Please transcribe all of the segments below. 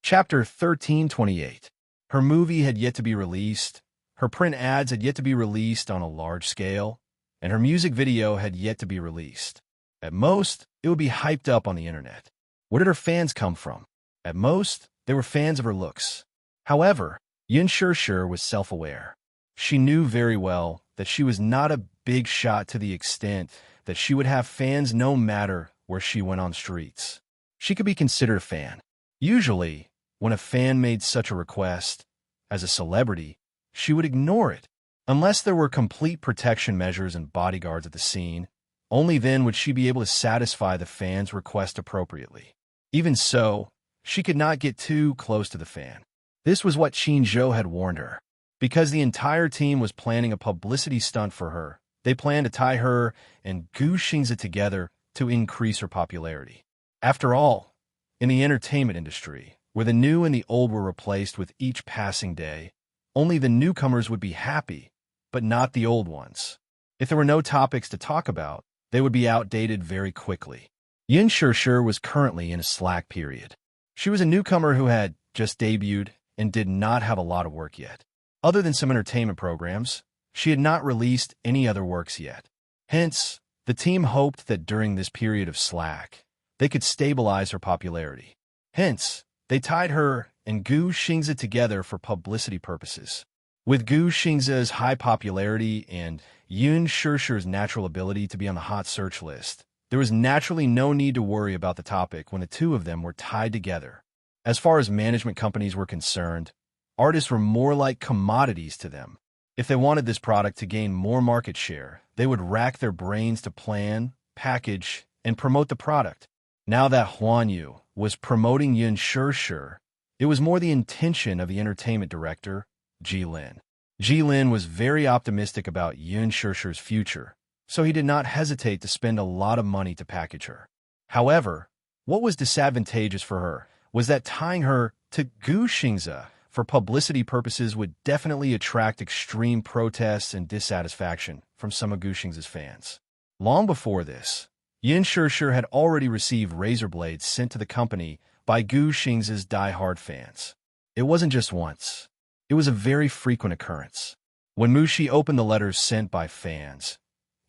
Chapter 1328. Her movie had yet to be released, her print ads had yet to be released on a large scale, and her music video had yet to be released. At most, it would be hyped up on the internet. Where did her fans come from? At most, they were fans of her looks. However, Yun Shirshir was self-aware. She knew very well that she was not a big shot to the extent that she would have fans no matter where she went on streets. She could be considered a fan. Usually, when a fan made such a request, as a celebrity, she would ignore it. Unless there were complete protection measures and bodyguards at the scene, only then would she be able to satisfy the fan's request appropriately. Even so, she could not get too close to the fan. This was what Qin Zhou had warned her. Because the entire team was planning a publicity stunt for her, they planned to tie her and Gu Xingzi together to increase her popularity. After all, in the entertainment industry, where the new and the old were replaced with each passing day, only the newcomers would be happy, but not the old ones. If there were no topics to talk about, they would be outdated very quickly. Yun Shirshir was currently in a slack period. She was a newcomer who had just debuted and did not have a lot of work yet. Other than some entertainment programs, she had not released any other works yet. Hence, the team hoped that during this period of slack, they could stabilize her popularity. Hence, they tied her and Gu Xingzi together for publicity purposes. With Gu Xingzi's high popularity and Yun Shirshir's natural ability to be on the hot search list, there was naturally no need to worry about the topic when the two of them were tied together. As far as management companies were concerned, artists were more like commodities to them. If they wanted this product to gain more market share, they would rack their brains to plan, package, and promote the product. Now that Huan Yu was promoting Yun Shirshir, it was more the intention of the entertainment director, Ji Lin. Ji Lin was very optimistic about Yun Shirshir's future, so he did not hesitate to spend a lot of money to package her. However, what was disadvantageous for her was that tying her to Gu Xingzi for publicity purposes would definitely attract extreme protests and dissatisfaction from some of Gu Xingzi's fans. Long before this, Yun Shirshir had already received razor blades sent to the company by Gu Xingzi's die-hard fans. It wasn't just once. It was a very frequent occurrence. When Mushi opened the letters sent by fans,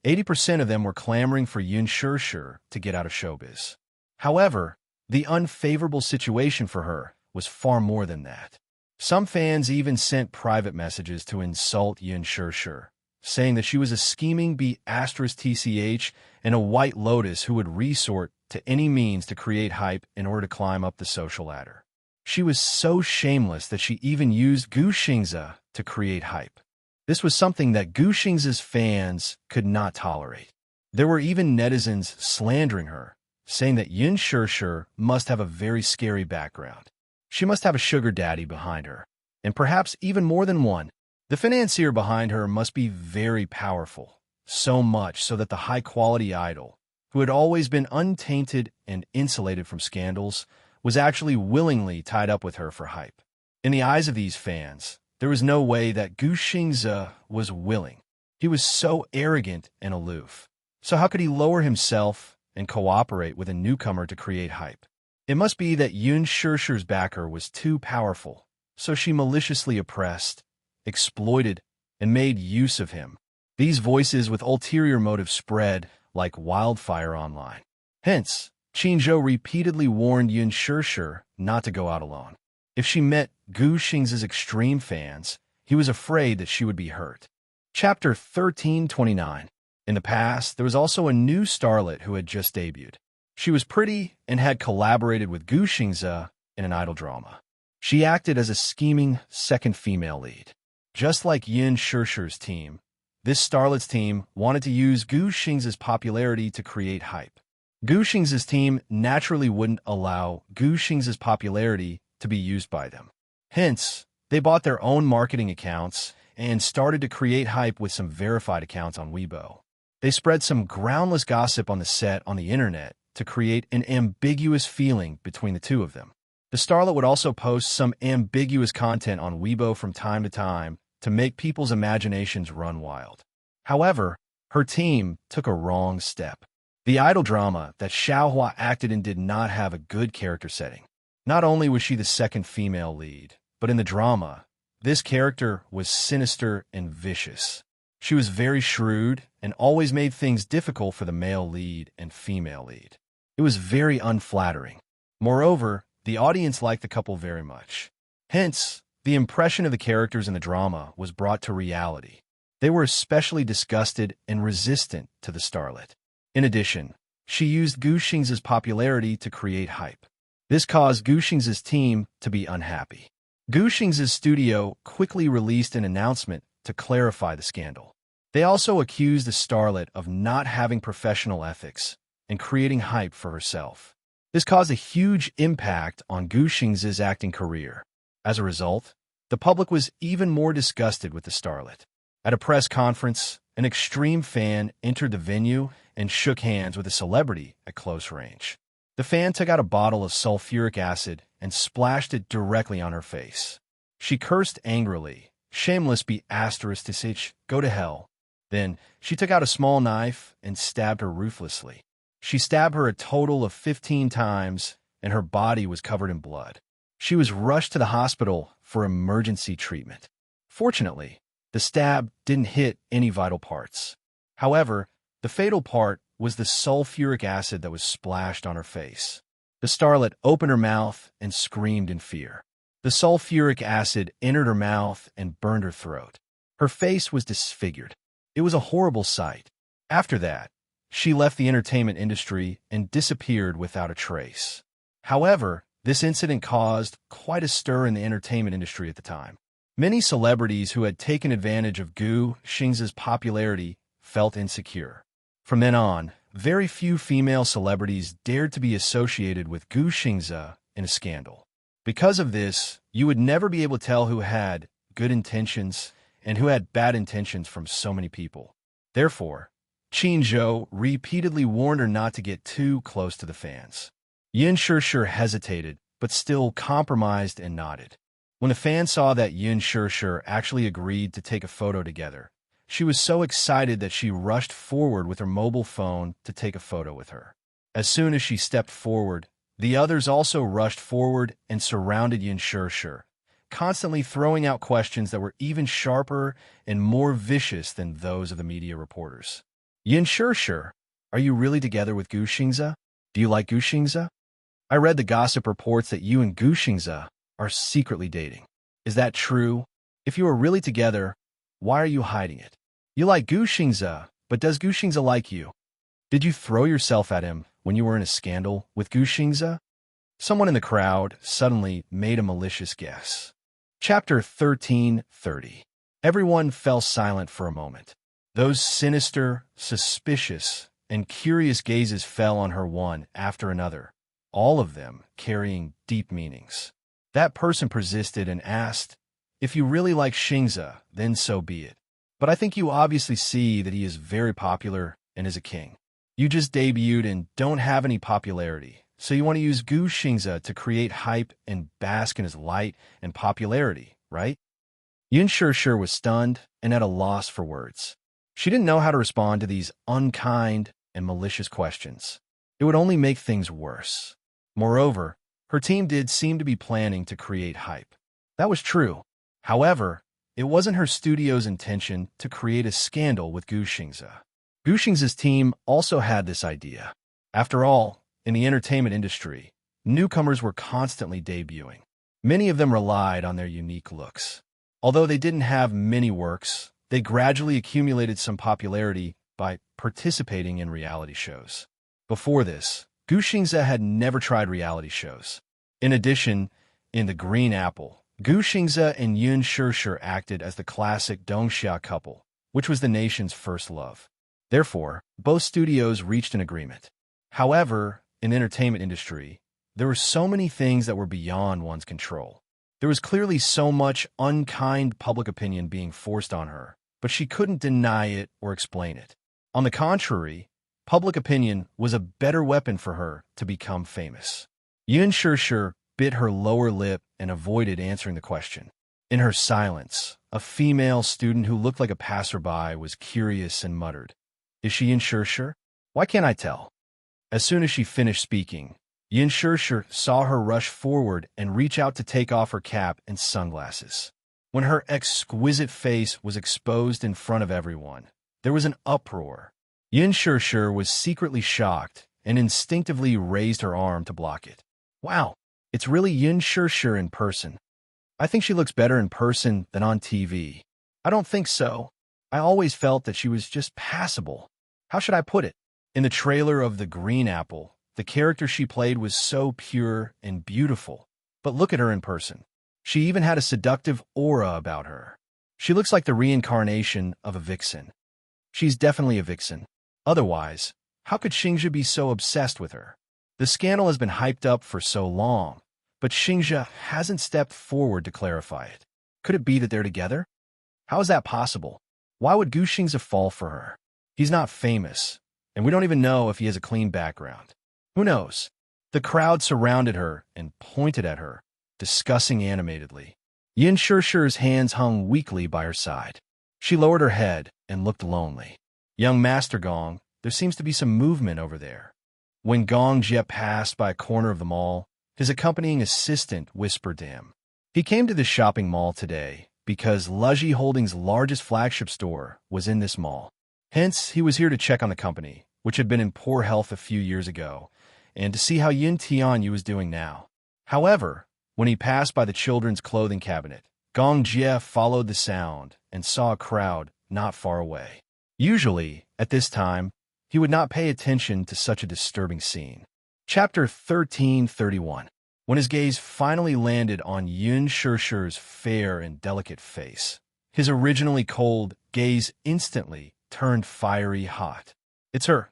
80% of them were clamoring for Yun Shirshir to get out of showbiz. However, the unfavorable situation for her was far more than that. Some fans even sent private messages to insult Yun Shirshir, saying that she was a scheming B*TCH and a white lotus who would resort to any means to create hype in order to climb up the social ladder. She was so shameless that she even used Gu Xingzi to create hype. This was something that Gu Xingzi's fans could not tolerate. There were even netizens slandering her, saying that Yun Shirshir must have a very scary background. She must have a sugar daddy behind her, and perhaps even more than one. The financier behind her must be very powerful, so much so that the high-quality idol, who had always been untainted and insulated from scandals, was actually willingly tied up with her for hype. In the eyes of these fans, there was no way that Gu Xingzi was willing. He was so arrogant and aloof. So how could he lower himself and cooperate with a newcomer to create hype? It must be that Yun Shirshir's backer was too powerful, so she maliciously oppressed, exploited, and made use of him. These voices with ulterior motives spread like wildfire online. Hence, Qin Zhou repeatedly warned Yun Shirshir not to go out alone. If she met Gu Xingzi's extreme fans, he was afraid that she would be hurt. Chapter 1329. In the past, there was also a new starlet who had just debuted. She was pretty and had collaborated with Gu Xingzi in an idol drama. She acted as a scheming second female lead. Just like Yun Shirshir's team, this starlet's team wanted to use Gu Xingzi's popularity to create hype. Gu Xingzi's team naturally wouldn't allow Gu Xingzi's popularity to be used by them. Hence, they bought their own marketing accounts and started to create hype with some verified accounts on Weibo. They spread some groundless gossip on the set on the internet to create an ambiguous feeling between the two of them. The starlet would also post some ambiguous content on Weibo from time to make people's imaginations run wild. However, her team took a wrong step. The idol drama that Xiaohua acted in did not have a good character setting. Not only was she the second female lead, but in the drama, this character was sinister and vicious. She was very shrewd and always made things difficult for the male lead and female lead. It was very unflattering. Moreover, the audience liked the couple very much. Hence, the impression of the characters in the drama was brought to reality. They were especially disgusted and resistant to the starlet. In addition, she used Gu Xing's popularity to create hype. This caused Gu Xing's team to be unhappy. Gu Xing's studio quickly released an announcement to clarify the scandal. They also accused the starlet of not having professional ethics and creating hype for herself. This caused a huge impact on Gu Xing's acting career. As a result, the public was even more disgusted with the starlet. At a press conference, an extreme fan entered the venue and shook hands with a celebrity at close range. The fan took out a bottle of sulfuric acid and splashed it directly on her face. She cursed angrily, "Shameless be asterisk to sich, go to hell." Then, she took out a small knife and stabbed her ruthlessly. She stabbed her a total of 15 times, and her body was covered in blood. She was rushed to the hospital for emergency treatment. Fortunately, the stab didn't hit any vital parts. However, the fatal part was the sulfuric acid that was splashed on her face. The starlet opened her mouth and screamed in fear. The sulfuric acid entered her mouth and burned her throat. Her face was disfigured. It was a horrible sight. After that, she left the entertainment industry and disappeared without a trace. However, this incident caused quite a stir in the entertainment industry at the time. Many celebrities who had taken advantage of Gu Xing's popularity felt insecure. From then on, very few female celebrities dared to be associated with Gu Xing's in a scandal. Because of this, you would never be able to tell who had good intentions and who had bad intentions from so many people. Therefore, Qin Zhou repeatedly warned her not to get too close to the fans. Yin Shishir hesitated, but still compromised and nodded. When the fan saw that Yin Shishir actually agreed to take a photo together, she was so excited that she rushed forward with her mobile phone to take a photo with her. As soon as she stepped forward, the others also rushed forward and surrounded Yin Shishir, constantly throwing out questions that were even sharper and more vicious than those of the media reporters. Yin Shishir, are you really together with Gu Xing's? Do you like Gu Xing's? I read the gossip reports that you and Gu Xing's are secretly dating. Is that true? If you are really together, why are you hiding it? You like Gu Xing's, but does Gu Xing's like you? Did you throw yourself at him when you were in a scandal with Gu Xing's? Someone in the crowd suddenly made a malicious guess. Chapter 1330. Everyone fell silent for a moment. Those sinister, suspicious, and curious gazes fell on her one after another, all of them carrying deep meanings. That person persisted and asked, "If you really like Xing's, then so be it. But I think you obviously see that he is very popular and is a king. You just debuted and don't have any popularity, so you want to use Gu Xing's to create hype and bask in his light and popularity, right?" Yin Shishir was stunned and at a loss for words. She didn't know how to respond to these unkind and malicious questions. It would only make things worse. Moreover, her team did seem to be planning to create hype. That was true. However, it wasn't her studio's intention to create a scandal with Gu Xing's. Gu Xing's team also had this idea. After all, in the entertainment industry, newcomers were constantly debuting. Many of them relied on their unique looks. Although they didn't have many works, they gradually accumulated some popularity by participating in reality shows. Before this, Gu Xing's had never tried reality shows. In addition, in The Green Apple, Gu Xing's and Yin Shishir acted as the classic Dongxia couple, which was the nation's first love. Therefore, both studios reached an agreement. However, in the entertainment industry, there were so many things that were beyond one's control. There was clearly so much unkind public opinion being forced on her, but she couldn't deny it or explain it. On the contrary, public opinion was a better weapon for her to become famous. Yin Shishir bit her lower lip and avoided answering the question. In her silence, a female student who looked like a passerby was curious and muttered, "Is she Yin Shishir? Why can't I tell?" As soon as she finished speaking, Yin Shirshir saw her rush forward and reach out to take off her cap and sunglasses. When her exquisite face was exposed in front of everyone, there was an uproar. Yin Shirshir was secretly shocked and instinctively raised her arm to block it. Wow, it's really Yin Shirshir in person. I think she looks better in person than on TV. I don't think so. I always felt that she was just passable. How should I put it? In the trailer of The Green Apple, the character she played was so pure and beautiful. But look at her in person. She even had a seductive aura about her. She looks like the reincarnation of a vixen. She's definitely a vixen. Otherwise, how could Xingzhe be so obsessed with her? The scandal has been hyped up for so long, but Xingzhe hasn't stepped forward to clarify it. Could it be that they're together? How is that possible? Why would Gu Xingzhe fall for her? He's not famous, and we don't even know if he has a clean background. Who knows? The crowd surrounded her and pointed at her, discussing animatedly. Yin Shirshir's hands hung weakly by her side. She lowered her head and looked lonely. Young Master Gong, there seems to be some movement over there. When Gong Jie passed by a corner of the mall, his accompanying assistant whispered to him. He came to this shopping mall today because Luji Holdings' largest flagship store was in this mall. Hence, he was here to check on the company, which had been in poor health a few years ago, and to see how Yin Tianyu was doing now. However, when he passed by the children's clothing cabinet, Gong Jie followed the sound and saw a crowd not far away. Usually, at this time, he would not pay attention to such a disturbing scene. Chapter 1331. When his gaze finally landed on Yin Shirshir's fair and delicate face, his originally cold gaze instantly turned fiery hot. It's her.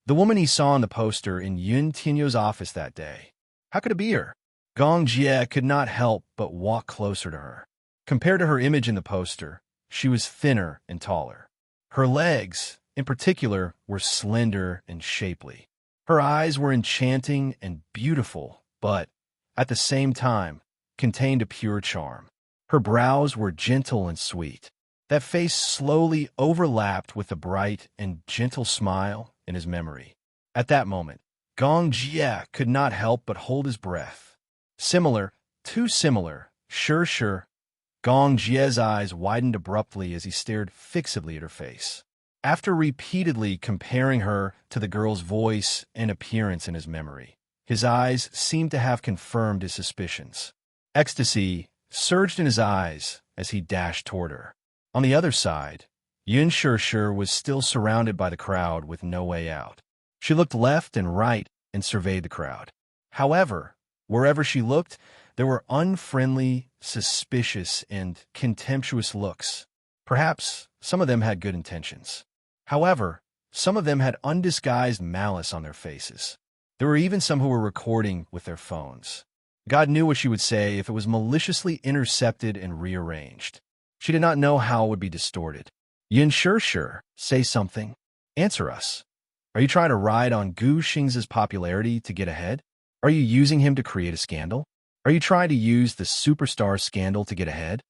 The woman he saw on the poster in Yun Tianyu's office that day. How could it be her? Gong Jie could not help but walk closer to her. Compared to her image in the poster, she was thinner and taller. Her legs, in particular, were slender and shapely. Her eyes were enchanting and beautiful, but, at the same time, contained a pure charm. Her brows were gentle and sweet. That face slowly overlapped with a bright and gentle smile in his memory. At that moment, Gong Jie could not help but hold his breath. Similar, too similar, sure. Gong Jie's eyes widened abruptly as he stared fixedly at her face. After repeatedly comparing her to the girl's voice and appearance in his memory, his eyes seemed to have confirmed his suspicions. Ecstasy surged in his eyes as he dashed toward her. On the other side, Yin Shirshir was still surrounded by the crowd with no way out. She looked left and right and surveyed the crowd. However, wherever she looked, there were unfriendly, suspicious, and contemptuous looks. Perhaps some of them had good intentions. However, some of them had undisguised malice on their faces. There were even some who were recording with their phones. God knew what she would say if it was maliciously intercepted and rearranged. She did not know how it would be distorted. Yin Shirshir, say something. Answer us. Are you trying to ride on Gu Xingzhe's popularity to get ahead? Are you using him to create a scandal? Are you trying to use the superstar scandal to get ahead?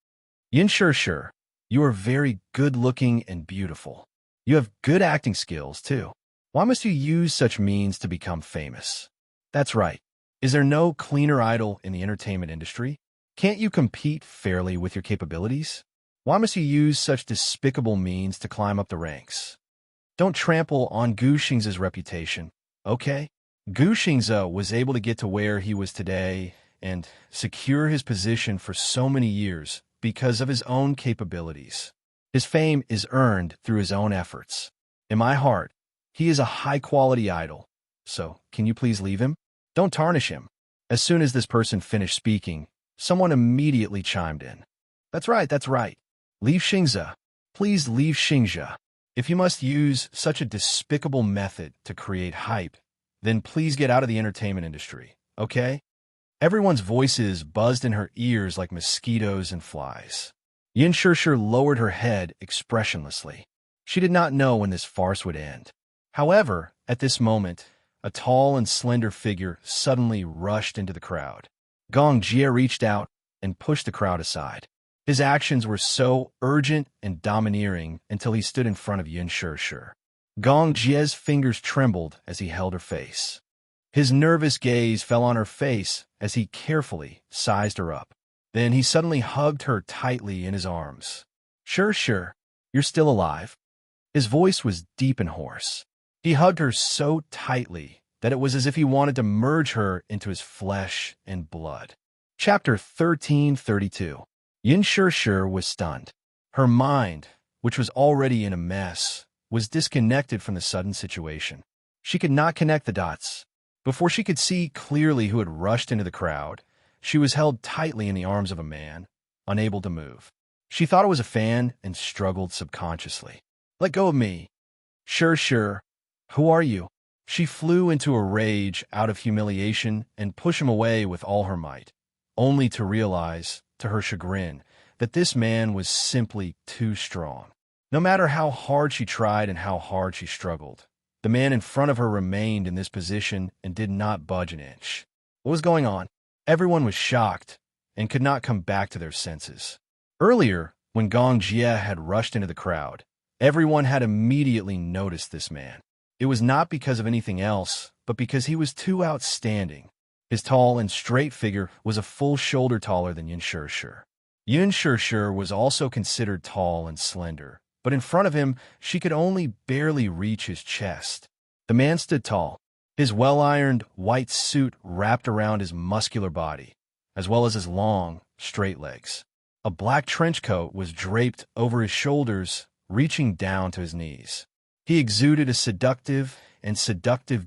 Yin Shirshir, you are very good-looking and beautiful. You have good acting skills, too. Why must you use such means to become famous? That's right. Is there no cleaner idol in the entertainment industry? Can't you compete fairly with your capabilities? Why must you use such despicable means to climb up the ranks? Don't trample on Gu Xingzhe's reputation, okay? Gu Xingzhe was able to get to where he was today and secure his position for so many years because of his own capabilities. His fame is earned through his own efforts. In my heart, he is a high-quality idol. So, can you please leave him? Don't tarnish him. As soon as this person finished speaking, someone immediately chimed in. That's right. Leave Xingzhe. Please leave Xingzhe. If you must use such a despicable method to create hype, then please get out of the entertainment industry, okay? Everyone's voices buzzed in her ears like mosquitoes and flies. Yin Shirshir lowered her head expressionlessly. She did not know when this farce would end. However, at this moment, a tall and slender figure suddenly rushed into the crowd. Gong Jie reached out and pushed the crowd aside. His actions were so urgent and domineering until he stood in front of Yin Shirshir. Gong Jie's fingers trembled as he held her face. His nervous gaze fell on her face as he carefully sized her up. Then he suddenly hugged her tightly in his arms. Sure, sure, you're still alive. His voice was deep and hoarse. He hugged her so tightly that it was as if he wanted to merge her into his flesh and blood. Chapter 1332. Yin Sure was stunned. Her mind, which was already in a mess, was disconnected from the sudden situation. She could not connect the dots. Before she could see clearly who had rushed into the crowd, she was held tightly in the arms of a man, unable to move. She thought it was a fan and struggled subconsciously. Let go of me. Sure. Who are you? She flew into a rage out of humiliation and pushed him away with all her might, only to realize, to her chagrin, that this man was simply too strong. No matter how hard she tried and how hard she struggled, the man in front of her remained in this position and did not budge an inch. What was going on? Everyone was shocked and could not come back to their senses. Earlier, when Gong Jie had rushed into the crowd, everyone had immediately noticed this man. It was not because of anything else, but because he was too outstanding. His tall and straight figure was a full shoulder taller than Yin Sure. Yin Sure was also considered tall and slender, but in front of him, she could only barely reach his chest. The man stood tall, his well-ironed white suit wrapped around his muscular body, as well as his long, straight legs. A black trench coat was draped over his shoulders, reaching down to his knees. He exuded a seductive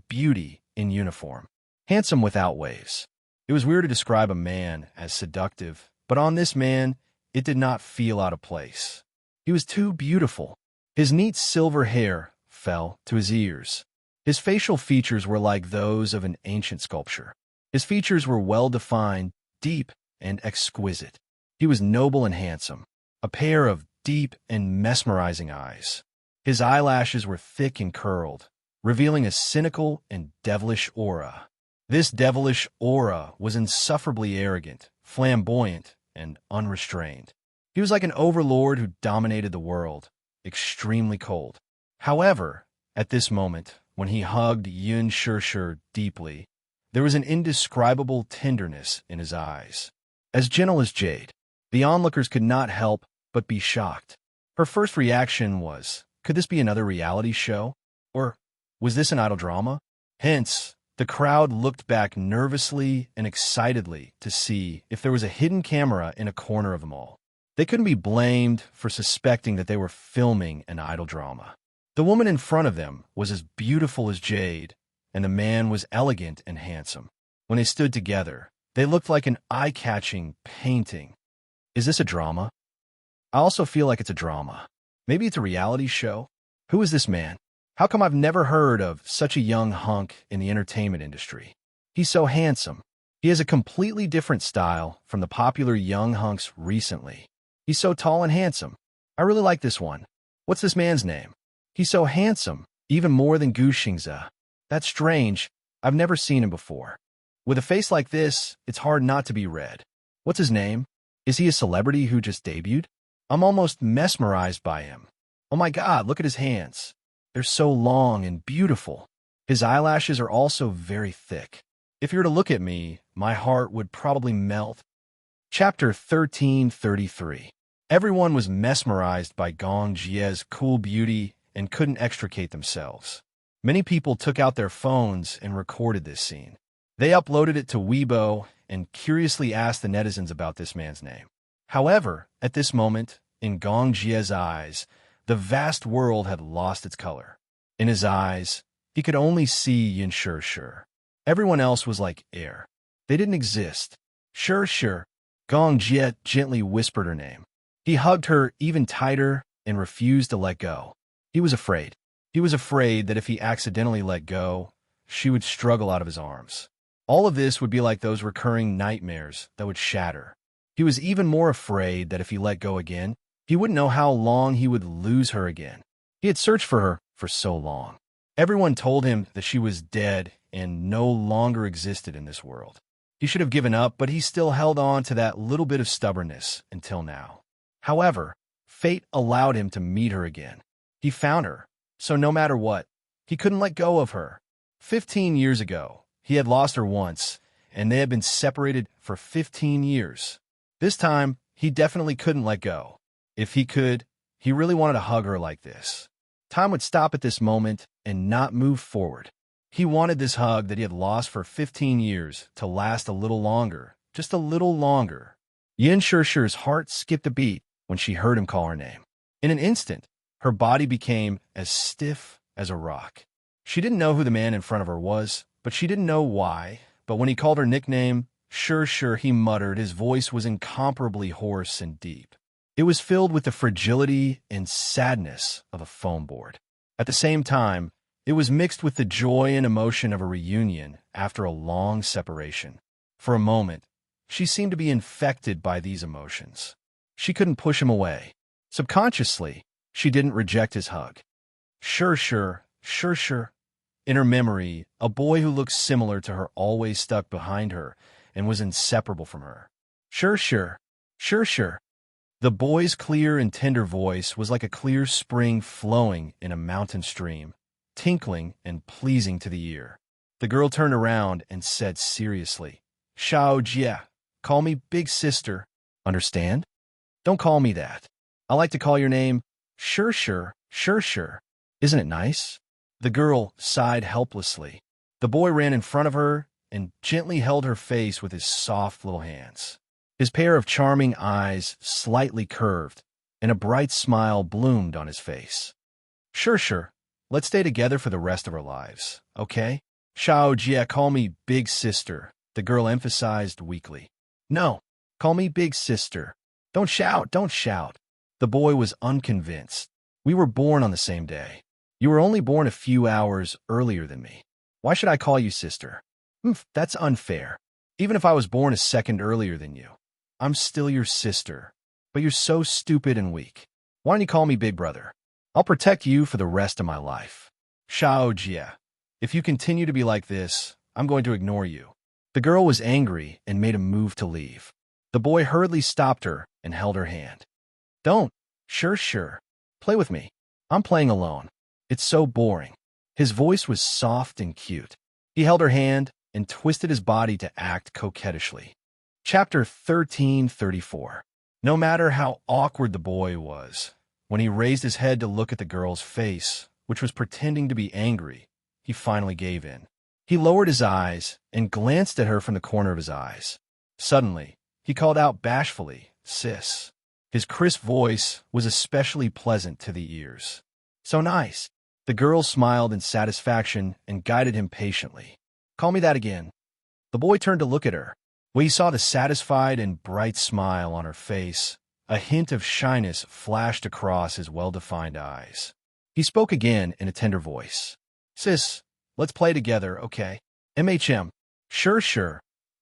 beauty in uniform, handsome without waves. It was weird to describe a man as seductive, but on this man, it did not feel out of place. He was too beautiful. His neat silver hair fell to his ears. His facial features were like those of an ancient sculpture. His features were well-defined, deep, and exquisite. He was noble and handsome, a pair of deep and mesmerizing eyes. His eyelashes were thick and curled, revealing a cynical and devilish aura. This devilish aura was insufferably arrogant, flamboyant, and unrestrained. He was like an overlord who dominated the world, extremely cold. However, at this moment, when he hugged Yin Sure deeply, there was an indescribable tenderness in his eyes. As gentle as jade, the onlookers could not help but be shocked. Her first reaction was, could this be another reality show? Or was this an idol drama? Hence, the crowd looked back nervously and excitedly to see if there was a hidden camera in a corner of them all. They couldn't be blamed for suspecting that they were filming an idol drama. The woman in front of them was as beautiful as jade, and the man was elegant and handsome. When they stood together, they looked like an eye-catching painting. Is this a drama? I also feel like it's a drama. Maybe it's a reality show. Who is this man? How come I've never heard of such a young hunk in the entertainment industry? He's so handsome. He has a completely different style from the popular young hunks recently. He's so tall and handsome. I really like this one. What's this man's name? He's so handsome, even more than Gu Xingze. That's strange. I've never seen him before. With a face like this, it's hard not to be read. What's his name? Is he a celebrity who just debuted? I'm almost mesmerized by him. Oh my God, look at his hands. They're so long and beautiful. His eyelashes are also very thick. If you were to look at me, my heart would probably melt. Chapter 1333. Everyone was mesmerized by Gong Jie's cool beauty and couldn't extricate themselves. Many people took out their phones and recorded this scene. They uploaded it to Weibo and curiously asked the netizens about this man's name. However, at this moment, in Gong Jie's eyes, the vast world had lost its color. In his eyes, he could only see Yin Sure. Everyone else was like air. They didn't exist. Sure. Gong Jie gently whispered her name. He hugged her even tighter and refused to let go. He was afraid. He was afraid that if he accidentally let go, she would struggle out of his arms. All of this would be like those recurring nightmares that would shatter. He was even more afraid that if he let go again, he wouldn't know how long he would lose her again. He had searched for her for so long. Everyone told him that she was dead and no longer existed in this world. He should have given up, but he still held on to that little bit of stubbornness until now. However, fate allowed him to meet her again. He found her, so no matter what, he couldn't let go of her. 15 years ago, He had lost her once, and they had been separated for 15 years. This time, he definitely couldn't let go. If he could, he really wanted to hug her like this. Time would stop at this moment and not move forward. He wanted this hug that he had lost for 15 years to last a little longer, just a little longer. Yin Shishi's heart skipped a beat when she heard him call her name. In an instant, her body became as stiff as a rock. She didn't know who the man in front of her was, but she didn't know why. But when he called her nickname, Sure, he muttered. His voice was incomparably hoarse and deep. It was filled with the fragility and sadness of a foam board. At the same time, it was mixed with the joy and emotion of a reunion after a long separation. For a moment, she seemed to be infected by these emotions. She couldn't push him away. Subconsciously, she didn't reject his hug. Sure. In her memory, a boy who looked similar to her always stuck behind her and was inseparable from her. Sure. The boy's clear and tender voice was like a clear spring flowing in a mountain stream, tinkling and pleasing to the ear. The girl turned around and said seriously, Xiao Jie, call me Big Sister. Understand? Don't call me that. I like to call your name Sure. Isn't it nice? The girl sighed helplessly. The boy ran in front of her and gently held her face with his soft little hands. His pair of charming eyes slightly curved, and a bright smile bloomed on his face. Sure. Let's stay together for the rest of our lives, okay? Xiao Jie, call me Big Sister, the girl emphasized weakly. No, call me Big Sister. Don't shout. The boy was unconvinced. We were born on the same day. You were only born a few hours earlier than me. Why should I call you sister? That's unfair. Even if I was born a second earlier than you, I'm still your sister. But you're so stupid and weak. Why don't you call me Big Brother? I'll protect you for the rest of my life. Xiao Jie, if you continue to be like this, I'm going to ignore you. The girl was angry and made a move to leave. The boy hurriedly stopped her and held her hand. Don't. Sure. Play with me. I'm playing alone. It's so boring. His voice was soft and cute. He held her hand and twisted his body to act coquettishly. Chapter 1334. No matter how awkward the boy was, when he raised his head to look at the girl's face, which was pretending to be angry, he finally gave in. He lowered his eyes and glanced at her from the corner of his eyes. Suddenly, he called out bashfully, Sis. His crisp voice was especially pleasant to the ears. So nice. The girl smiled in satisfaction and guided him patiently. Call me that again. The boy turned to look at her. When he saw the satisfied and bright smile on her face, a hint of shyness flashed across his well-defined eyes. He spoke again in a tender voice. Sis, let's play together, okay? MHM. Sure.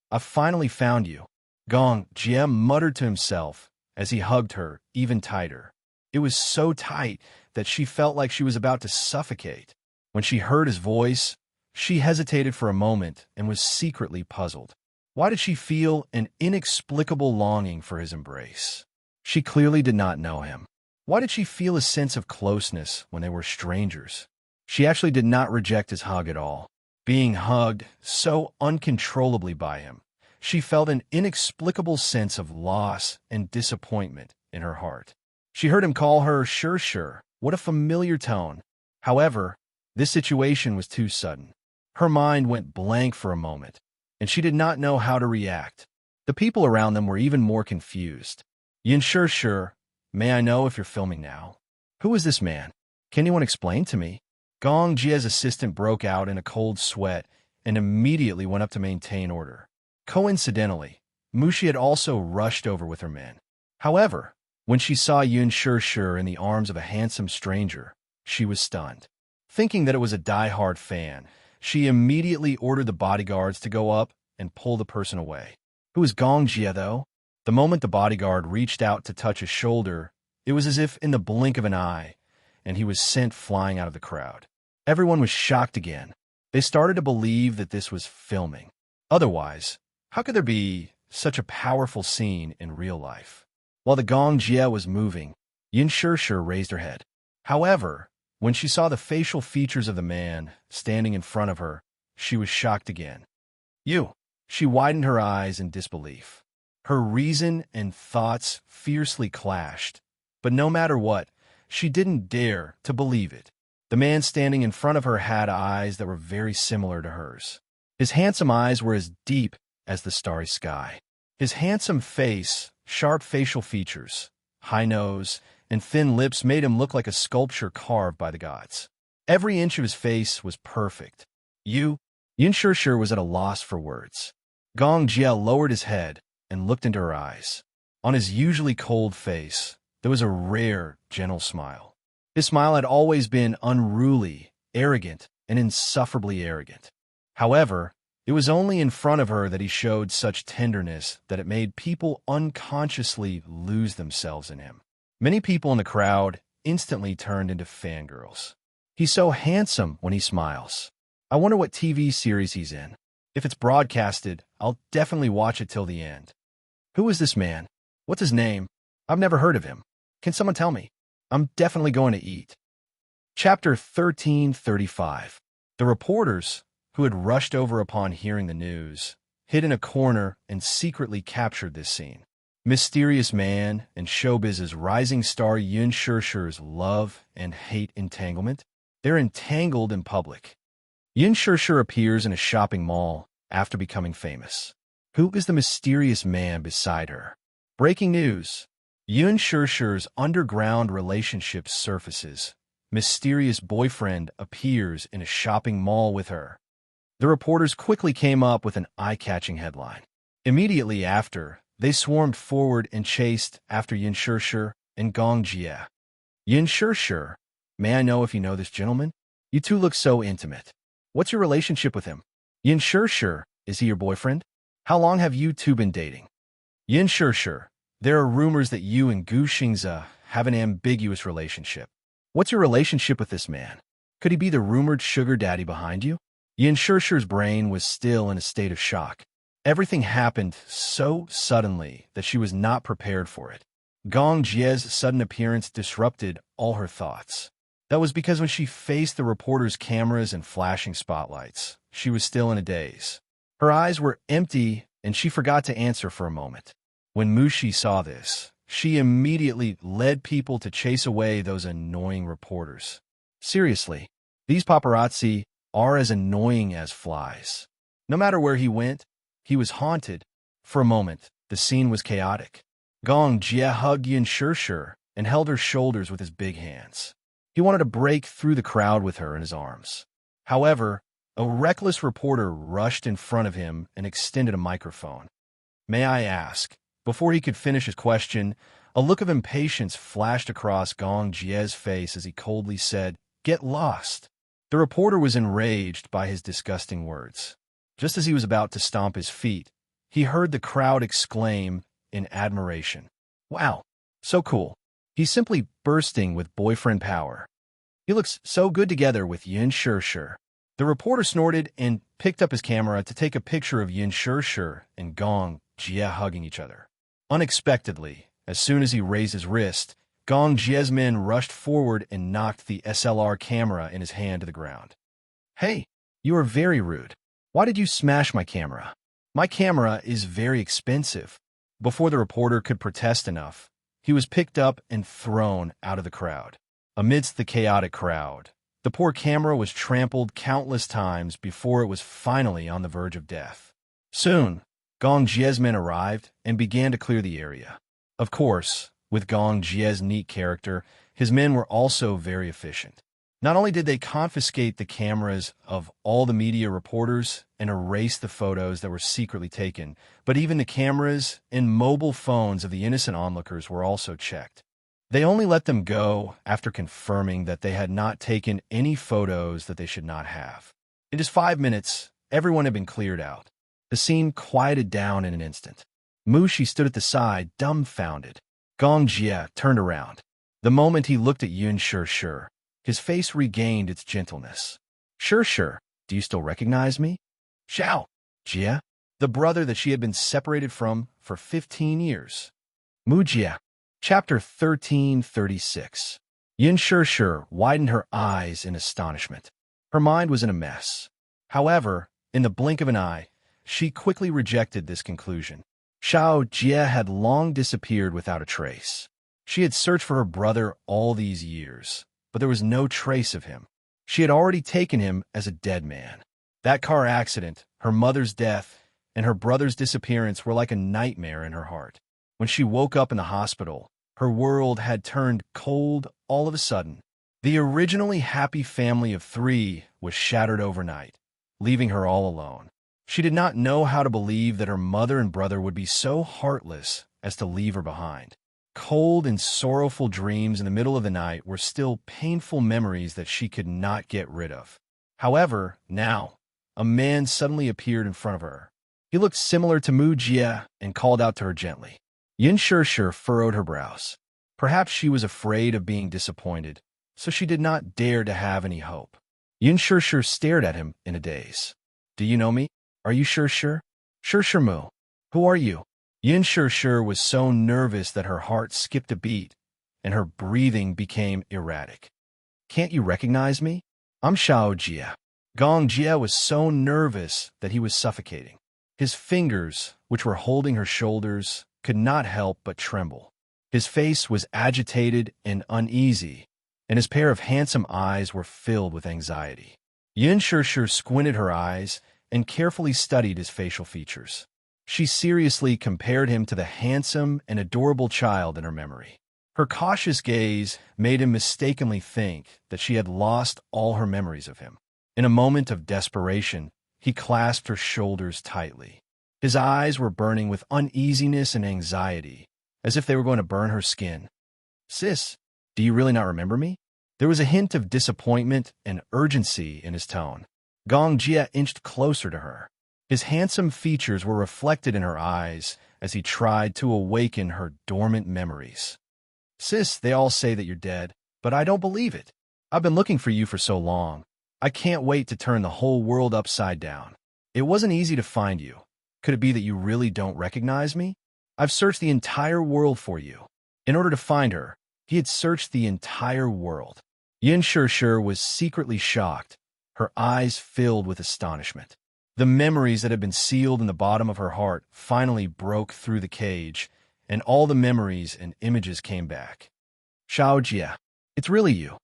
I've finally found you. Gong Jie muttered to himself as he hugged her even tighter. It was so tight that she felt like she was about to suffocate. When she heard his voice, she hesitated for a moment and was secretly puzzled. Why did she feel an inexplicable longing for his embrace? She clearly did not know him. Why did she feel a sense of closeness when they were strangers? She actually did not reject his hug at all. Being hugged so uncontrollably by him, she felt an inexplicable sense of loss and disappointment in her heart. She heard him call her Sure. What a familiar tone. However, this situation was too sudden. Her mind went blank for a moment, and she did not know how to react. The people around them were even more confused. Yin Sure, may I know if you're filming now? Who is this man? Can anyone explain to me? Gong Jie's assistant broke out in a cold sweat and immediately went up to maintain order. Coincidentally, Mushi had also rushed over with her men. However, when she saw Yin Sure in the arms of a handsome stranger, she was stunned. Thinking that it was a die-hard fan, she immediately ordered the bodyguards to go up and pull the person away. Who is Gong Jie, though? The moment the bodyguard reached out to touch his shoulder, it was as if in the blink of an eye, and he was sent flying out of the crowd. Everyone was shocked again. They started to believe that this was filming. Otherwise, how could there be such a powerful scene in real life? While the Gong Jie was moving, Yin Sure raised her head. However, when she saw the facial features of the man standing in front of her, she was shocked again. You. She widened her eyes in disbelief. Her reason and thoughts fiercely clashed, but no matter what, she didn't dare to believe it. The man standing in front of her had eyes that were very similar to hers. His handsome eyes were as deep as the starry sky. His handsome face, sharp facial features, high nose, and thin lips made him look like a sculpture carved by the gods. Every inch of his face was perfect. Yin Shishir was at a loss for words. Gong Jie lowered his head and looked into her eyes. On his usually cold face, there was a rare, gentle smile. His smile had always been unruly, arrogant, and insufferably arrogant. However, it was only in front of her that he showed such tenderness that it made people unconsciously lose themselves in him. Many people in the crowd instantly turned into fangirls. He's so handsome when he smiles. I wonder what TV series he's in. If it's broadcasted, I'll definitely watch it till the end. Who is this man? What's his name? I've never heard of him. Can someone tell me? I'm definitely going to eat. Chapter 1335. The reporters, who had rushed over upon hearing the news, hid in a corner and secretly captured this scene. Mysterious man and showbiz's rising star Yin Shishir's love and hate entanglement. They're entangled in public. Yin Shishir appears in a shopping mall after becoming famous. Who is the mysterious man beside her? Breaking news. Yin Shishir's underground relationship surfaces. Mysterious boyfriend appears in a shopping mall with her. The reporters quickly came up with an eye-catching headline. Immediately after, they swarmed forward and chased after Yin Shishir and Gong Jie. Yin Shishir, may I know if you know this gentleman? You two look so intimate. What's your relationship with him? Yin Shishir, is he your boyfriend? How long have you two been dating? Yin Shishir, there are rumors that you and Gu Xingze have an ambiguous relationship. What's your relationship with this man? Could he be the rumored sugar daddy behind you? Yin Shishir's brain was still in a state of shock. Everything happened so suddenly that she was not prepared for it. Gong Jie's sudden appearance disrupted all her thoughts. That was because when she faced the reporters' cameras and flashing spotlights, she was still in a daze. Her eyes were empty, and she forgot to answer for a moment. When Mushi saw this, she immediately led people to chase away those annoying reporters. Seriously, these paparazzi are as annoying as flies. No matter where he went, he was haunted. For a moment, the scene was chaotic. Gong Jie hugged Yin Shishir and held her shoulders with his big hands. He wanted to break through the crowd with her in his arms. However, a reckless reporter rushed in front of him and extended a microphone. May I ask? Before he could finish his question, a look of impatience flashed across Gong Jie's face as he coldly said, "Get lost." The reporter was enraged by his disgusting words. Just as he was about to stomp his feet, he heard the crowd exclaim in admiration. Wow, so cool. He's simply bursting with boyfriend power. He looks so good together with Yin Shishir. The reporter snorted and picked up his camera to take a picture of Yin Shishir and Gong Jie hugging each other. Unexpectedly, as soon as he raised his wrist, Gong Jie's men rushed forward and knocked the SLR camera in his hand to the ground. Hey, you are very rude. Why did you smash my camera? My camera is very expensive. Before the reporter could protest enough, he was picked up and thrown out of the crowd. Amidst the chaotic crowd, the poor camera was trampled countless times before it was finally on the verge of death. Soon, Gong Jie's men arrived and began to clear the area. Of course, with Gong Jie's neat character, his men were also very efficient. Not only did they confiscate the cameras of all the media reporters and erase the photos that were secretly taken, but even the cameras and mobile phones of the innocent onlookers were also checked. They only let them go after confirming that they had not taken any photos that they should not have. In just 5 minutes, everyone had been cleared out. The scene quieted down in an instant. Mushi stood at the side, dumbfounded. Gong Jie turned around. The moment he looked at Yin Shishir, his face regained its gentleness. Shishir, do you still recognize me? Xiao, Jie, the brother that she had been separated from for 15 years. Mu Jie. Chapter 1336. Yin Shishir widened her eyes in astonishment. Her mind was in a mess. However, in the blink of an eye, she quickly rejected this conclusion. Xiao Jie had long disappeared without a trace. She had searched for her brother all these years, but there was no trace of him. She had already taken him as a dead man. That car accident, her mother's death, and her brother's disappearance were like a nightmare in her heart. When she woke up in the hospital, her world had turned cold all of a sudden. The originally happy family of 3 was shattered overnight, leaving her all alone. She did not know how to believe that her mother and brother would be so heartless as to leave her behind. Cold and sorrowful dreams in the middle of the night were still painful memories that she could not get rid of. However, now, a man suddenly appeared in front of her. He looked similar to Mu Jie and called out to her gently. Yin Shishir furrowed her brows. Perhaps she was afraid of being disappointed, so she did not dare to have any hope. Yin Shishir stared at him in a daze. Do you know me? Are you Shishir? Shishir Mu. Who are you? Yin Shishir was so nervous that her heart skipped a beat, and her breathing became erratic. Can't you recognize me? I'm Xiao Jie. Gong Jie was so nervous that he was suffocating. His fingers, which were holding her shoulders, could not help but tremble. His face was agitated and uneasy, and his pair of handsome eyes were filled with anxiety. Yin Shishir squinted her eyes and carefully studied his facial features. She seriously compared him to the handsome and adorable child in her memory. Her cautious gaze made him mistakenly think that she had lost all her memories of him. In a moment of desperation, he clasped her shoulders tightly. His eyes were burning with uneasiness and anxiety, as if they were going to burn her skin. Sis, do you really not remember me? There was a hint of disappointment and urgency in his tone. Gong Jie inched closer to her. His handsome features were reflected in her eyes as he tried to awaken her dormant memories. Sis, they all say that you're dead, but I don't believe it. I've been looking for you for so long. I can't wait to turn the whole world upside down. It wasn't easy to find you. Could it be that you really don't recognize me? I've searched the entire world for you. In order to find her, he had searched the entire world. Yin Shishir was secretly shocked, her eyes filled with astonishment. The memories that had been sealed in the bottom of her heart finally broke through the cage, and all the memories and images came back. Xiao Jie, it's really you?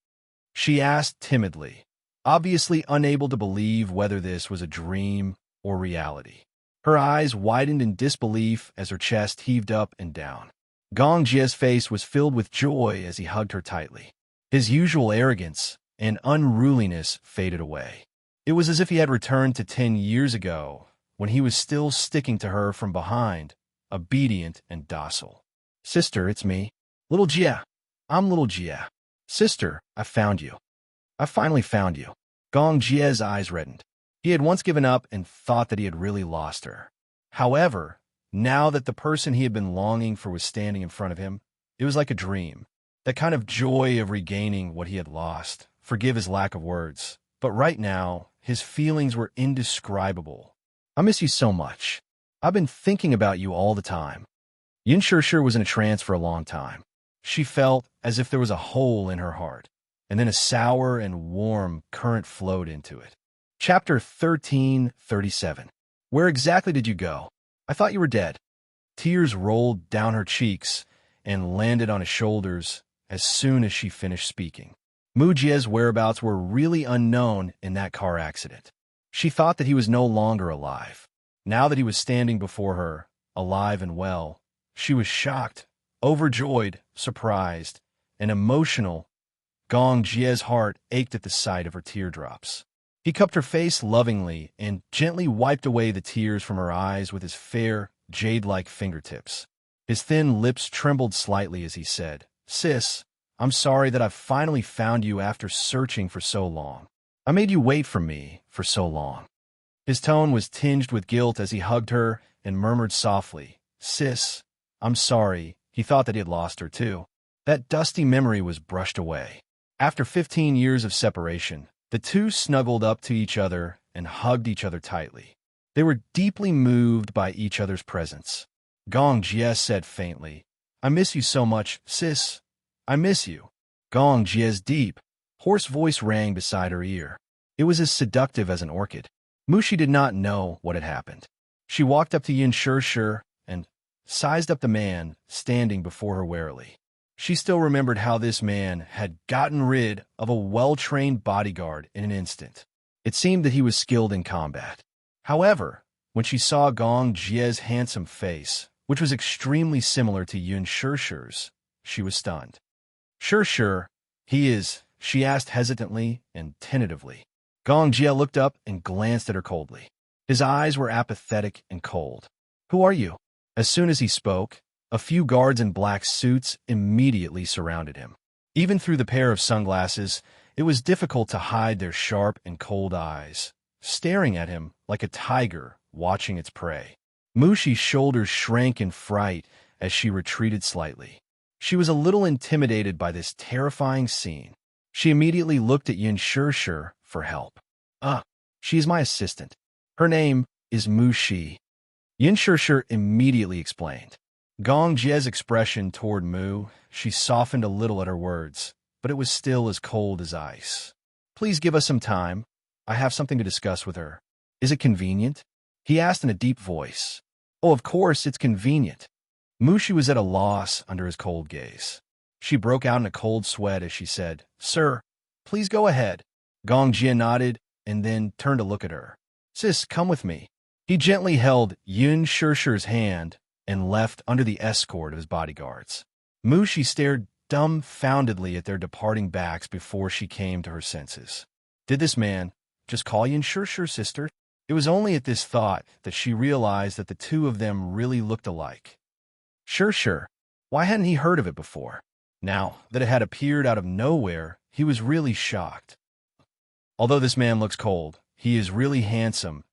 She asked timidly, obviously unable to believe whether this was a dream or reality. Her eyes widened in disbelief as her chest heaved up and down. Gong Jie's face was filled with joy as he hugged her tightly. His usual arrogance and unruliness faded away. It was as if he had returned to 10 years ago, when he was still sticking to her from behind, obedient and docile. Sister, it's me. Little Jie. I'm Little Jie. Sister, I found you. I finally found you. Gong Jie's eyes reddened. He had once given up and thought that he had really lost her. However, now that the person he had been longing for was standing in front of him, it was like a dream. That kind of joy of regaining what he had lost. Forgive his lack of words. But right now, his feelings were indescribable. I miss you so much. I've been thinking about you all the time. Yin Shishir was in a trance for a long time. She felt as if there was a hole in her heart, and then a sour and warm current flowed into it. Chapter 1337. Where exactly did you go? I thought you were dead. Tears rolled down her cheeks and landed on his shoulders as soon as she finished speaking. Mu Jie's whereabouts were really unknown in that car accident. She thought that he was no longer alive. Now that he was standing before her, alive and well, she was shocked, overjoyed, surprised, and emotional. Gong Jie's heart ached at the sight of her teardrops. He cupped her face lovingly and gently wiped away the tears from her eyes with his fair, jade-like fingertips. His thin lips trembled slightly as he said, Sis, I'm sorry that I've finally found you after searching for so long. I made you wait for me for so long. His tone was tinged with guilt as he hugged her and murmured softly, Sis, I'm sorry. He thought that he had lost her too. That dusty memory was brushed away. After 15 years of separation, the two snuggled up to each other and hugged each other tightly. They were deeply moved by each other's presence. Gong Jie said faintly, I miss you so much, sis. I miss you. Gong Jie's deep, hoarse voice rang beside her ear. It was as seductive as an orchid. Mushi did not know what had happened. She walked up to Yin Shirshir and sized up the man standing before her warily. She still remembered how this man had gotten rid of a well-trained bodyguard in an instant. It seemed that he was skilled in combat. However, when she saw Gong Jie's handsome face, which was extremely similar to Yun Shirshir's, she was stunned. Shirshir, he is, she asked hesitantly and tentatively. Gong Jie looked up and glanced at her coldly. His eyes were apathetic and cold. Who are you? As soon as he spoke, a few guards in black suits immediately surrounded him. Even through the pair of sunglasses, it was difficult to hide their sharp and cold eyes, staring at him like a tiger watching its prey. Mushi's shoulders shrank in fright as she retreated slightly. She was a little intimidated by this terrifying scene. She immediately looked at Yin Shirshir for help. She is my assistant. Her name is Mushi. Yin Shirshir immediately explained. Gong Jie's expression toward Mu, she softened a little at her words, but it was still as cold as ice. Please give us some time. I have something to discuss with her. Is it convenient? He asked in a deep voice. Oh, of course, it's convenient. Mushi was at a loss under his cold gaze. She broke out in a cold sweat as she said, Sir, please go ahead. Gong Jie nodded and then turned to look at her. Sis, come with me. He gently held Yun Shirshir's hand and left under the escort of his bodyguards. Mushi stared dumbfoundedly at their departing backs before she came to her senses. Did this man just call Yun Shirshir sister? It was only at this thought that she realized that the two of them really looked alike. Shirshir, why hadn't he heard of it before? Now that it had appeared out of nowhere, he was really shocked. Although this man looks cold, he is really handsome.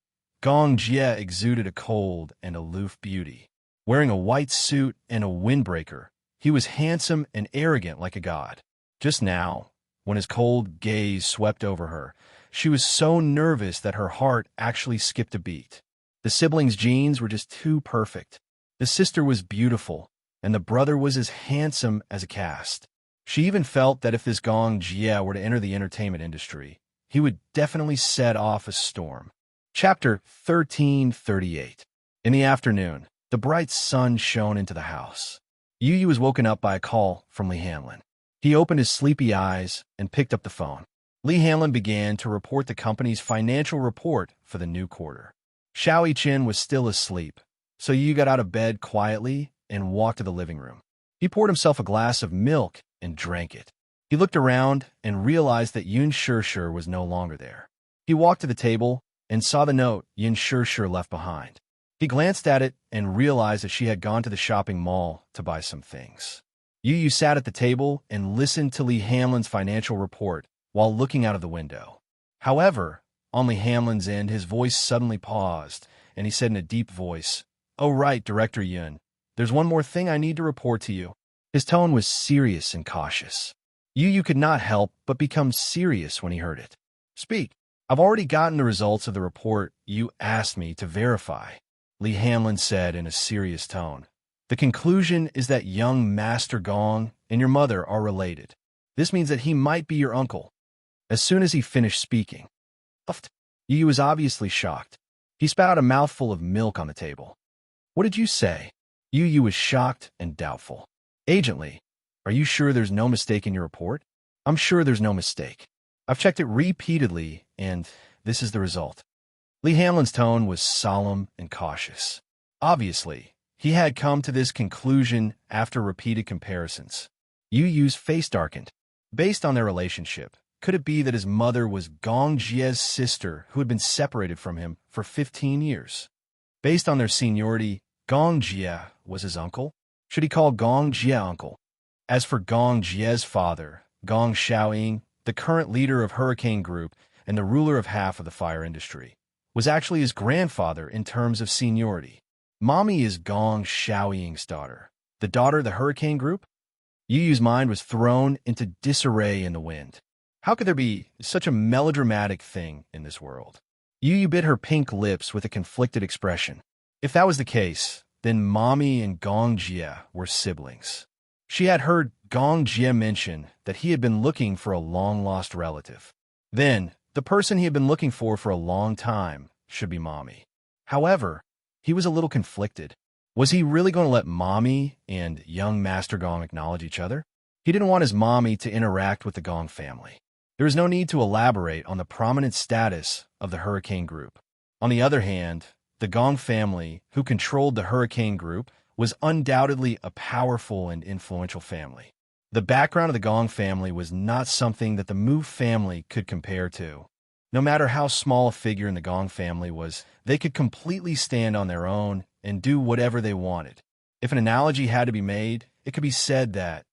Gong Jie exuded a cold and aloof beauty. Wearing a white suit and a windbreaker, he was handsome and arrogant like a god. Just now, when his cold gaze swept over her, she was so nervous that her heart actually skipped a beat. The siblings' genes were just too perfect. The sister was beautiful, and the brother was as handsome as a cast. She even felt that if this Gong Jie were to enter the entertainment industry, he would definitely set off a storm. Chapter 1338. In the afternoon, the bright sun shone into the house. Yu Yu was woken up by a call from Lee Hanlon. He opened his sleepy eyes and picked up the phone. Lee Hanlon began to report the company's financial report for the new quarter. Xiao Yiqin was still asleep, so Yu got out of bed quietly and walked to the living room. He poured himself a glass of milk and drank it. He looked around and realized that Yun Shirshir was no longer there. He walked to the table and saw the note Yin Shirshir left behind. He glanced at it and realized that she had gone to the shopping mall to buy some things. Yu Yu sat at the table and listened to Lee Hanlon's financial report while looking out of the window. However, on Lee Hanlon's end, his voice suddenly paused, and he said in a deep voice, Oh right, Director Yun, there's one more thing I need to report to you. His tone was serious and cautious. Yu Yu could not help but become serious when he heard it. Speak. I've already gotten the results of the report you asked me to verify, Lee Hanlon said in a serious tone. The conclusion is that young Master Gong and your mother are related. This means that he might be your uncle. As soon as he finished speaking, Yu Yu was obviously shocked. He spat out a mouthful of milk on the table. What did you say? Yu Yu was shocked and doubtful. Agent Lee, are you sure there's no mistake in your report? I'm sure there's no mistake. I've checked it repeatedly, and this is the result. Lee Hanlon's tone was solemn and cautious. Obviously, he had come to this conclusion after repeated comparisons. Yu Yu's face darkened. Based on their relationship, could it be that his mother was Gong Jie's sister who had been separated from him for 15 years? Based on their seniority, Gong Jie was his uncle? Should he call Gong Jie uncle? As for Gong Jie's father, Gong Xiaoying, the current leader of Hurricane Group and the ruler of half of the fire industry, was actually his grandfather in terms of seniority. Mommy is Gong Xiaoying's daughter, the daughter of the Hurricane Group? Yu Yu's mind was thrown into disarray in the wind. How could there be such a melodramatic thing in this world? Yu Yu bit her pink lips with a conflicted expression. If that was the case, then Mommy and Gong Jie were siblings. She had heard Gong Jie mention that he had been looking for a long-lost relative. Then, the person he had been looking for a long time should be Mommy. However, he was a little conflicted. Was he really going to let Mommy and young Master Gong acknowledge each other? He didn't want his mommy to interact with the Gong family. There was no need to elaborate on the prominent status of the Hurricane Group. On the other hand, the Gong family, who controlled the Hurricane Group, was undoubtedly a powerful and influential family. The background of the Gong family was not something that the Mu family could compare to. No matter how small a figure in the Gong family was, they could completely stand on their own and do whatever they wanted. If an analogy had to be made, it could be said that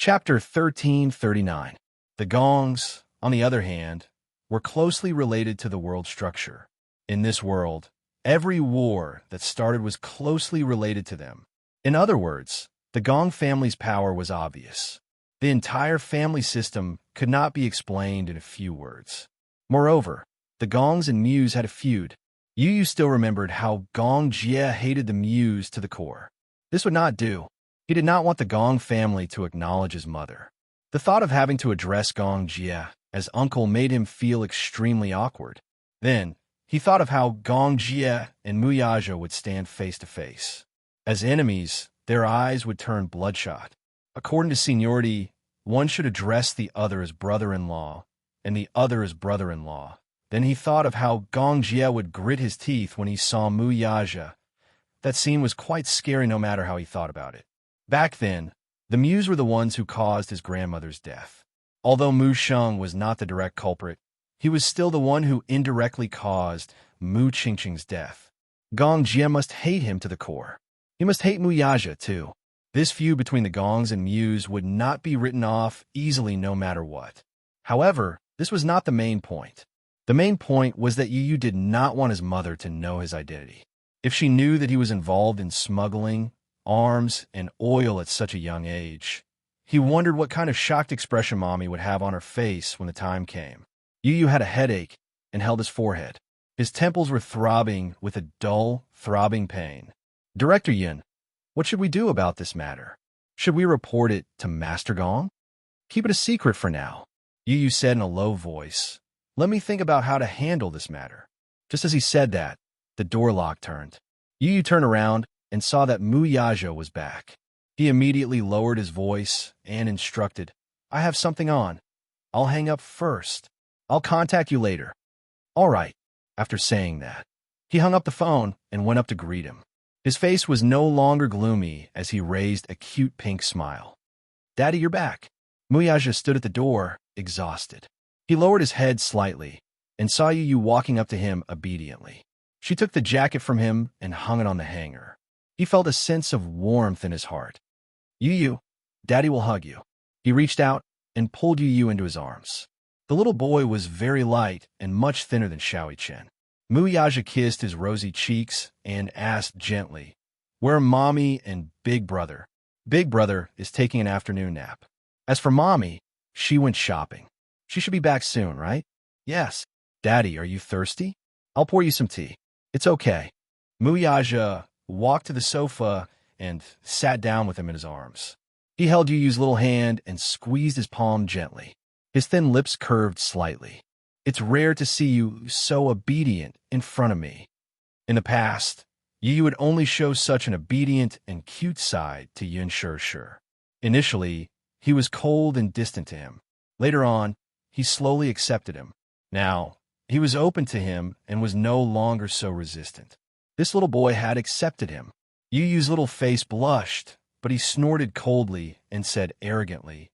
Chapter 1339. The Gongs, on the other hand, were closely related to the world structure. In this world, every war that started was closely related to them. In other words, the Gong family's power was obvious. The entire family system could not be explained in a few words. Moreover, the Gongs and Mews had a feud. Yu still remembered how Gong Jie hated the Mews to the core. This would not do. He did not want the Gong family to acknowledge his mother. The thought of having to address Gong Jie as uncle made him feel extremely awkward. Then, he thought of how Gong Jie and Mu Yaja would stand face to face. As enemies, their eyes would turn bloodshot. According to seniority, one should address the other as brother-in-law, and the other as brother-in-law. Then he thought of how Gong Jie would grit his teeth when he saw Mu Yaja. That scene was quite scary no matter how he thought about it. Back then, the Mews were the ones who caused his grandmother's death. Although Mu Sheng was not the direct culprit, he was still the one who indirectly caused Mu Qingqing's death. Gong Jie must hate him to the core. He must hate Mu Yaja, too. This feud between the Gongs and Mews would not be written off easily no matter what. However, this was not the main point. The main point was that Yu did not want his mother to know his identity. If she knew that he was involved in smuggling arms and oil at such a young age, he wondered what kind of shocked expression Mommy would have on her face when the time came. Yu had a headache and held his forehead. His temples were throbbing with a dull, throbbing pain. Director Yin, what should we do about this matter? Should we report it to Master Gong? Keep it a secret for now, Yu said in a low voice. Let me think about how to handle this matter. Just as he said that, the door lock turned. Yu turned around and saw that Mu Yaja was back. He immediately lowered his voice and instructed, I have something on. I'll hang up first. I'll contact you later. All right. After saying that, he hung up the phone and went up to greet him. His face was no longer gloomy as he raised a cute pink smile. Daddy, you're back. Mu Yaja stood at the door, exhausted. He lowered his head slightly and saw Yu walking up to him obediently. She took the jacket from him and hung it on the hanger. He felt a sense of warmth in his heart. Yu, Daddy will hug you. He reached out and pulled Yu into his arms. The little boy was very light and much thinner than Xiao Chen. Mu Yaja kissed his rosy cheeks and asked gently, Where are Mommy and Big Brother? Big Brother is taking an afternoon nap. As for Mommy, she went shopping. She should be back soon, right? Yes. Daddy, are you thirsty? I'll pour you some tea. It's okay. Mu Yaja walked to the sofa and sat down with him in his arms. He held Yu's little hand and squeezed his palm gently. His thin lips curved slightly. It's rare to see you so obedient in front of me. In the past, Yu would only show such an obedient and cute side to Yun Shi. Initially, he was cold and distant to him. Later on, he slowly accepted him. Now, he was open to him and was no longer so resistant. This little boy had accepted him. Yu's little face blushed, but he snorted coldly and said arrogantly,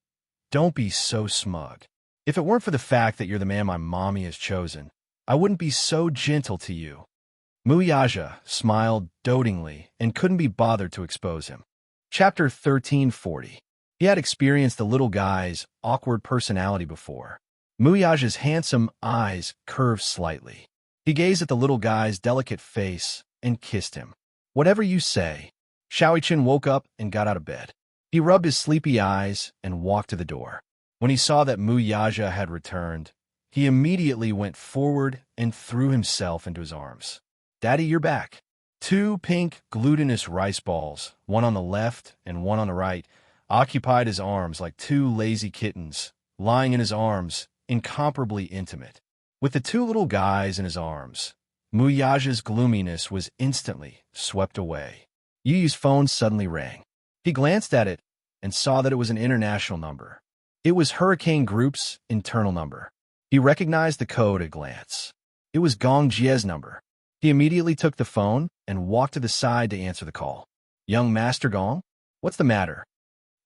Don't be so smug. If it weren't for the fact that you're the man my mommy has chosen, I wouldn't be so gentle to you. Mu Yaja smiled dotingly and couldn't be bothered to expose him. Chapter 1340. He had experienced the little guy's awkward personality before. Mu Yaja's handsome eyes curved slightly. He gazed at the little guy's delicate face and kissed him. Whatever you say. Xiao Chen woke up and got out of bed. He rubbed his sleepy eyes and walked to the door. When he saw that Mu Yaja had returned, he immediately went forward and threw himself into his arms. Daddy, you're back. 2 pink glutinous rice balls, one on the left and one on the right, occupied his arms like 2 lazy kittens, lying in his arms, incomparably intimate. With the 2 little guys in his arms, Muyaja's gloominess was instantly swept away. Yu Yu's phone suddenly rang. He glanced at it and saw that it was an international number. It was Hurricane Group's internal number. He recognized the code at a glance. It was Gong Jie's number. He immediately took the phone and walked to the side to answer the call. "Young Master Gong? What's the matter?"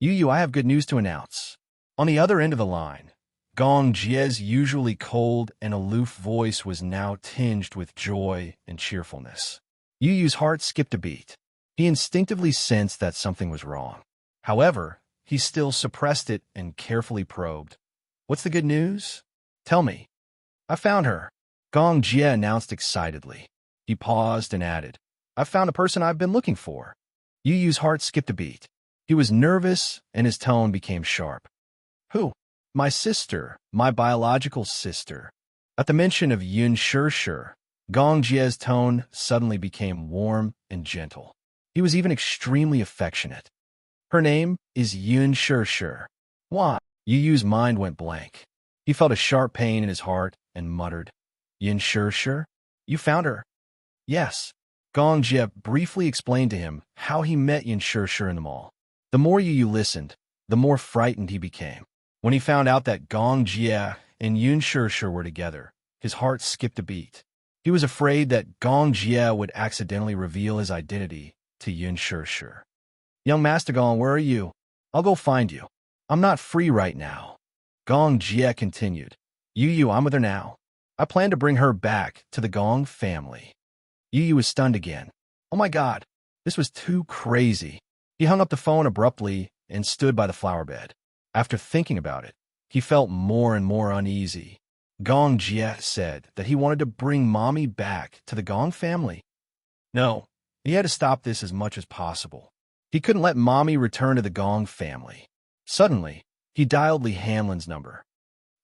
"Yu Yu, I have good news to announce." On the other end of the line, Gong Jie's usually cold and aloof voice was now tinged with joy and cheerfulness. Yu Yu's heart skipped a beat. He instinctively sensed that something was wrong. However, he still suppressed it and carefully probed. "What's the good news? Tell me." "I found her," Gong Jie announced excitedly. He paused and added, "I've found a person I've been looking for." Yu Yu's heart skipped a beat. He was nervous and his tone became sharp. "Who?" "My sister, my biological sister." At the mention of Yun Shir, Gong Jie's tone suddenly became warm and gentle. He was even extremely affectionate. "Her name is Yun Shir." "Why?" Yu Yu's mind went blank. He felt a sharp pain in his heart and muttered, "Yun Shir? You found her?" "Yes." Gong Jie briefly explained to him how he met Yun Shir in the mall. The more Yu Yu listened, the more frightened he became. When he found out that Gong Jie and Yun Shir were together, his heart skipped a beat. He was afraid that Gong Jie would accidentally reveal his identity to Yun Shir. "Young Master Gong, where are you? I'll go find you. I'm not free right now." Gong Jie continued, "Yu Yu, I'm with her now. I plan to bring her back to the Gong family." Yu Yu was stunned again. Oh my God, this was too crazy. He hung up the phone abruptly and stood by the flower bed. After thinking about it, he felt more and more uneasy. Gong Jie said that he wanted to bring Mommy back to the Gong family. No, he had to stop this as much as possible. He couldn't let Mommy return to the Gong family. Suddenly, he dialed Li Hanlin's number.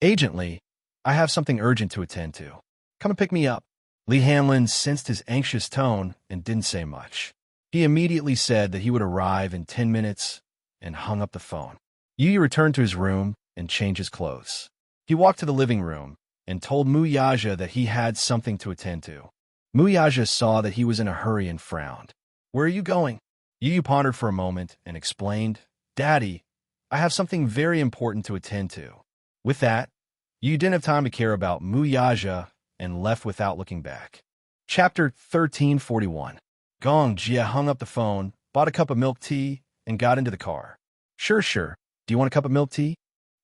"Agent Li, I have something urgent to attend to. Come and pick me up." Li Hanlin sensed his anxious tone and didn't say much. He immediately said that he would arrive in 10 minutes and hung up the phone. Yu Yu returned to his room and changed his clothes. He walked to the living room and told Muyaja that he had something to attend to. Muyaja saw that he was in a hurry and frowned. "Where are you going?" Yu Yu pondered for a moment and explained, "Daddy, I have something very important to attend to." With that, Yu Yu didn't have time to care about Muyaja and left without looking back. Chapter 1341. Gong Jie hung up the phone, bought a cup of milk tea, and got into the car. Sure. Do you want a cup of milk tea?"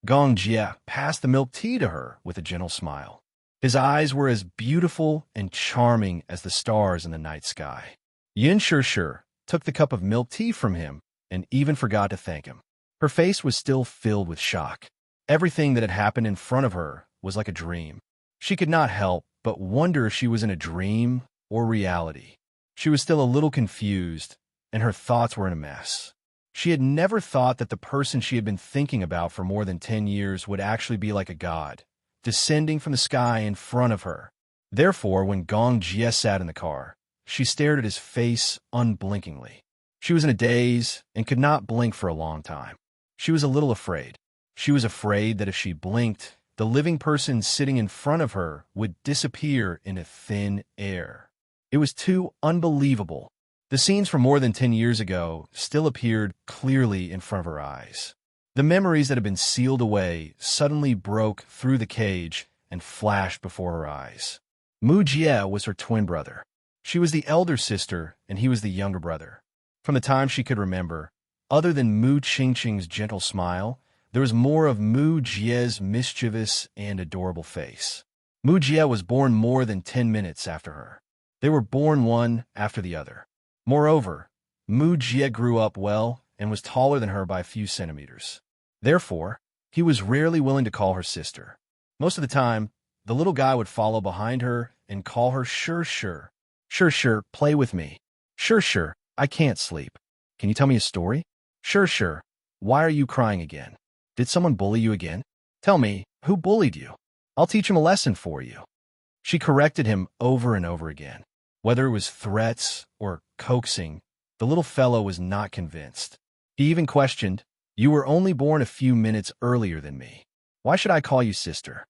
Gong Jie passed the milk tea to her with a gentle smile. His eyes were as beautiful and charming as the stars in the night sky. Yun Shir took the cup of milk tea from him and even forgot to thank him. Her face was still filled with shock. Everything that had happened in front of her was like a dream. She could not help but wonder if she was in a dream or reality. She was still a little confused, and her thoughts were in a mess. She had never thought that the person she had been thinking about for more than 10 years would actually be like a god, descending from the sky in front of her. Therefore, when Gong Jie sat in the car, she stared at his face unblinkingly. She was in a daze and could not blink for a long time. She was a little afraid. She was afraid that if she blinked, the living person sitting in front of her would disappear into thin air. It was too unbelievable. The scenes from more than 10 years ago still appeared clearly in front of her eyes. The memories that had been sealed away suddenly broke through the cage and flashed before her eyes. Mu Jie was her twin brother. She was the elder sister and he was the younger brother. From the time she could remember, other than Mu Qingqing's gentle smile, there was more of Mu Jie's mischievous and adorable face. Mu Jie was born more than 10 minutes after her. They were born one after the other. Moreover, Mu Jie grew up well and was taller than her by a few centimeters. Therefore, he was rarely willing to call her sister. Most of the time, the little guy would follow behind her and call her Sure. Sure, play with me. Sure, I can't sleep. Can you tell me a story? Sure, why are you crying again? Did someone bully you again? Tell me, who bullied you? I'll teach him a lesson for you. She corrected him over and over again. Whether it was threats or coaxing, the little fellow was not convinced. He even questioned, "You were only born a few minutes earlier than me. Why should I call you sister?"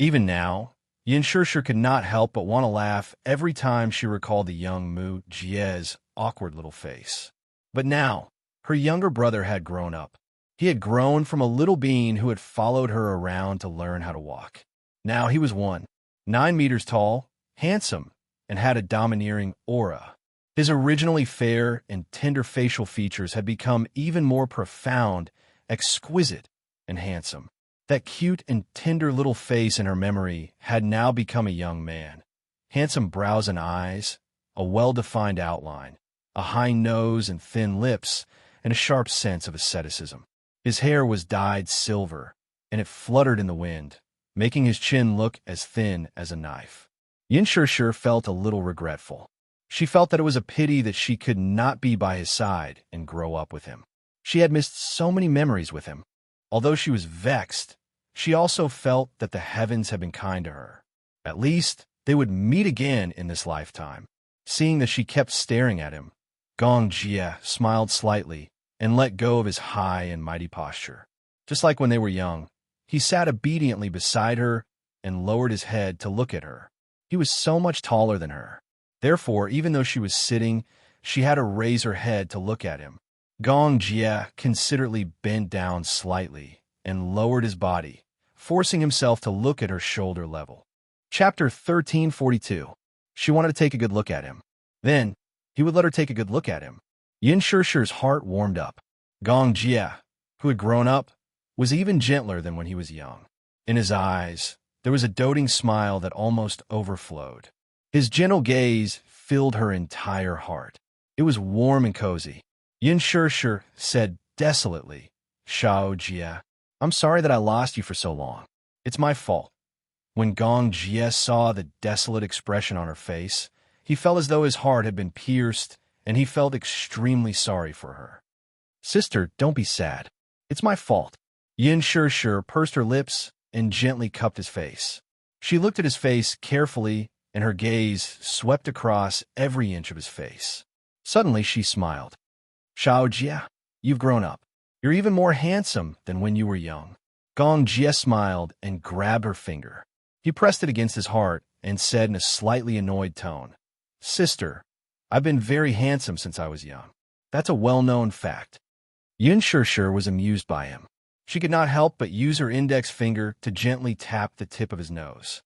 Even now, Yin Shishir could not help but want to laugh every time she recalled the young Mu Jie's awkward little face. But now, her younger brother had grown up. He had grown from a little being who had followed her around to learn how to walk. Now he was 9 meters tall, handsome, and had a domineering aura. His originally fair and tender facial features had become even more profound, exquisite, and handsome. That cute and tender little face in her memory had now become a young man. Handsome brows and eyes, a well-defined outline, a high nose and thin lips, and a sharp sense of asceticism. His hair was dyed silver, and it fluttered in the wind, making his chin look as thin as a knife. Yin Shishir felt a little regretful. She felt that it was a pity that she could not be by his side and grow up with him. She had missed so many memories with him. Although she was vexed, she also felt that the heavens had been kind to her. At least, they would meet again in this lifetime. Seeing that she kept staring at him, Gong Jie smiled slightly and let go of his high and mighty posture. Just like when they were young, he sat obediently beside her and lowered his head to look at her. He was so much taller than her. Therefore, even though she was sitting, she had to raise her head to look at him. Gong Jie considerately bent down slightly and lowered his body, forcing himself to look at her shoulder level. Chapter 1342. She wanted to take a good look at him. Then, he would let her take a good look at him. Yin Shishir's heart warmed up. Gong Jie, who had grown up, was even gentler than when he was young. In his eyes, there was a doting smile that almost overflowed. His gentle gaze filled her entire heart. It was warm and cozy. Yin Shishir said desolately, "Shao Jie, I'm sorry that I lost you for so long. It's my fault." When Gong Jie saw the desolate expression on her face, he felt as though his heart had been pierced, and he felt extremely sorry for her. "Sister, don't be sad. It's my fault." Yin Shishir pursed her lips and gently cupped his face. She looked at his face carefully, and her gaze swept across every inch of his face. Suddenly, she smiled. "Shao Jie, you've grown up. You're even more handsome than when you were young." Gong Jie smiled and grabbed her finger. He pressed it against his heart and said in a slightly annoyed tone, "Sister, I've been very handsome since I was young. That's a well-known fact." Yin Shishir was amused by him. She could not help but use her index finger to gently tap the tip of his nose.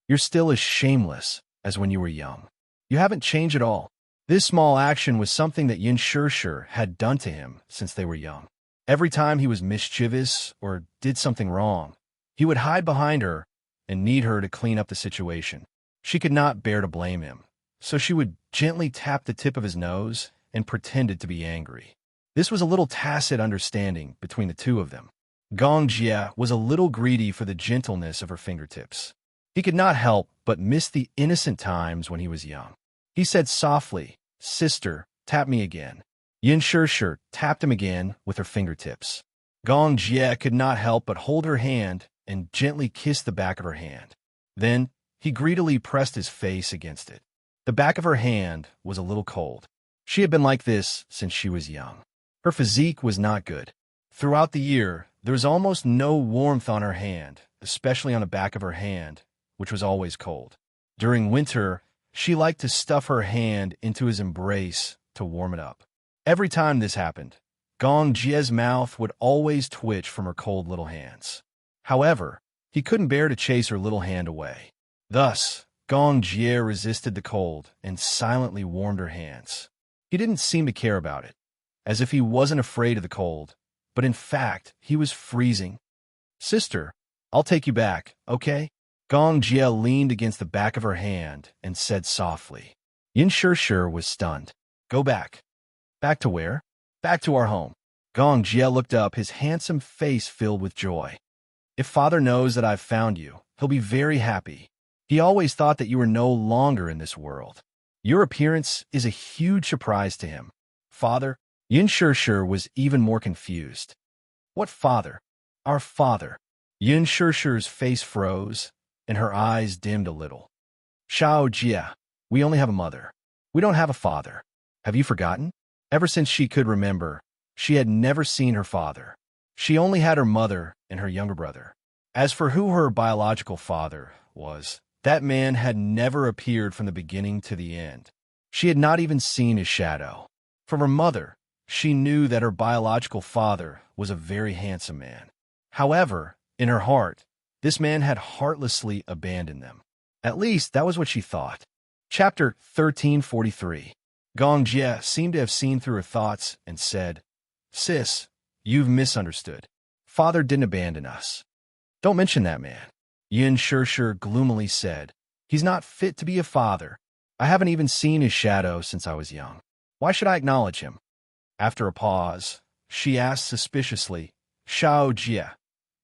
"You're still as shameless as when you were young. You haven't changed at all." This small action was something that Yin Shishir had done to him since they were young. Every time he was mischievous or did something wrong, he would hide behind her and need her to clean up the situation. She could not bear to blame him, so she would gently tap the tip of his nose and pretended to be angry. This was a little tacit understanding between the two of them. Gong Jie was a little greedy for the gentleness of her fingertips. He could not help but miss the innocent times when he was young. He said softly, "Sister, tap me again." Yin Shishir tapped him again with her fingertips. Gong Jie could not help but hold her hand and gently kiss the back of her hand. Then, he greedily pressed his face against it. The back of her hand was a little cold. She had been like this since she was young. Her physique was not good. Throughout the year, there was almost no warmth on her hand, especially on the back of her hand, which was always cold. During winter, she liked to stuff her hand into his embrace to warm it up. Every time this happened, Gong Jie's mouth would always twitch from her cold little hands. However, he couldn't bear to chase her little hand away. Thus, Gong Jie resisted the cold and silently warmed her hands. He didn't seem to care about it, as if he wasn't afraid of the cold, but in fact, he was freezing. "Sister, I'll take you back, okay?" Gong Jie leaned against the back of her hand and said softly. Yin Shishir was stunned. "Go back." "Back to where?" "Back to our home." Gong Jie looked up, his handsome face filled with joy. "If father knows that I've found you, he'll be very happy. He always thought that you were no longer in this world. Your appearance is a huge surprise to him." "Father?" Yin Shishir was even more confused. "What father?" "Our father." Yin Shishir's face froze, and her eyes dimmed a little. "Shao Jie, we only have a mother. We don't have a father. Have you forgotten?" Ever since she could remember, she had never seen her father. She only had her mother and her younger brother. As for who her biological father was, That man had never appeared from the beginning to the end. She had not even seen his shadow. From her mother, she knew that her biological father was a very handsome man. However, in her heart, this man had heartlessly abandoned them. At least, that was what she thought. Chapter 1343. Gong Jie seemed to have seen through her thoughts and said, "Sis, you've misunderstood. Father didn't abandon us." "Don't mention that man," Yin Shishir gloomily said. "He's not fit to be a father. I haven't even seen his shadow since I was young. Why should I acknowledge him?" After a pause, she asked suspiciously, "Shao Jie,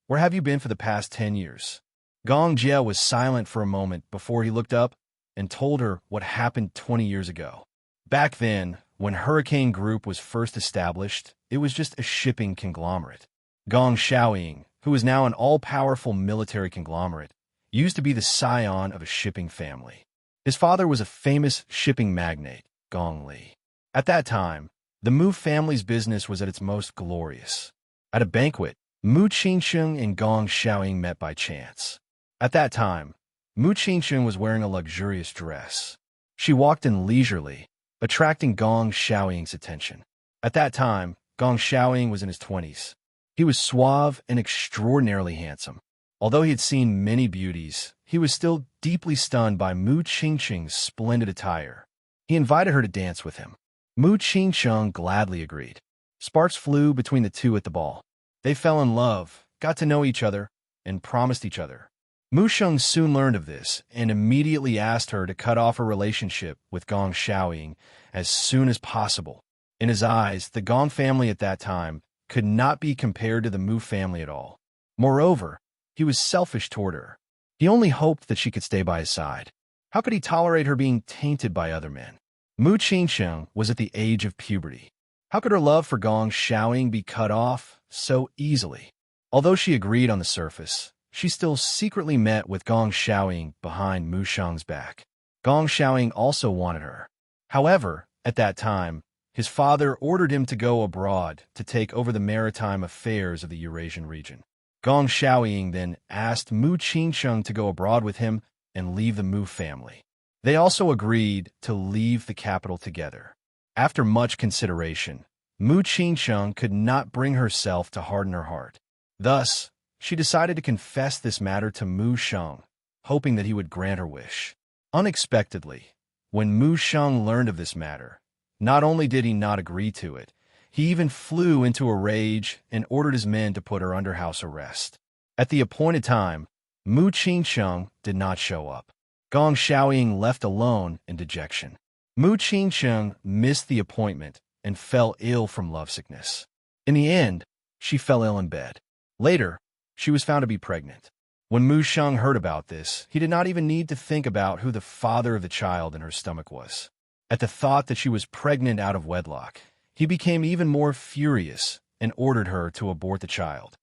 where have you been for the past 10 years?" Gong Jie was silent for a moment before he looked up and told her what happened 20 years ago. Back then, when Hurricane Group was first established, it was just a shipping conglomerate. Gong Xiaoying, who is now an all-powerful military conglomerate, used to be the scion of a shipping family. His father was a famous shipping magnate, Gong Li. At that time, the Mu family's business was at its most glorious. At a banquet, Mu Qingsheng and Gong Xiaoying met by chance. At that time, Mu Qingsheng was wearing a luxurious dress. She walked in leisurely, attracting Gong Xiaoying's attention. At that time, Gong Xiaoying was in his 20s. He was suave and extraordinarily handsome. Although he had seen many beauties, he was still deeply stunned by Mu Qingsheng's splendid attire. He invited her to dance with him. Mu Qingsheng gladly agreed. Sparks flew between the two at the ball. They fell in love, got to know each other, and promised each other. Mu Sheng soon learned of this and immediately asked her to cut off her relationship with Gong Xiaoying as soon as possible. In his eyes, the Gong family at that time could not be compared to the Mu family at all. Moreover, he was selfish toward her. He only hoped that she could stay by his side. How could he tolerate her being tainted by other men? Mu Qingsheng was at the age of puberty. How could her love for Gong Xiaoying be cut off so easily? Although she agreed on the surface, she still secretly met with Gong Xiaoying behind Mu Sheng's back. Gong Xiaoying also wanted her. However, at that time, his father ordered him to go abroad to take over the maritime affairs of the Eurasian region. Gong Xiaoying then asked Mu Qingsheng to go abroad with him and leave the Mu family. They also agreed to leave the capital together. After much consideration, Mu Qingsheng could not bring herself to harden her heart. Thus, she decided to confess this matter to Mu Sheng, hoping that he would grant her wish. Unexpectedly, when Mu Sheng learned of this matter, not only did he not agree to it, he even flew into a rage and ordered his men to put her under house arrest. At the appointed time, Mu Qingsheng did not show up. Gong Xiaoying left alone in dejection. Mu Qingsheng missed the appointment and fell ill from lovesickness. In the end, she fell ill in bed. Later, she was found to be pregnant. When Mu Sheng heard about this, he did not even need to think about who the father of the child in her stomach was. At the thought that she was pregnant out of wedlock, he became even more furious and ordered her to abort the child.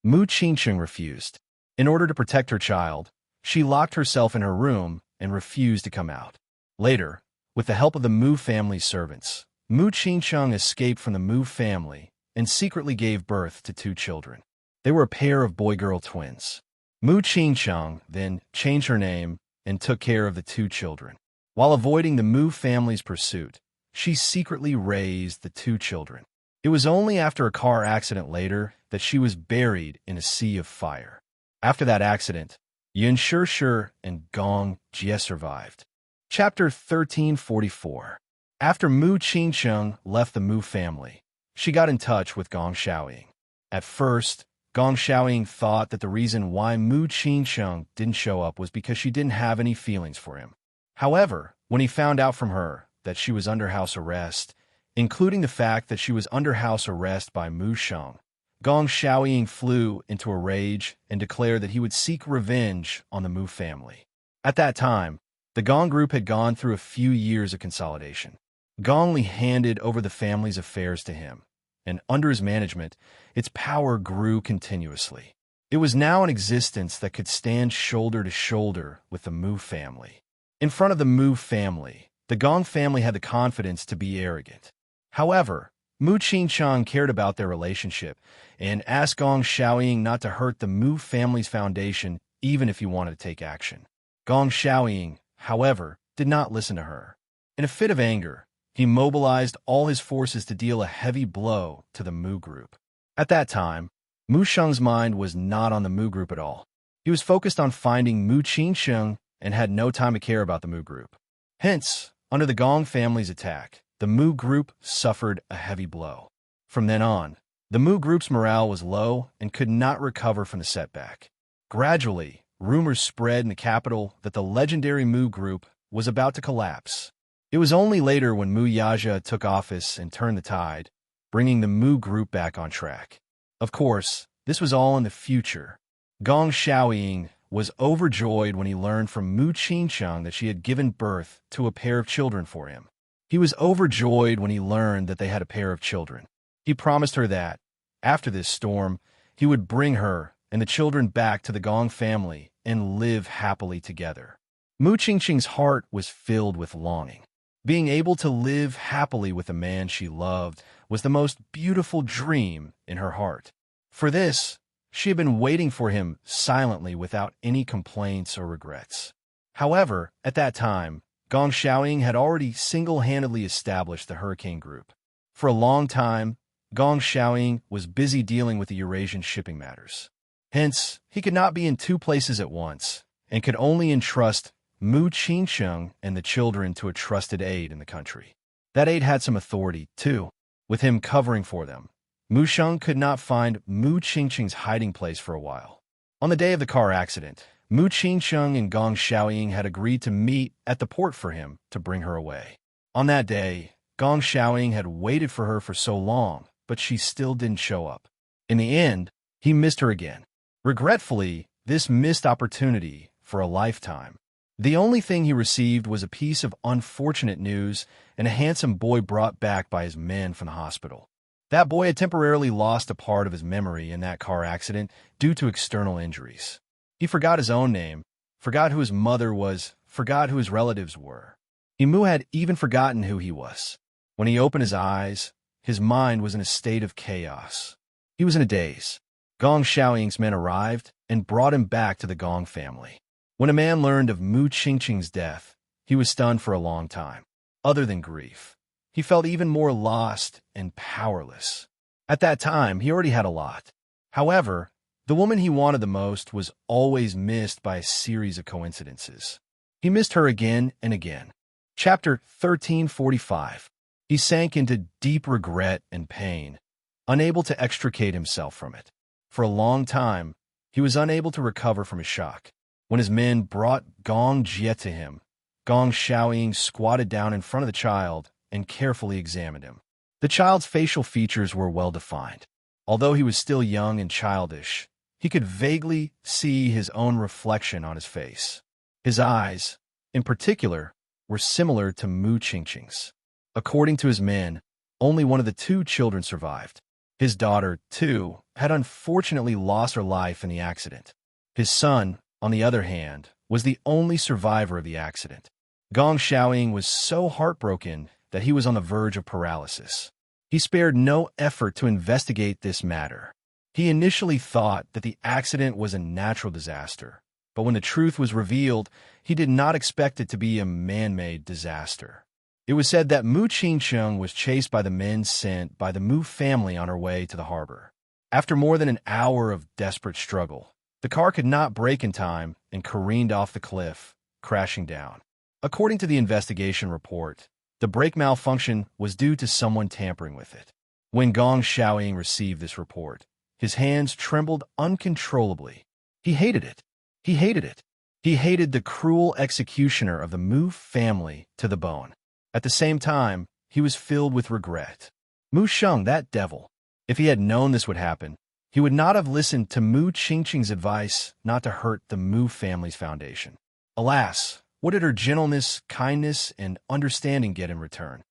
Mu Qingsheng refused. In order to protect her child, she locked herself in her room and refused to come out. Later, with the help of the Mu family's servants, Mu Qingsheng escaped from the Mu family and secretly gave birth to 2 children. They were a pair of boy-girl twins. Mu Qingsheng then changed her name and took care of the 2 children. While avoiding the Mu family's pursuit, she secretly raised the 2 children. It was only after a car accident later that she was buried in a sea of fire. After that accident, Yin Shishir and Gong Jie survived. Chapter 1344. After Mu Qingsheng left the Mu family, she got in touch with Gong Xiaoying. At first, Gong Xiaoying thought that the reason why Mu Qingsheng didn't show up was because she didn't have any feelings for him. However, when he found out from her that she was under house arrest, including the fact that she was under house arrest by Mu Sheng, Gong Xiaoying flew into a rage and declared that he would seek revenge on the Mu family. At that time, the Gong group had gone through a few years of consolidation. Gong Li handed over the family's affairs to him, and under his management, its power grew continuously. It was now an existence that could stand shoulder to shoulder with the Mu family. In front of the Mu family, the Gong family had the confidence to be arrogant. However, Mu Qingsheng cared about their relationship and asked Gong Xiaoying not to hurt the Mu family's foundation even if he wanted to take action. Gong Xiaoying, however, did not listen to her. In a fit of anger, he mobilized all his forces to deal a heavy blow to the Mu group. At that time, Mu Sheng's mind was not on the Mu group at all. He was focused on finding Mu Qingsheng and had no time to care about the Mu group. Hence, under the Gong family's attack, the Mu group suffered a heavy blow. From then on, the Mu group's morale was low and could not recover from the setback. Gradually, rumors spread in the capital that the legendary Mu group was about to collapse. It was only later when Mu Yaja took office and turned the tide, bringing the Mu group back on track. Of course, this was all in the future. Gong Xiaoying was overjoyed when he learned from Mu Qingsheng that she had given birth to a pair of children for him. He was overjoyed when he learned that they had a pair of children. He promised her that, after this storm, he would bring her and the children back to the Gong family and live happily together. Mu Qingsheng's heart was filled with longing. Being able to live happily with a man she loved was the most beautiful dream in her heart. For this, she had been waiting for him silently without any complaints or regrets. However, at that time, Gong Xiaoying had already single-handedly established the Hurricane Group. For a long time, Gong Xiaoying was busy dealing with the Eurasian shipping matters. Hence, he could not be in two places at once, and could only entrust Mu Qingsheng and the children to a trusted aide in the country. That aide had some authority, too, with him covering for them. Mu Sheng could not find Mu Qingsheng's hiding place for a while. On the day of the car accident, Mu Qingsheng and Gong Xiaoying had agreed to meet at the port for him to bring her away. On that day, Gong Xiaoying had waited for her for so long, but she still didn't show up. In the end, he missed her again. Regretfully, this missed opportunity for a lifetime. The only thing he received was a piece of unfortunate news and a handsome boy brought back by his men from the hospital. That boy had temporarily lost a part of his memory in that car accident due to external injuries. He forgot his own name, forgot who his mother was, forgot who his relatives were. Mu had even forgotten who he was. When he opened his eyes, his mind was in a state of chaos. He was in a daze. Gong Xiaoying's men arrived and brought him back to the Gong family. When a man learned of Mu Qingsheng's death, he was stunned for a long time. Other than grief, he felt even more lost and powerless. At that time, he already had a lot. However, the woman he wanted the most was always missed by a series of coincidences. He missed her again and again. Chapter 1345. He sank into deep regret and pain, unable to extricate himself from it. For a long time, he was unable to recover from his shock. When his men brought Gong Jie to him, Gong Xiaoying squatted down in front of the child and carefully examined him. The child's facial features were well defined. Although he was still young and childish, he could vaguely see his own reflection on his face. His eyes, in particular, were similar to Mu Qingsheng's. According to his men, only one of the two children survived. His daughter, too, had unfortunately lost her life in the accident. His son, on the other hand, was the only survivor of the accident. Gong Xiaoying was so heartbroken that he was on the verge of paralysis. He spared no effort to investigate this matter. He initially thought that the accident was a natural disaster, but when the truth was revealed, he did not expect it to be a man-made disaster. It was said that Mu Qingsheng was chased by the men sent by the Mu family on her way to the harbor. After more than an hour of desperate struggle, the car could not brake in time and careened off the cliff, crashing down. According to the investigation report, the brake malfunction was due to someone tampering with it. When Gong Xiaoying received this report, his hands trembled uncontrollably. He hated it. He hated it. He hated the cruel executioner of the Mu family to the bone. At the same time, he was filled with regret. Mu Sheng, that devil. If he had known this would happen, he would not have listened to Mu Qingsheng's advice not to hurt the Mu family's foundation. Alas, what did her gentleness, kindness, and understanding get in return?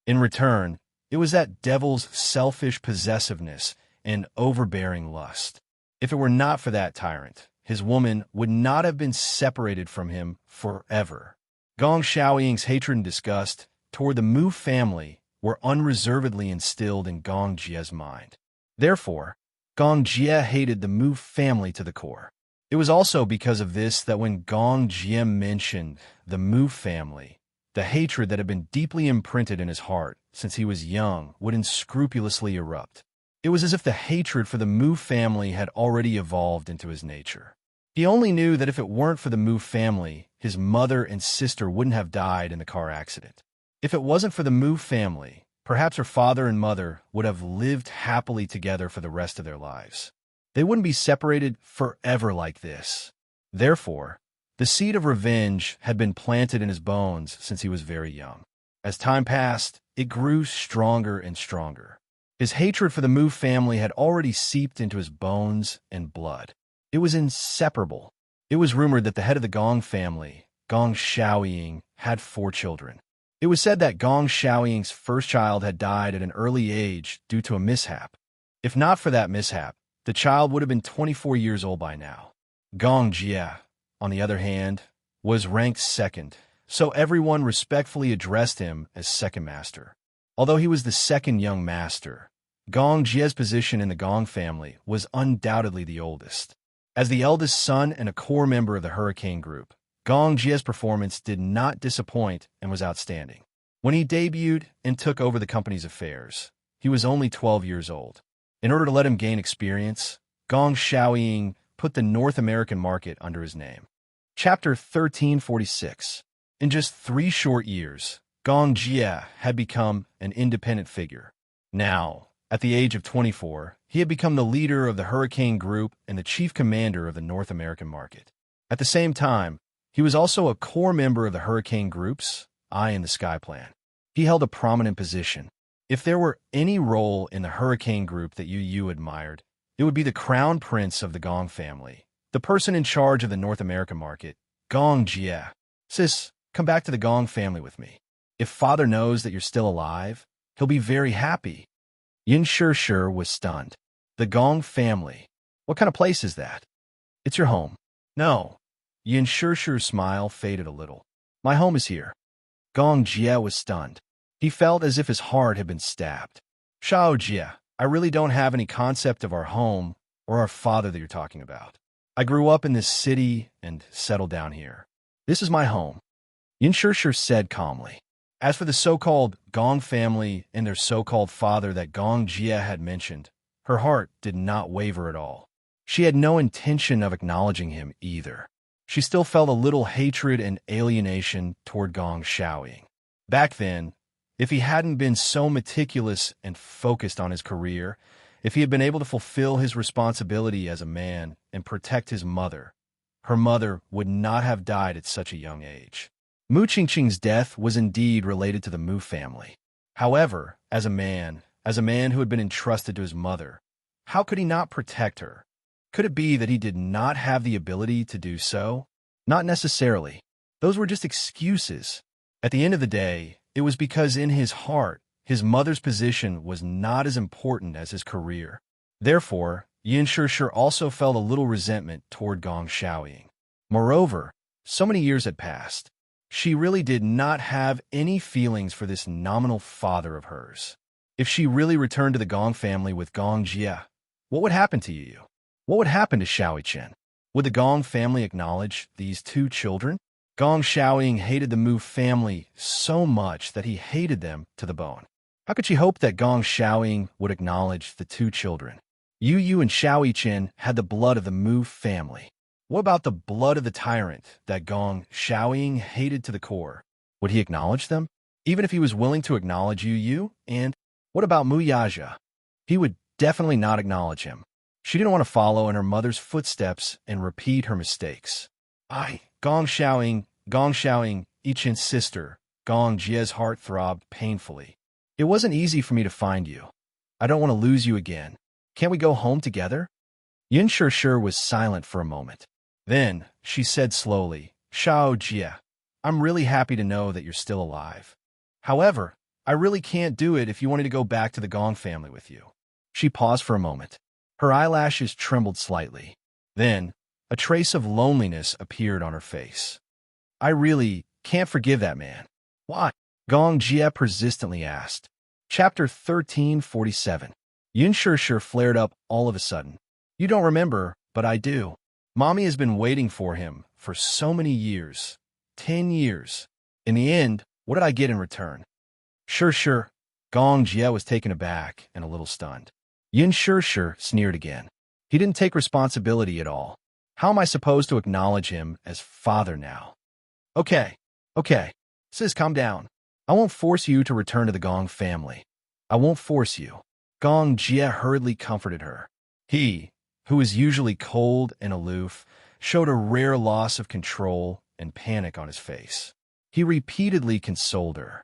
In return, it was that devil's selfish possessiveness and overbearing lust. If it were not for that tyrant, his woman would not have been separated from him forever. Gong Xiaoying's hatred and disgust toward the Mu family were unreservedly instilled in Gong Jie's mind. Therefore, Gong Jie hated the Mu family to the core. It was also because of this that when Gong Jie mentioned the Mu family, the hatred that had been deeply imprinted in his heart since he was young would unscrupulously erupt. It was as if the hatred for the Mu family had already evolved into his nature. He only knew that if it weren't for the Mu family, his mother and sister wouldn't have died in the car accident. If it wasn't for the Mu family, perhaps her father and mother would have lived happily together for the rest of their lives. They wouldn't be separated forever like this. Therefore, the seed of revenge had been planted in his bones since he was very young. As time passed, it grew stronger and stronger. His hatred for the Mu family had already seeped into his bones and blood. It was inseparable. It was rumored that the head of the Gong family, Gong Xiaoying, had 4 children. It was said that Gong Xiaoying's first child had died at an early age due to a mishap. If not for that mishap, the child would have been 24 years old by now. Gong Jie, on the other hand, was ranked second, so everyone respectfully addressed him as second master. Although he was the second young master, Gong Jie's position in the Gong family was undoubtedly the oldest. As the eldest son and a core member of the Hurricane Group, Gong Jie's performance did not disappoint and was outstanding. When he debuted and took over the company's affairs, he was only 12 years old. In order to let him gain experience, Gong Xiaoying put the North American market under his name. Chapter 1346. In just 3 short years, Gong Jie had become an independent figure. Now, at the age of 24, he had become the leader of the Hurricane Group and the chief commander of the North American market. At the same time, he was also a core member of the Hurricane Group's Eye in the Sky plan. He held a prominent position. If there were any role in the Hurricane Group that Yu admired, it would be the crown prince of the Gong family, the person in charge of the North American market, Gong Jie. Sis, come back to the Gong family with me. If father knows that you're still alive, he'll be very happy. Yin Shishir was stunned. The Gong family. What kind of place is that? It's your home. No. Yin Shishir's smile faded a little. My home is here. Gong Jie was stunned. He felt as if his heart had been stabbed. Shao Jie, I really don't have any concept of our home or our father that you're talking about. I grew up in this city and settled down here. This is my home. Yin Shishir said calmly. As for the so-called Gong family and their so-called father that Gong Jie had mentioned, her heart did not waver at all. She had no intention of acknowledging him either. She still felt a little hatred and alienation toward Gong Xiaoying. Back then, if he hadn't been so meticulous and focused on his career, if he had been able to fulfill his responsibility as a man and protect his mother, her mother would not have died at such a young age. Mu Qingqing's death was indeed related to the Mu family. However, as a man who had been entrusted to his mother, how could he not protect her? Could it be that he did not have the ability to do so? Not necessarily. Those were just excuses. At the end of the day, it was because in his heart, his mother's position was not as important as his career. Therefore, Yin Shishir also felt a little resentment toward Gong Xiaoying. Moreover, so many years had passed. She really did not have any feelings for this nominal father of hers. If she really returned to the Gong family with Gong Jie, what would happen to Yu? What would happen to Xiao Chen? Would the Gong family acknowledge these 2 children? Gong Xiaoying hated the Mu family so much that he hated them to the bone. How could she hope that Gong Xiaoying would acknowledge the 2 children? Yu and Xiao Chen had the blood of the Mu family. What about the blood of the tyrant that Gong Xiaoying hated to the core? Would he acknowledge them? Even if he was willing to acknowledge Yu? And what about Mu Yaja? He would definitely not acknowledge him. She didn't want to follow in her mother's footsteps and repeat her mistakes. Gong Xiaoying, Ichen's sister. Gong Jie's heart throbbed painfully. It wasn't easy for me to find you. I don't want to lose you again. Can't we go home together? Yin Shishir was silent for a moment. Then, she said slowly, Shao Jie, I'm really happy to know that you're still alive. However, I really can't do it if you wanted to go back to the Gong family with you. She paused for a moment. Her eyelashes trembled slightly. Then, a trace of loneliness appeared on her face. I really can't forgive that man. Why? Gong Jie persistently asked. Chapter 1347. Yin Shishir flared up all of a sudden. You don't remember, but I do. Mommy has been waiting for him for so many years. 10 years. In the end, what did I get in return? Sure. Gong Jie was taken aback and a little stunned. Yin Sure sneered again. He didn't take responsibility at all. How am I supposed to acknowledge him as father now? Okay. Sis, calm down. I won't force you to return to the Gong family. I won't force you. Gong Jie hurriedly comforted her. He, who is usually cold and aloof, showed a rare loss of control and panic on his face. He repeatedly consoled her.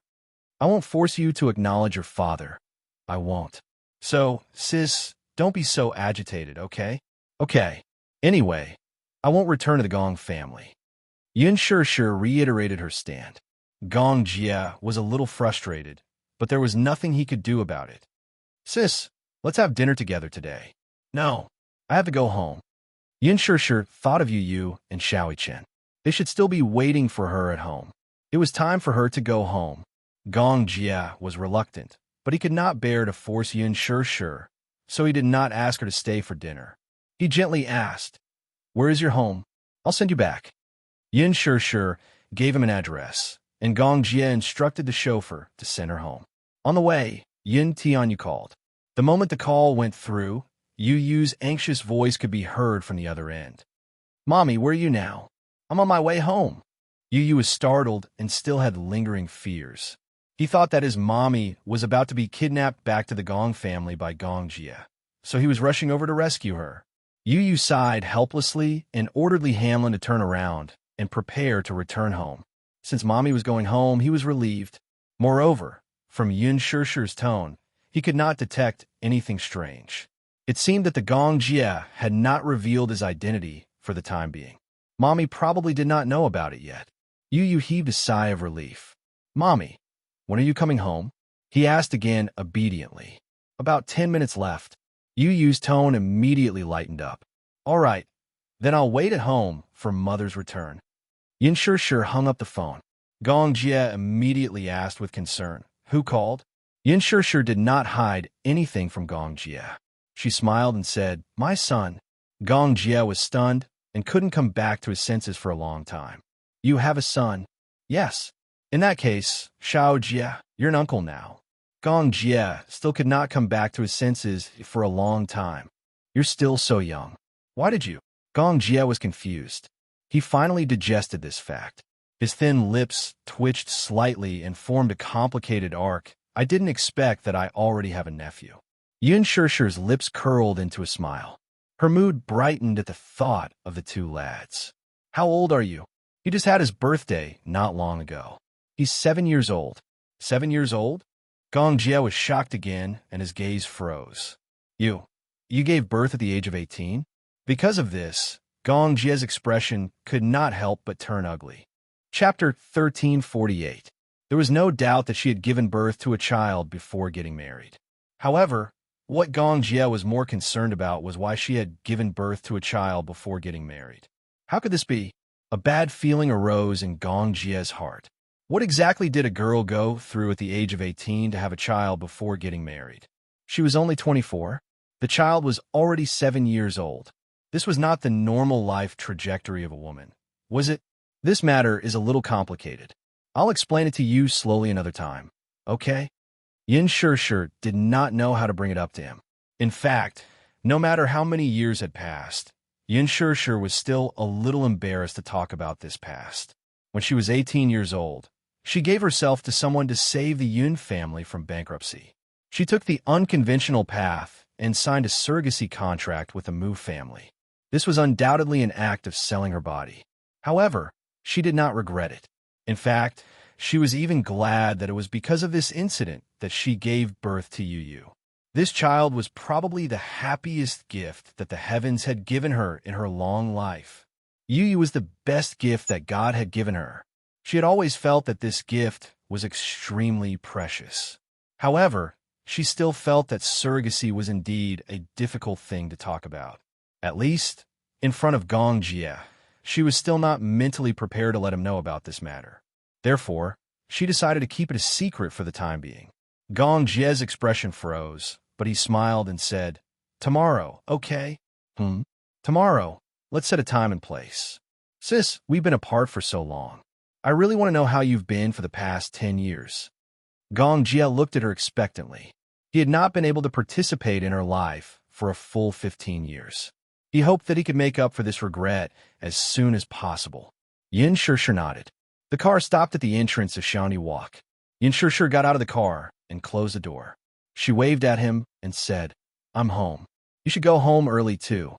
I won't force you to acknowledge your father. I won't. So, sis, don't be so agitated, okay? Okay. Anyway, I won't return to the Gong family. Yin Sure reiterated her stand. Gong Jie was a little frustrated, but there was nothing he could do about it. Sis, let's have dinner together today. No, I have to go home. Yin Sure thought of Yu and Xiaoi Chen. They should still be waiting for her at home. It was time for her to go home. Gong Jie was reluctant, but he could not bear to force Yin Sure, so he did not ask her to stay for dinner. He gently asked, "Where is your home? I'll send you back." Yin Sure gave him an address, and Gong Jie instructed the chauffeur to send her home. On the way, Yin Tianyu called. The moment the call went through, Yu's anxious voice could be heard from the other end. "Mommy, where are you now?" "I'm on my way home." Yu was startled and still had lingering fears. He thought that his mommy was about to be kidnapped back to the Gong family by Gong Jie, so he was rushing over to rescue her. Yu sighed helplessly and ordered Li Hamlin to turn around and prepare to return home. Since mommy was going home, he was relieved. Moreover, from Yin Shure's tone, he could not detect anything strange. It seemed that the Gong Jie had not revealed his identity for the time being. Mommy probably did not know about it yet. Yu heaved a sigh of relief. "Mommy, when are you coming home?" he asked again obediently. About 10 minutes left. Yu's tone immediately lightened up. "All right, then I'll wait at home for mother's return." Yin Sure hung up the phone. Gong Jie immediately asked with concern, "Who called?" Yin Sure did not hide anything from Gong Jie. She smiled and said, "My son." Gong Jie was stunned and couldn't come back to his senses for a long time. "You have a son?" "Yes." "In that case, Xiao Jie, you're an uncle now." Gong Jie still could not come back to his senses for a long time. "You're still so young. Why did you?" Gong Jie was confused. He finally digested this fact. His thin lips twitched slightly and formed a complicated arc. "I didn't expect that I already have a nephew." Yin Shure's lips curled into a smile. Her mood brightened at the thought of the two lads. "How old are you?" "He just had his birthday not long ago." "He's 7 years old." 7 years old? Gong Jie was shocked again, and his gaze froze. You gave birth at the age of 18? Because of this, Gong Jie's expression could not help but turn ugly. Chapter 1348. There was no doubt that she had given birth to a child before getting married. However, what Gong Jie was more concerned about was why she had given birth to a child before getting married. How could this be? A bad feeling arose in Gong Jie's heart. What exactly did a girl go through at the age of 18 to have a child before getting married? She was only 24. The child was already 7 years old. This was not the normal life trajectory of a woman, was it? This matter is a little complicated. I'll explain it to you slowly another time, okay? Yin Sure did not know how to bring it up to him. In fact, no matter how many years had passed, Yin Sure was still a little embarrassed to talk about this past. When she was 18 years old, she gave herself to someone to save the Yun family from bankruptcy. She took the unconventional path and signed a surrogacy contract with the Mu family. This was undoubtedly an act of selling her body. However, she did not regret it. In fact, she was even glad that it was because of this incident that she gave birth to Yu. This child was probably the happiest gift that the heavens had given her in her long life. Yu was the best gift that God had given her. She had always felt that this gift was extremely precious. However, she still felt that surrogacy was indeed a difficult thing to talk about. At least, in front of Gong Jie, she was still not mentally prepared to let him know about this matter. Therefore, she decided to keep it a secret for the time being. Gong Jie's expression froze, but he smiled and said, "Tomorrow, okay?" Tomorrow. let's set a time and place. Sis, we've been apart for so long. I really want to know how you've been for the past 10 years. Gong Jia looked at her expectantly. He had not been able to participate in her life for a full 15 years. He hoped that he could make up for this regret as soon as possible. Yin Shishir nodded. The car stopped at the entrance of Shawnee Walk. Yin Shishir got out of the car and closed the door. She waved at him and said, I'm home. You should go home early too.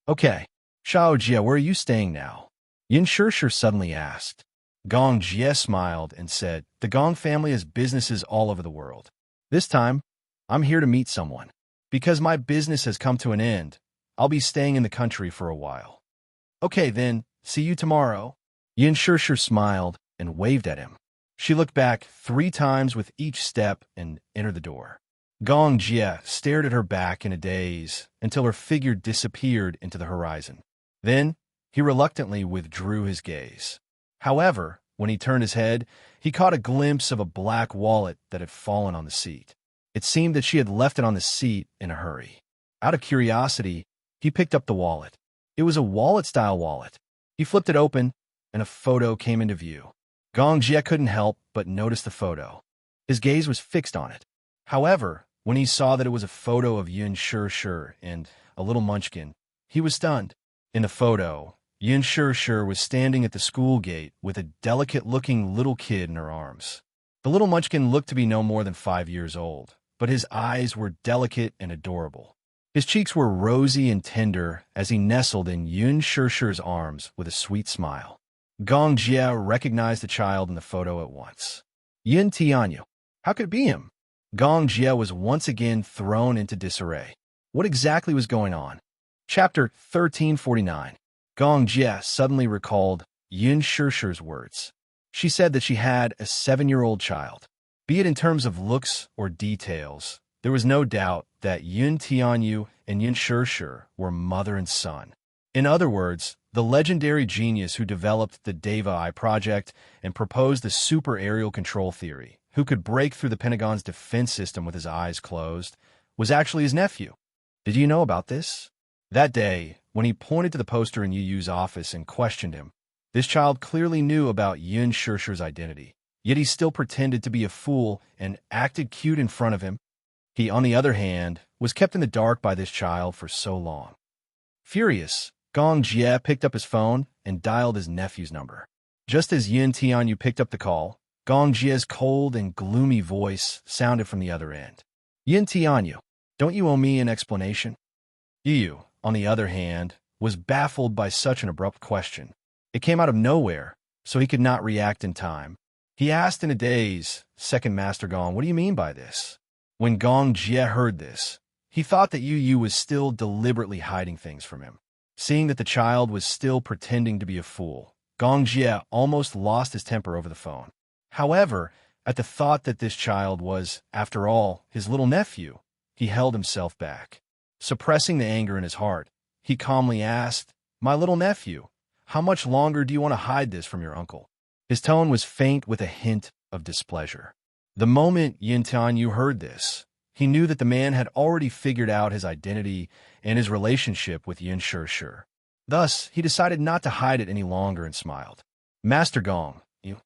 Okay. Xiao Jia, where are you staying now? Yin Shishir suddenly asked. Gong Jia smiled and said, the Gong family has businesses all over the world. This time, I'm here to meet someone. Because my business has come to an end, I'll be staying in the country for a while. Okay then, see you tomorrow. Yin Shishir smiled and waved at him. She looked back 3 times with each step and entered the door. Gong Jia stared at her back in a daze until her figure disappeared into the horizon. Then, he reluctantly withdrew his gaze. However, when he turned his head, he caught a glimpse of a black wallet that had fallen on the seat. It seemed that she had left it on the seat in a hurry. Out of curiosity, he picked up the wallet. It was a wallet-style wallet. He flipped it open, and a photo came into view. Gong Jia couldn't help but notice the photo. His gaze was fixed on it. However, when he saw that it was a photo of Yin Shishir and a little munchkin, he was stunned. In the photo, Yin Shishir was standing at the school gate with a delicate-looking little kid in her arms. The little munchkin looked to be no more than 5 years old, but his eyes were delicate and adorable. His cheeks were rosy and tender as he nestled in Yin Shishir's arms with a sweet smile. Gong Jia recognized the child in the photo at once. Yin Tianyu. How could it be him? Gong Jia was once again thrown into disarray. What exactly was going on? Chapter 1349. Gong Jia suddenly recalled Yin Shishir's words. She said that she had a 7-year-old child. Be it in terms of looks or details, there was no doubt that Yin Tianyu and Yin Shishir were mother and son. In other words, the legendary genius who developed the Deva Eye project and proposed the super aerial control theory, who could break through the Pentagon's defense system with his eyes closed, was actually his nephew. Did you know about this? That day, when he pointed to the poster in Yu Yu's office and questioned him, this child clearly knew about Yin Shishir's identity, yet he still pretended to be a fool and acted cute in front of him. He, on the other hand, was kept in the dark by this child for so long. Furious, Gong Jia picked up his phone and dialed his nephew's number. Just as Yin Tianyu picked up the call, Gong Jia's cold and gloomy voice sounded from the other end. Yin Tianyu, don't you owe me an explanation? Yu Yu, on the other hand, was baffled by such an abrupt question. It came out of nowhere, so he could not react in time. He asked in a daze, Second Master Gong, what do you mean by this? When Gong Jia heard this, he thought that Yu Yu was still deliberately hiding things from him. Seeing that the child was still pretending to be a fool, Gong Jia almost lost his temper over the phone. However, at the thought that this child was, after all, his little nephew, he held himself back. Suppressing the anger in his heart, he calmly asked, My little nephew, how much longer do you want to hide this from your uncle? His tone was faint with a hint of displeasure. The moment Yin Tianyu heard this, he knew that the man had already figured out his identity and his relationship with Yin Shishir. Thus, he decided not to hide it any longer and smiled. Master Gong, you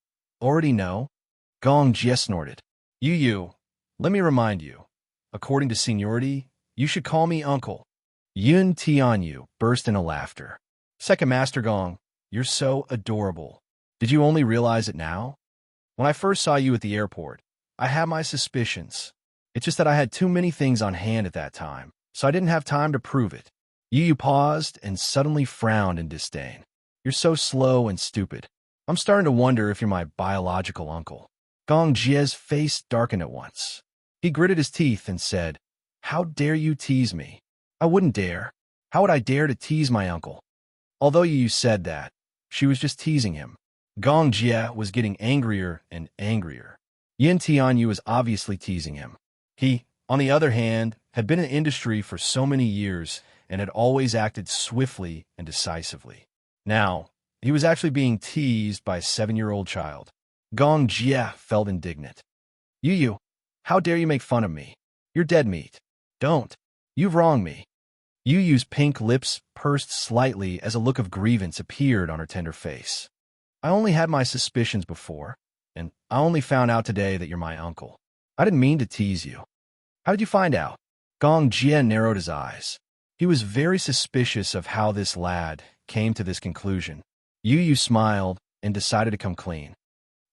already know? Gong Jia snorted. Yu Yu, let me remind you, according to seniority, you should call me uncle. Yin Tianyu burst into laughter. Second Master Gong, you're so adorable. Did you only realize it now? When I first saw you at the airport, I had my suspicions. It's just that I had too many things on hand at that time, so I didn't have time to prove it. Yu Yu paused and suddenly frowned in disdain. You're so slow and stupid. I'm starting to wonder if you're my biological uncle. Gong Jia's face darkened at once. He gritted his teeth and said, How dare you tease me? I wouldn't dare. How would I dare to tease my uncle? Although Yu Yu said that, she was just teasing him. Gong Jia was getting angrier and angrier. Yin Tianyu was obviously teasing him. He, on the other hand, had been in industry for so many years and had always acted swiftly and decisively. Now, he was actually being teased by a 7-year-old child. Gong Jia felt indignant. Yu Yu, how dare you make fun of me? You're dead meat. Don't. You've wronged me. Yu Yu's pink lips pursed slightly as a look of grievance appeared on her tender face. I only had my suspicions before, and I only found out today that you're my uncle. I didn't mean to tease you. How did you find out? Gong Jie narrowed his eyes. He was very suspicious of how this lad came to this conclusion. Yu Yu smiled and decided to come clean.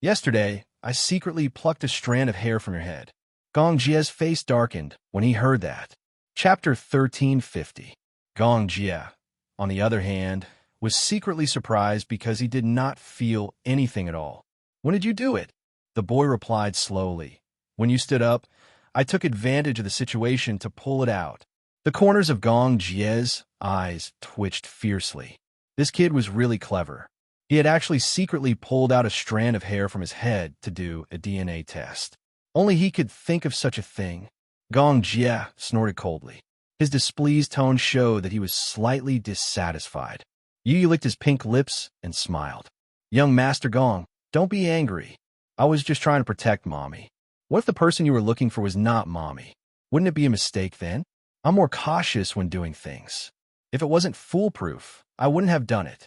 Yesterday, I secretly plucked a strand of hair from your head. Gong Jie's face darkened when he heard that. Chapter 1350. Gong Jie, on the other hand, was secretly surprised because he did not feel anything at all. When did you do it? The boy replied slowly. When you stood up, I took advantage of the situation to pull it out. The corners of Gong Jie's eyes twitched fiercely. This kid was really clever. He had actually secretly pulled out a strand of hair from his head to do a DNA test. Only he could think of such a thing. Gong Jie snorted coldly. His displeased tone showed that he was slightly dissatisfied. Yu Yu licked his pink lips and smiled. Young Master Gong, don't be angry. I was just trying to protect Mommy. What if the person you were looking for was not Mommy? Wouldn't it be a mistake then? I'm more cautious when doing things. If it wasn't foolproof, I wouldn't have done it.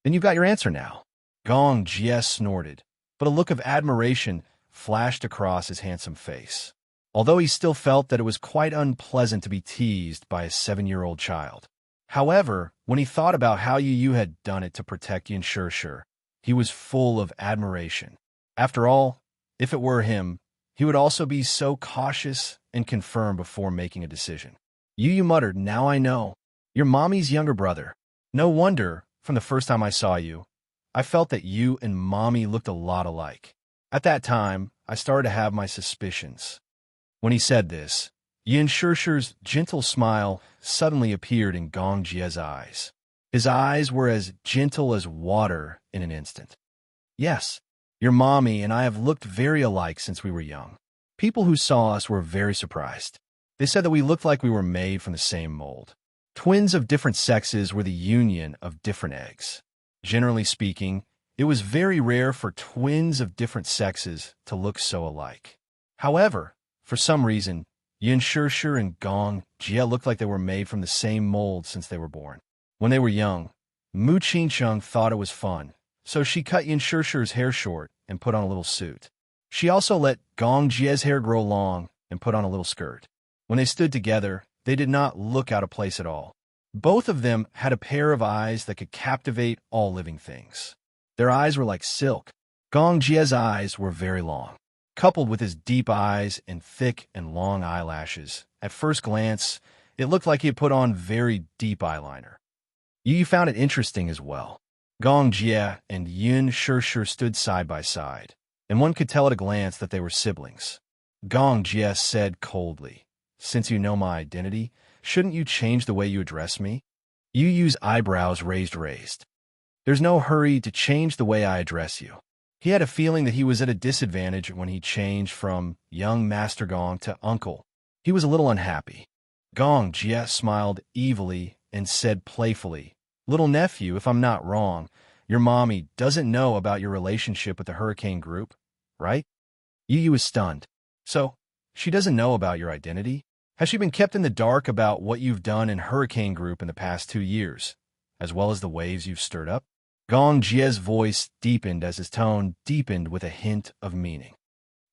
Then you've got your answer now. Gong Jie snorted, but a look of admiration flashed across his handsome face. Although he still felt that it was quite unpleasant to be teased by a 7-year-old child. However, when he thought about how Yu Yu had done it to protect Yin Shishir, he was full of admiration. After all, if it were him, he would also be so cautious and confirm before making a decision. Yu Yu muttered, now I know. You're Mommy's younger brother. No wonder, from the first time I saw you, I felt that you and Mommy looked a lot alike. At that time, I started to have my suspicions. When he said this, Yin Shishir's gentle smile suddenly appeared in Gong Jie's eyes. His eyes were as gentle as water in an instant. Yes, your Mommy and I have looked very alike since we were young. People who saw us were very surprised. They said that we looked like we were made from the same mold. Twins of different sexes were the union of different eggs. Generally speaking, it was very rare for twins of different sexes to look so alike. However, for some reason, Yin Shishir and Gong Jie looked like they were made from the same mold since they were born. When they were young, Mu Qingcheng thought it was fun, so she cut Yin Shishir's hair short and put on a little suit. She also let Gong Jie's hair grow long and put on a little skirt. When they stood together, they did not look out of place at all. Both of them had a pair of eyes that could captivate all living things. Their eyes were like silk. Gong Jie's eyes were very long. Coupled with his deep eyes and thick and long eyelashes, at first glance, it looked like he had put on very deep eyeliner. Yu Yu found it interesting as well. Gong Jie and Yin Shishir stood side by side, and one could tell at a glance that they were siblings. Gong Jie said coldly, since you know my identity, shouldn't you change the way you address me? Yu Yu's eyebrows raised. There's no hurry to change the way I address you. He had a feeling that he was at a disadvantage when he changed from young Master Gong to uncle. He was a little unhappy. Gong Jie smiled evilly and said playfully, little nephew, if I'm not wrong, your Mommy doesn't know about your relationship with the Hurricane Group, right? Yu Yu was stunned. So, she doesn't know about your identity? Has she been kept in the dark about what you've done in Hurricane Group in the past 2 years, as well as the waves you've stirred up? Gong Jie's voice deepened as his tone deepened with a hint of meaning.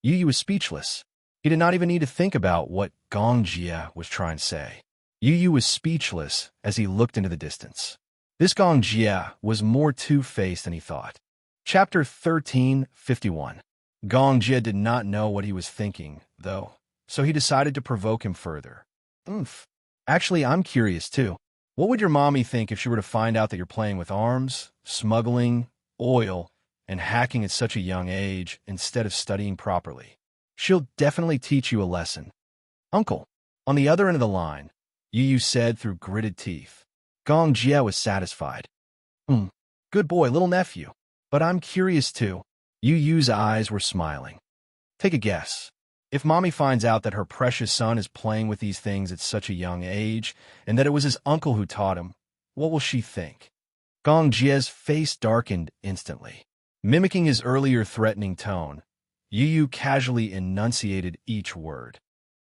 Yu Yu was speechless. He did not even need to think about what Gong Jie was trying to say. Yu Yu was speechless as he looked into the distance. This Gong Jie was more two-faced than he thought. Chapter 1351. Gong Jie did not know what he was thinking, though, so he decided to provoke him further. Actually, I'm curious too. What would your Mommy think if she were to find out that you're playing with arms, smuggling, oil, and hacking at such a young age instead of studying properly? She'll definitely teach you a lesson. Uncle. On the other end of the line, Yu Yu said through gritted teeth. Gong Jie was satisfied. Good boy, little nephew. But I'm curious too. Yu Yu's eyes were smiling. Take a guess. If Mommy finds out that her precious son is playing with these things at such a young age, and that it was his uncle who taught him, what will she think? Gong Jie's face darkened instantly. Mimicking his earlier threatening tone, Yu Yu casually enunciated each word.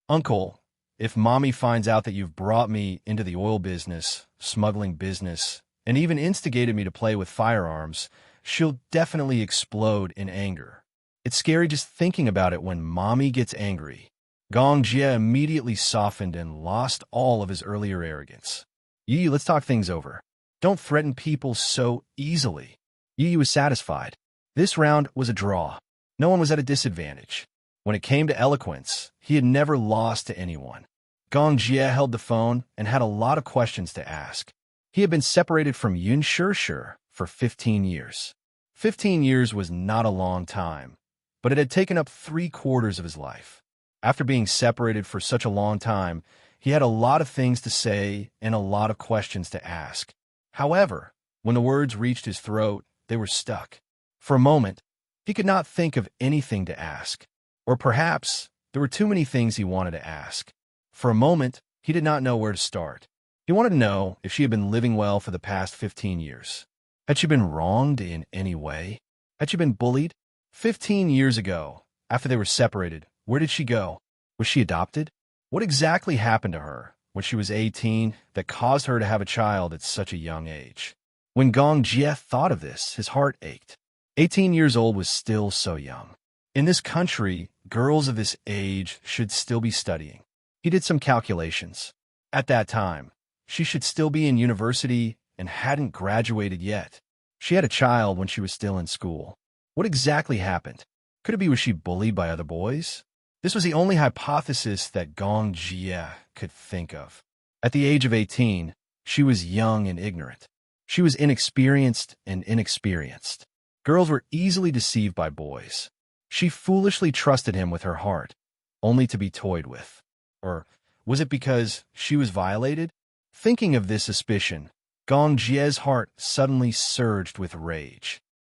Uncle, If mommy finds out that you've brought me into the oil business, smuggling business, and even instigated me to play with firearms, she'll definitely explode in anger. It's scary just thinking about it when mommy gets angry. Gong Jie immediately softened and lost all of his earlier arrogance. Yu, let's talk things over. Don't threaten people so easily. Yu was satisfied. This round was a draw. No one was at a disadvantage. When it came to eloquence, he had never lost to anyone. Gong Jie held the phone and had a lot of questions to ask. He had been separated from Yun Shishir for 15 years. 15 years was not a long time, but it had taken up 3/4 of his life. After being separated for such a long time, he had a lot of things to say and a lot of questions to ask. However, when the words reached his throat, they were stuck. For a moment, he could not think of anything to ask. Or perhaps there were too many things he wanted to ask. For a moment, he did not know where to start. He wanted to know if she had been living well for the past 15 years. Had she been wronged in any way? Had she been bullied? 15 years ago, after they were separated, where did she go? Was she adopted? What exactly happened to her when she was 18 that caused her to have a child at such a young age? When Gong Jie thought of this, his heart ached. 18 years old was still so young. In this country, girls of this age should still be studying. He did some calculations. At that time, she should still be in university and hadn't graduated yet. She had a child when she was still in school. What exactly happened? Could it be was she bullied by other boys? This was the only hypothesis that Gong Jie could think of. At the age of 18, she was young and ignorant. She was inexperienced and inexperienced. Girls were easily deceived by boys. She foolishly trusted him with her heart, only to be toyed with. Or was it because she was violated? Thinking of this suspicion, Gong Jie's heart suddenly surged with rage.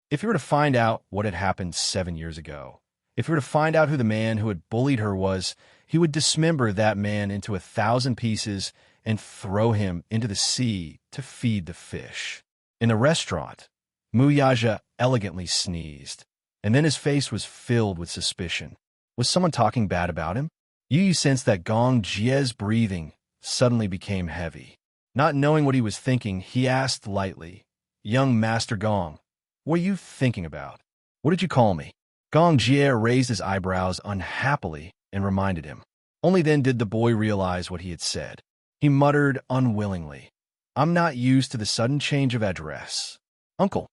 If he were to find out what had happened 7 years ago, if he were to find out who the man who had bullied her was, he would dismember that man into 1,000 pieces and throw him into the sea to feed the fish. In the restaurant, Mu Yaja elegantly sneezed, and then his face was filled with suspicion. Was someone talking bad about him? Yu sensed that Gong Jie's breathing suddenly became heavy. Not knowing what he was thinking, he asked lightly, "Young Master Gong, what are you thinking about? What did you call me?" Gong Jie raised his eyebrows unhappily and reminded him. Only then did the boy realize what he had said. He muttered unwillingly, "I'm not used to the sudden change of address. Uncle."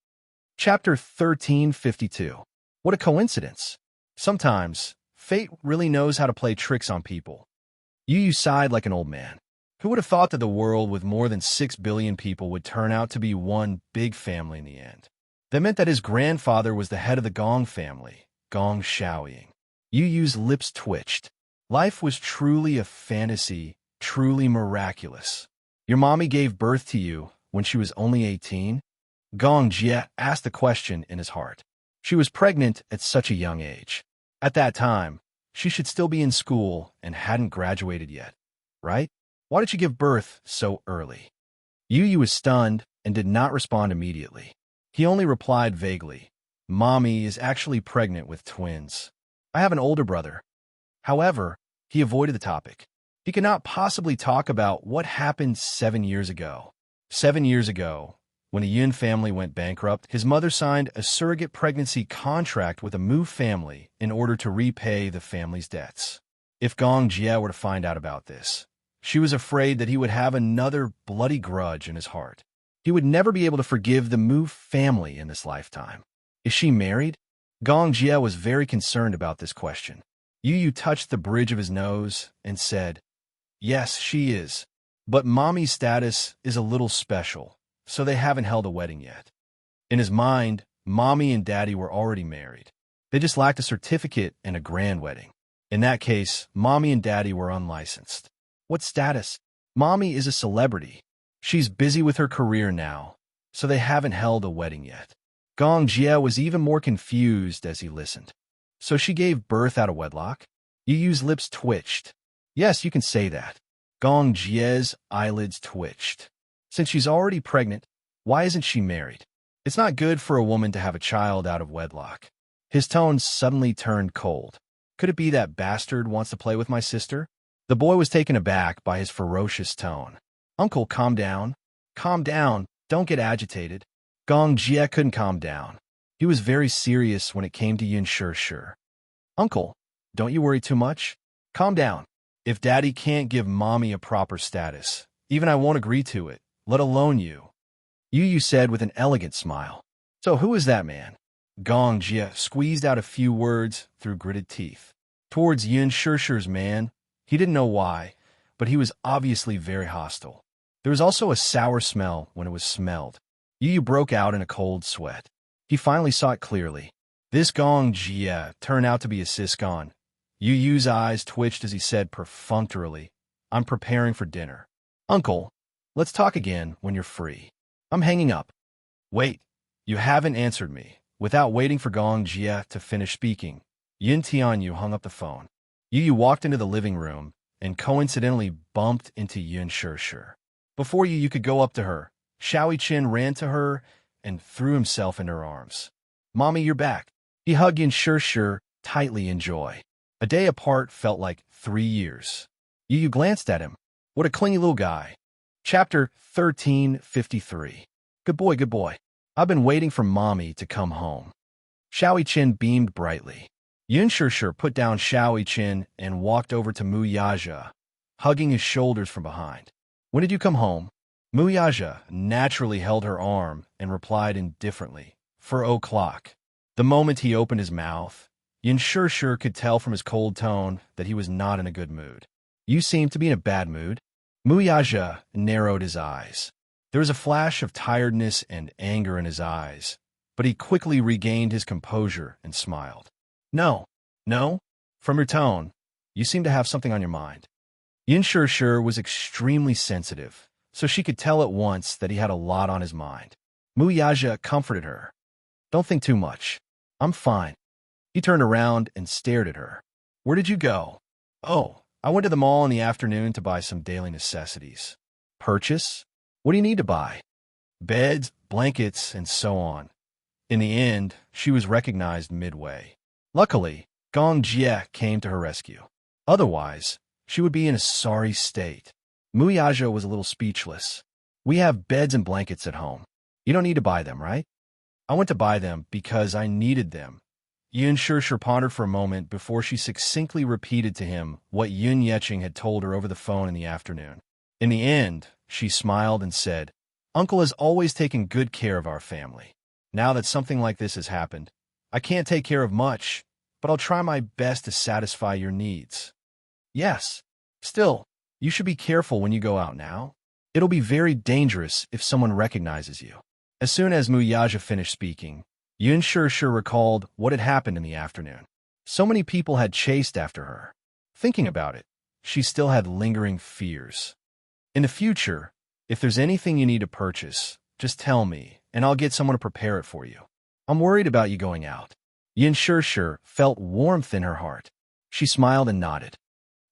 Chapter 1352. What a coincidence. Sometimes, fate really knows how to play tricks on people. Yu sighed like an old man. Who would have thought that the world with more than 6 billion people would turn out to be one big family in the end? That meant that his grandfather was the head of the Gong family, Gong Shaoying. Yu's lips twitched. Life was truly a fantasy, truly miraculous. Your mommy gave birth to you when she was only 18? Gong Jie asked the question in his heart. She was pregnant at such a young age. At that time, she should still be in school and hadn't graduated yet, right? Why did she give birth so early? Yu was stunned and did not respond immediately. He only replied vaguely, "Mommy is actually pregnant with twins. I have an older brother." However, he avoided the topic. He could not possibly talk about what happened 7 years ago. 7 years ago, when the Yun family went bankrupt, his mother signed a surrogate pregnancy contract with a Mu family in order to repay the family's debts. If Gong Jie were to find out about this, she was afraid that he would have another bloody grudge in his heart. He would never be able to forgive the Mu family in this lifetime. Is she married? Gong Jie was very concerned about this question. Yu touched the bridge of his nose and said, "Yes, she is. But mommy's status is a little special, so they haven't held a wedding yet." In his mind, mommy and daddy were already married. They just lacked a certificate and a grand wedding. In that case, mommy and daddy were unlicensed. What status? Mommy is a celebrity. She's busy with her career now, so they haven't held a wedding yet. Gong Jie was even more confused as he listened. So she gave birth out of wedlock? Yu's lips twitched. Yes, you can say that. Gong Jie's eyelids twitched. Since she's already pregnant, why isn't she married? It's not good for a woman to have a child out of wedlock. His tone suddenly turned cold. Could it be that bastard wants to play with my sister? The boy was taken aback by his ferocious tone. Uncle, calm down. Calm down. Don't get agitated. Gong Jie couldn't calm down. He was very serious when it came to Yin Shi. Uncle, don't you worry too much. Calm down. If Daddy can't give Mommy a proper status, even I won't agree to it, let alone you. Yu said with an elegant smile. So who is that man? Gong Jie squeezed out a few words through gritted teeth. Towards Yin Shi's man, he didn't know why, but he was obviously very hostile. There was also a sour smell when it was smelled. Yu broke out in a cold sweat. He finally saw it clearly. This Gong Jie turned out to be a siscon. Yu's eyes twitched as he said perfunctorily, I'm preparing for dinner. Uncle, let's talk again when you're free. I'm hanging up. Wait, you haven't answered me. Without waiting for Gong Jie to finish speaking, Yin Tianyu hung up the phone. Yu walked into the living room and coincidentally bumped into Yin Shi. Before Yu could go up to her, Xiao Qin ran to her and threw himself in her arms. Mommy, you're back. He hugged Yin Shi tightly in joy. A day apart felt like 3 years. Yu glanced at him. What a clingy little guy. Chapter 1353. Good boy, good boy. I've been waiting for Mommy to come home. Xiao Qin beamed brightly. Yin Shi put down Xiao Qin and walked over to Mu Yaja, hugging his shoulders from behind. When did you come home? Mu Yaja naturally held her arm and replied indifferently, 4 o'clock. The moment he opened his mouth, Yin Shi could tell from his cold tone that he was not in a good mood. You seem to be in a bad mood. Mu Yaja narrowed his eyes. There was a flash of tiredness and anger in his eyes, but he quickly regained his composure and smiled. No. From your tone, you seem to have something on your mind. Yin Shi was extremely sensitive, so she could tell at once that he had a lot on his mind. Mu Yaja comforted her. Don't think too much. I'm fine. He turned around and stared at her. Where did you go? Oh, I went to the mall in the afternoon to buy some daily necessities. Purchase? What do you need to buy? Beds, blankets, and so on. In the end, she was recognized midway. Luckily, Gong Jie came to her rescue. Otherwise, she would be in a sorry state. Mu Yaja was a little speechless. We have beds and blankets at home. You don't need to buy them, right? I went to buy them because I needed them. Yin Shi pondered for a moment before she succinctly repeated to him what Yun Yeching had told her over the phone in the afternoon. In the end, she smiled and said, Uncle has always taken good care of our family. Now that something like this has happened, I can't take care of much, but I'll try my best to satisfy your needs. Yes. Still, you should be careful when you go out now. It'll be very dangerous if someone recognizes you. As soon as Mu Yaja finished speaking, Yun Shi recalled what had happened in the afternoon. So many people had chased after her. Thinking about it, she still had lingering fears. In the future, if there's anything you need to purchase, just tell me, and I'll get someone to prepare it for you. I'm worried about you going out. Yin Shi felt warmth in her heart. She smiled and nodded.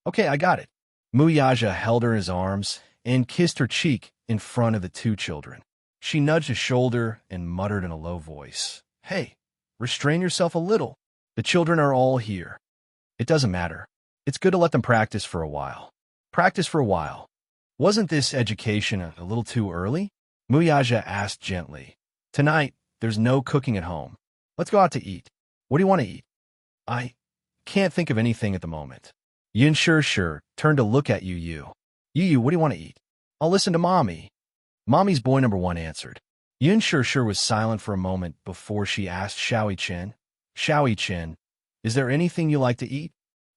Okay, I got it. Mu Yaja held her in his arms and kissed her cheek in front of the 2 children. She nudged his shoulder and muttered in a low voice, Hey, restrain yourself a little. The children are all here. It doesn't matter. It's good to let them practice for a while. Practice for a while. Wasn't this education a little too early? Mu Yaja asked gently. Tonight, there's no cooking at home. Let's go out to eat. What do you want to eat? I can't think of anything at the moment. Yin Shi turned to look at Yu. Yu, what do you want to eat? I'll listen to Mommy. Mommy's boy number 1 answered. Yin Shi was silent for a moment before she asked Xiao Qin. Xiao Qin, is there anything you like to eat?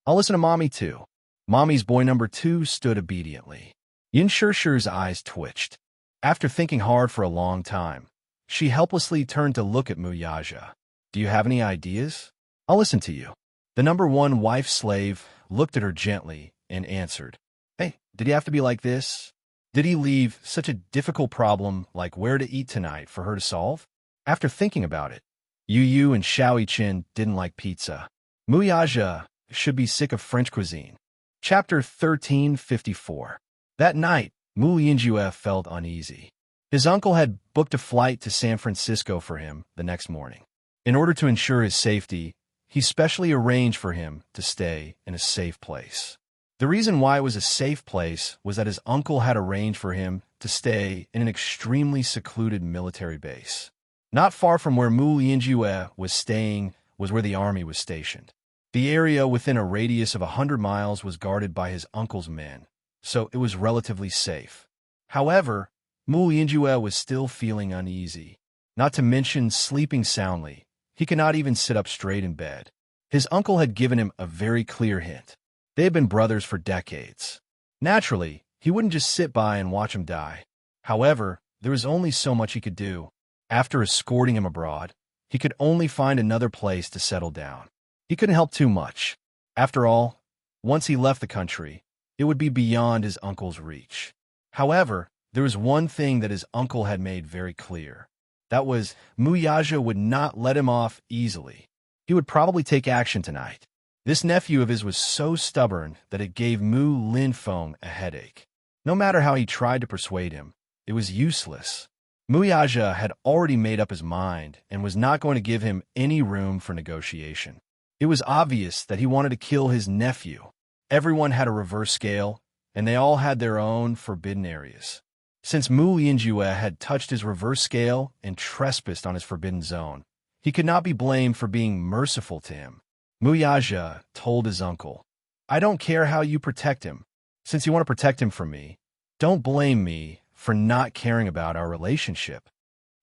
I'll listen to Mommy too. Mommy's boy number 2 stood obediently. Yin Shi's eyes twitched. After thinking hard for a long time, she helplessly turned to look at Mu Yaja. Do you have any ideas? I'll listen to you. The number 1 wife slave looked at her gently and answered. Hey, did he have to be like this? Did he leave such a difficult problem like where to eat tonight for her to solve? After thinking about it, Yu and Xiao Qin didn't like pizza. Mu Yaja should be sick of French cuisine. Chapter 1354. That night, Mu Yinjue felt uneasy. His uncle had booked a flight to San Francisco for him the next morning. In order to ensure his safety, he specially arranged for him to stay in a safe place. The reason why it was a safe place was that his uncle had arranged for him to stay in an extremely secluded military base. Not far from where Mu Lianjue was staying was where the army was stationed. The area within a radius of 100 miles was guarded by his uncle's men, so it was relatively safe. However, Mu Lianjue was still feeling uneasy, not to mention sleeping soundly. He could not even sit up straight in bed. His uncle had given him a very clear hint. They had been brothers for decades. Naturally, he wouldn't just sit by and watch him die. However, there was only so much he could do. After escorting him abroad, he could only find another place to settle down. He couldn't help too much. After all, once he left the country, it would be beyond his uncle's reach. However, there was one thing that his uncle had made very clear. That was, Mu Yaja would not let him off easily. He would probably take action tonight. This nephew of his was so stubborn that it gave Mu Linfeng a headache. No matter how he tried to persuade him, it was useless. Mu Yaja had already made up his mind and was not going to give him any room for negotiation. It was obvious that he wanted to kill his nephew. Everyone had a reverse scale, and they all had their own forbidden areas. Since Mu Lianjue had touched his reverse scale and trespassed on his forbidden zone, he could not be blamed for being merciful to him. Mu Yaja told his uncle, "I don't care how you protect him. Since you want to protect him from me, don't blame me for not caring about our relationship."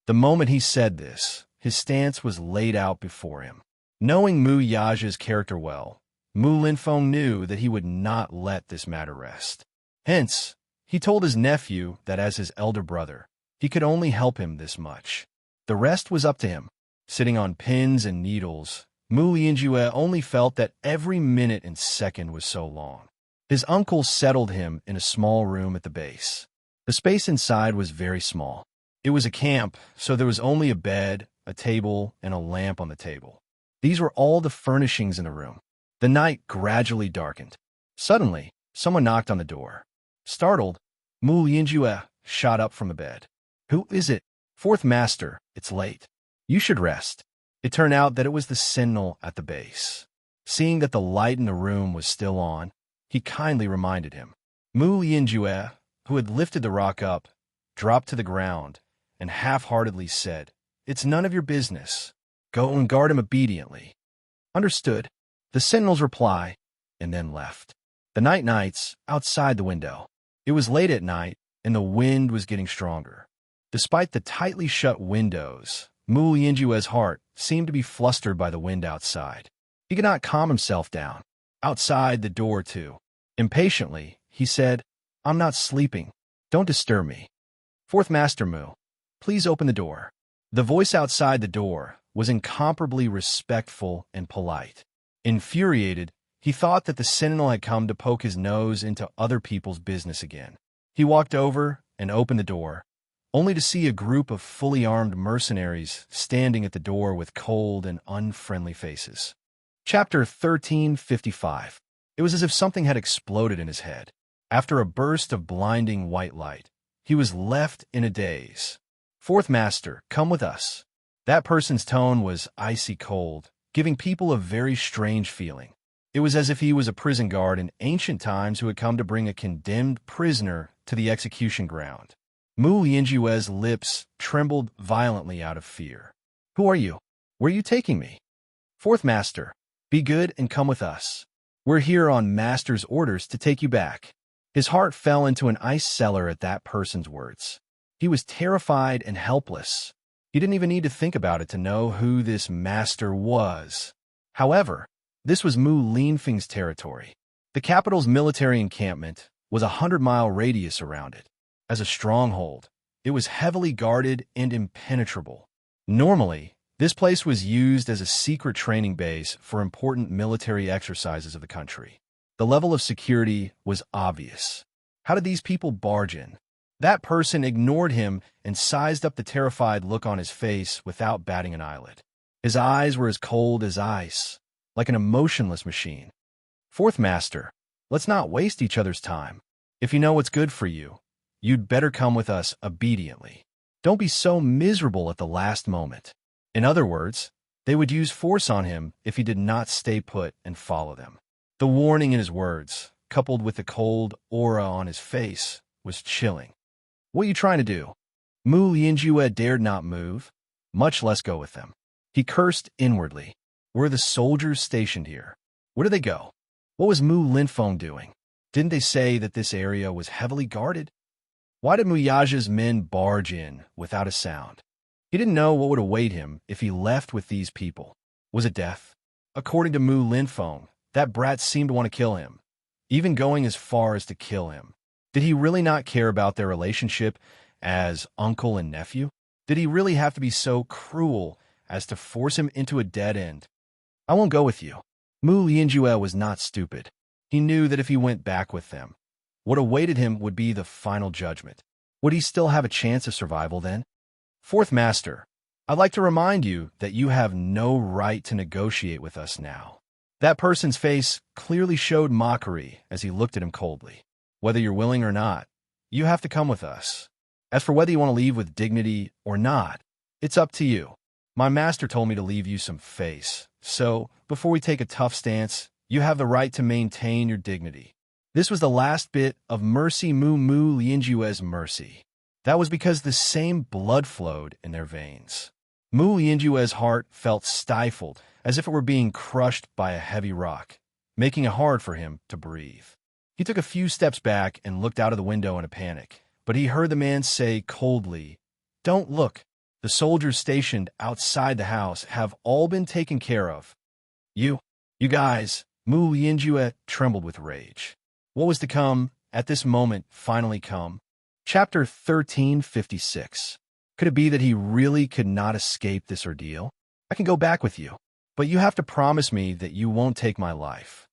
The moment he said this, his stance was laid out before him. Knowing Mu Yaja's character well, Mu Linfeng knew that he would not let this matter rest. Hence, he told his nephew that as his elder brother, he could only help him this much. The rest was up to him. Sitting on pins and needles, Mu Lianjue only felt that every minute and second was so long. His uncle settled him in a small room at the base. The space inside was very small. It was a camp, so there was only a bed, a table, and a lamp on the table. These were all the furnishings in the room. The night gradually darkened. Suddenly, someone knocked on the door. Startled, Mu Lianjue shot up from the bed. "Who is it?" "Fourth Master, it's late. You should rest." It turned out that it was the sentinel at the base. Seeing that the light in the room was still on, he kindly reminded him. Mu Lianjue, who had lifted the rock up, dropped to the ground and half-heartedly said, "It's none of your business. Go and guard him obediently." "Understood," the sentinel's reply, and then left. The night-nights outside the window. It was late at night, and the wind was getting stronger. Despite the tightly shut windows, Mu Lianjue's heart seemed to be flustered by the wind outside. He could not calm himself down. Outside the door, too. Impatiently, he said, "I'm not sleeping. Don't disturb me. Fourth Master Mu, please open the door." The voice outside the door was incomparably respectful and polite. Infuriated, he thought that the sentinel had come to poke his nose into other people's business again. He walked over and opened the door, only to see a group of fully armed mercenaries standing at the door with cold and unfriendly faces. Chapter 1355. It was as if something had exploded in his head. After a burst of blinding white light, he was left in a daze. "Fourth Master, come with us." That person's tone was icy cold, giving people a very strange feeling. It was as if he was a prison guard in ancient times who had come to bring a condemned prisoner to the execution ground. Mu Lianjue's lips trembled violently out of fear. "Who are you? Where are you taking me?" "Fourth Master, be good and come with us. We're here on Master's orders to take you back." His heart fell into an ice cellar at that person's words. He was terrified and helpless. He didn't even need to think about it to know who this master was. However, this was Mu Linfeng's territory. The capital's military encampment was a 100-mile radius around it. As a stronghold, it was heavily guarded and impenetrable. Normally, this place was used as a secret training base for important military exercises of the country. The level of security was obvious. How did these people barge in? That person ignored him and sized up the terrified look on his face without batting an eyelid. His eyes were as cold as ice, like an emotionless machine. "Fourth Master, let's not waste each other's time. If you know what's good for you, you'd better come with us obediently. Don't be so miserable at the last moment." In other words, they would use force on him if he did not stay put and follow them. The warning in his words, coupled with the cold aura on his face, was chilling. "What are you trying to do?" Mu Lianjue dared not move, much less go with them. He cursed inwardly. Were the soldiers stationed here? Where did they go? What was Mu Linfeng doing? Didn't they say that this area was heavily guarded? Why did Muyaja's men barge in without a sound? He didn't know what would await him if he left with these people. Was it death? According to Mu Linfeng, that brat seemed to want to kill him, even going as far as to kill him. Did he really not care about their relationship as uncle and nephew? Did he really have to be so cruel as to force him into a dead end? "I won't go with you." Mu Lianjue was not stupid. He knew that if he went back with them, what awaited him would be the final judgment. Would he still have a chance of survival then? "Fourth Master, I'd like to remind you that you have no right to negotiate with us now." That person's face clearly showed mockery as he looked at him coldly. "Whether you're willing or not, you have to come with us. As for whether you want to leave with dignity or not, it's up to you. My master told me to leave you some face, so before we take a tough stance, you have the right to maintain your dignity." This was the last bit of mercy Mu Lianjue's mercy. That was because the same blood flowed in their veins. Mu Lianjue's heart felt stifled, as if it were being crushed by a heavy rock, making it hard for him to breathe. He took a few steps back and looked out of the window in a panic, but he heard the man say coldly, "Don't look. The soldiers stationed outside the house have all been taken care of." You guys," Mu Lianjue trembled with rage. What was to come, at this moment, finally come. Chapter 1356. Could it be that he really could not escape this ordeal? "I can go back with you, but you have to promise me that you won't take my life."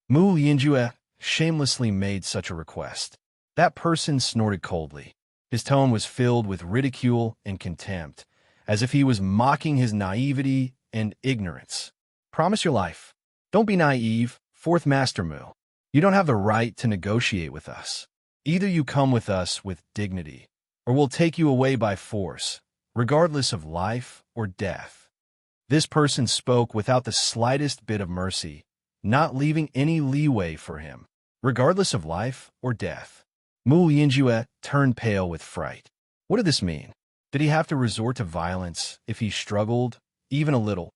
Mu Lianjue shamelessly made such a request. That person snorted coldly. His tone was filled with ridicule and contempt, as if he was mocking his naivety and ignorance. "Promise your life. Don't be naive, Fourth Master Mu. You don't have the right to negotiate with us. Either you come with us with dignity, or we'll take you away by force, regardless of life or death." This person spoke without the slightest bit of mercy, not leaving any leeway for him, regardless of life or death. Mu Lianjue turned pale with fright. What did this mean? Did he have to resort to violence if he struggled, even a little?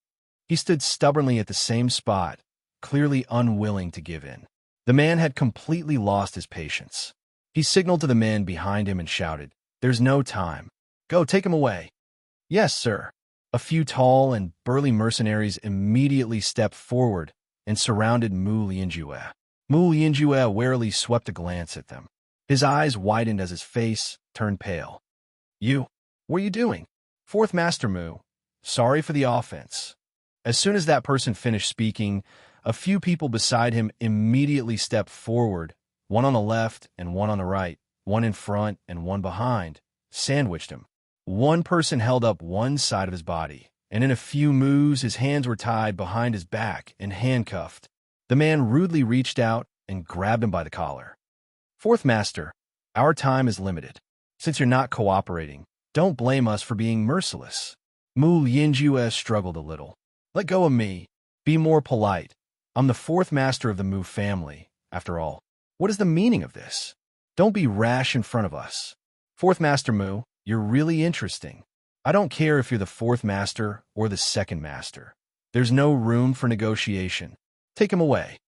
He stood stubbornly at the same spot, clearly unwilling to give in. The man had completely lost his patience. He signaled to the men behind him and shouted, "There's no time. Go, take him away." "Yes, sir." A few tall and burly mercenaries immediately stepped forward and surrounded Mu Lianjue. Mu Lianjue warily swept a glance at them. His eyes widened as his face turned pale. What are you doing?" "Fourth Master Mu, sorry for the offense." As soon as that person finished speaking, a few people beside him immediately stepped forward, one on the left and one on the right, one in front and one behind, sandwiched him. One person held up one side of his body, and in a few moves his hands were tied behind his back and handcuffed. The man rudely reached out and grabbed him by the collar. "Fourth Master, our time is limited. Since you're not cooperating, don't blame us for being merciless." Mu Lianjue struggled a little. "Let go of me. Be more polite. I'm the fourth master of the Mu family, after all. What is the meaning of this? Don't be rash in front of us. Fourth Master Mu, you're really interesting. I don't care if you're the fourth master or the second master. There's no room for negotiation. Take him away."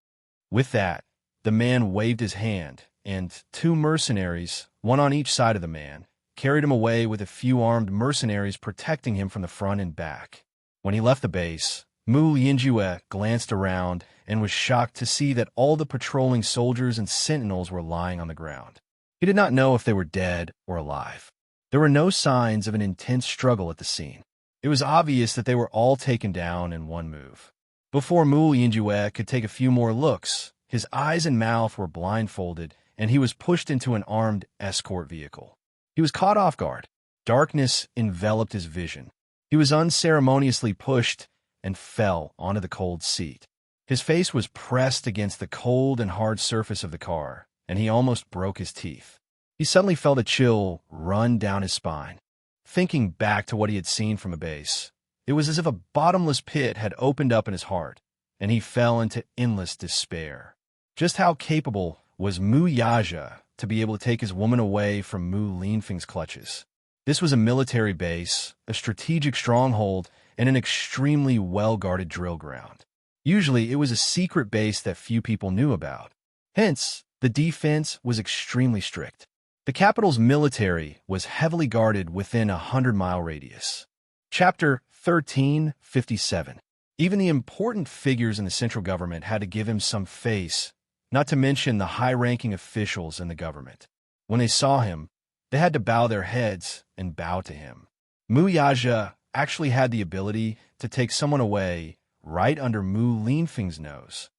With that, the man waved his hand, and two mercenaries, one on each side of the man, carried him away with a few armed mercenaries protecting him from the front and back. When he left the base, Mu Lianjue glanced around and was shocked to see that all the patrolling soldiers and sentinels were lying on the ground. He did not know if they were dead or alive. There were no signs of an intense struggle at the scene. It was obvious that they were all taken down in one move. Before Mu Lianjue could take a few more looks, his eyes and mouth were blindfolded, and he was pushed into an armed escort vehicle. He was caught off guard. Darkness enveloped his vision. He was unceremoniously pushed and fell onto the cold seat. His face was pressed against the cold and hard surface of the car, and he almost broke his teeth. He suddenly felt a chill run down his spine. Thinking back to what he had seen from a base, it was as if a bottomless pit had opened up in his heart, and he fell into endless despair. Just how capable was Mu Yaja to be able to take his woman away from Mu Linfeng's clutches? This was a military base, a strategic stronghold, and an extremely well-guarded drill ground. Usually, it was a secret base that few people knew about. Hence, the defense was extremely strict. The capital's military was heavily guarded within a 100-mile radius. Chapter 1357. Even the important figures in the central government had to give him some face, not to mention the high-ranking officials in the government. When they saw him, they had to bow their heads and bow to him. Mu Yaja actually had the ability to take someone away right under Mu Linfeng's nose.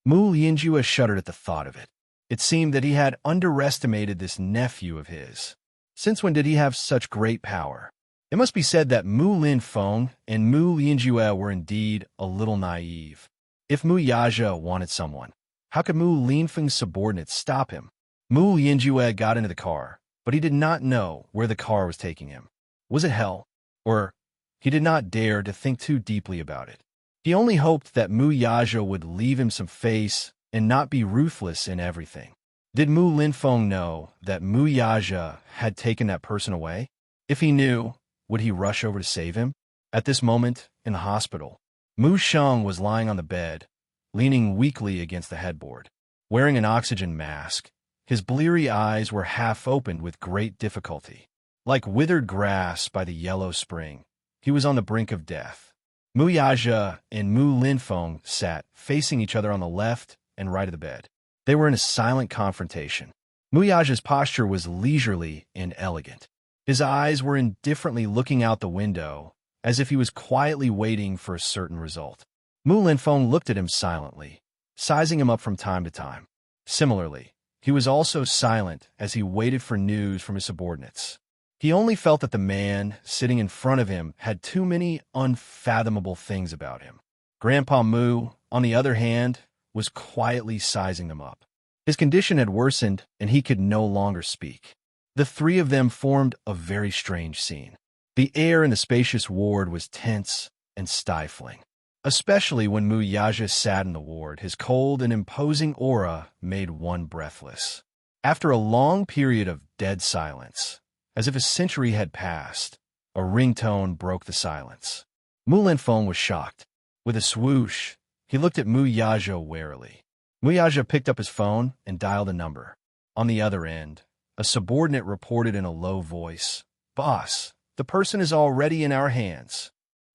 Mu Lianjue shuddered at the thought of it. It seemed that he had underestimated this nephew of his. Since when did he have such great power? It must be said that Mu Linfeng and Mu Lianjue were indeed a little naive. If Mu Yaja wanted someone, how could Mu Linfeng's subordinates stop him? Mu Lianjue got into the car, but he did not know where the car was taking him. Was it hell? Or he did not dare to think too deeply about it. He only hoped that Mu Yaja would leave him some face and not be ruthless in everything. Did Mu Linfeng know that Mu Yaja had taken that person away? If he knew, would he rush over to save him? At this moment, in the hospital, Mu Sheng was lying on the bed, leaning weakly against the headboard. Wearing an oxygen mask, his bleary eyes were half opened with great difficulty. Like withered grass by the yellow spring, he was on the brink of death. Mu Yaja and Mu Linfeng sat facing each other on the left and right of the bed. They were in a silent confrontation. Mu Yaja's posture was leisurely and elegant. His eyes were indifferently looking out the window, as if he was quietly waiting for a certain result. Mu Linfeng looked at him silently, sizing him up from time to time. Similarly, he was also silent as he waited for news from his subordinates. He only felt that the man sitting in front of him had too many unfathomable things about him. Grandpa Mu, on the other hand, was quietly sizing them up. His condition had worsened, and he could no longer speak. The three of them formed a very strange scene. The air in the spacious ward was tense and stifling. Especially when Mu Yaja sat in the ward, his cold and imposing aura made one breathless. After a long period of dead silence, as if a century had passed, a ringtone broke the silence. Mu Linfeng was shocked. With a swoosh, he looked at Mu Yaja warily. Mu Yaja picked up his phone and dialed a number. On the other end, a subordinate reported in a low voice, "Boss, the person is already in our hands."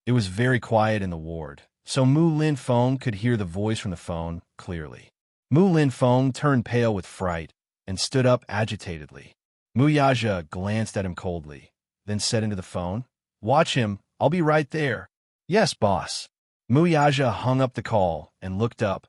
It was very quiet in the ward, so Mu Linfeng could hear the voice from the phone clearly. Mu Linfeng turned pale with fright and stood up agitatedly. Mu Yaja glanced at him coldly, then said into the phone, "Watch him, I'll be right there." "Yes, boss." Mu Yaja hung up the call and looked up,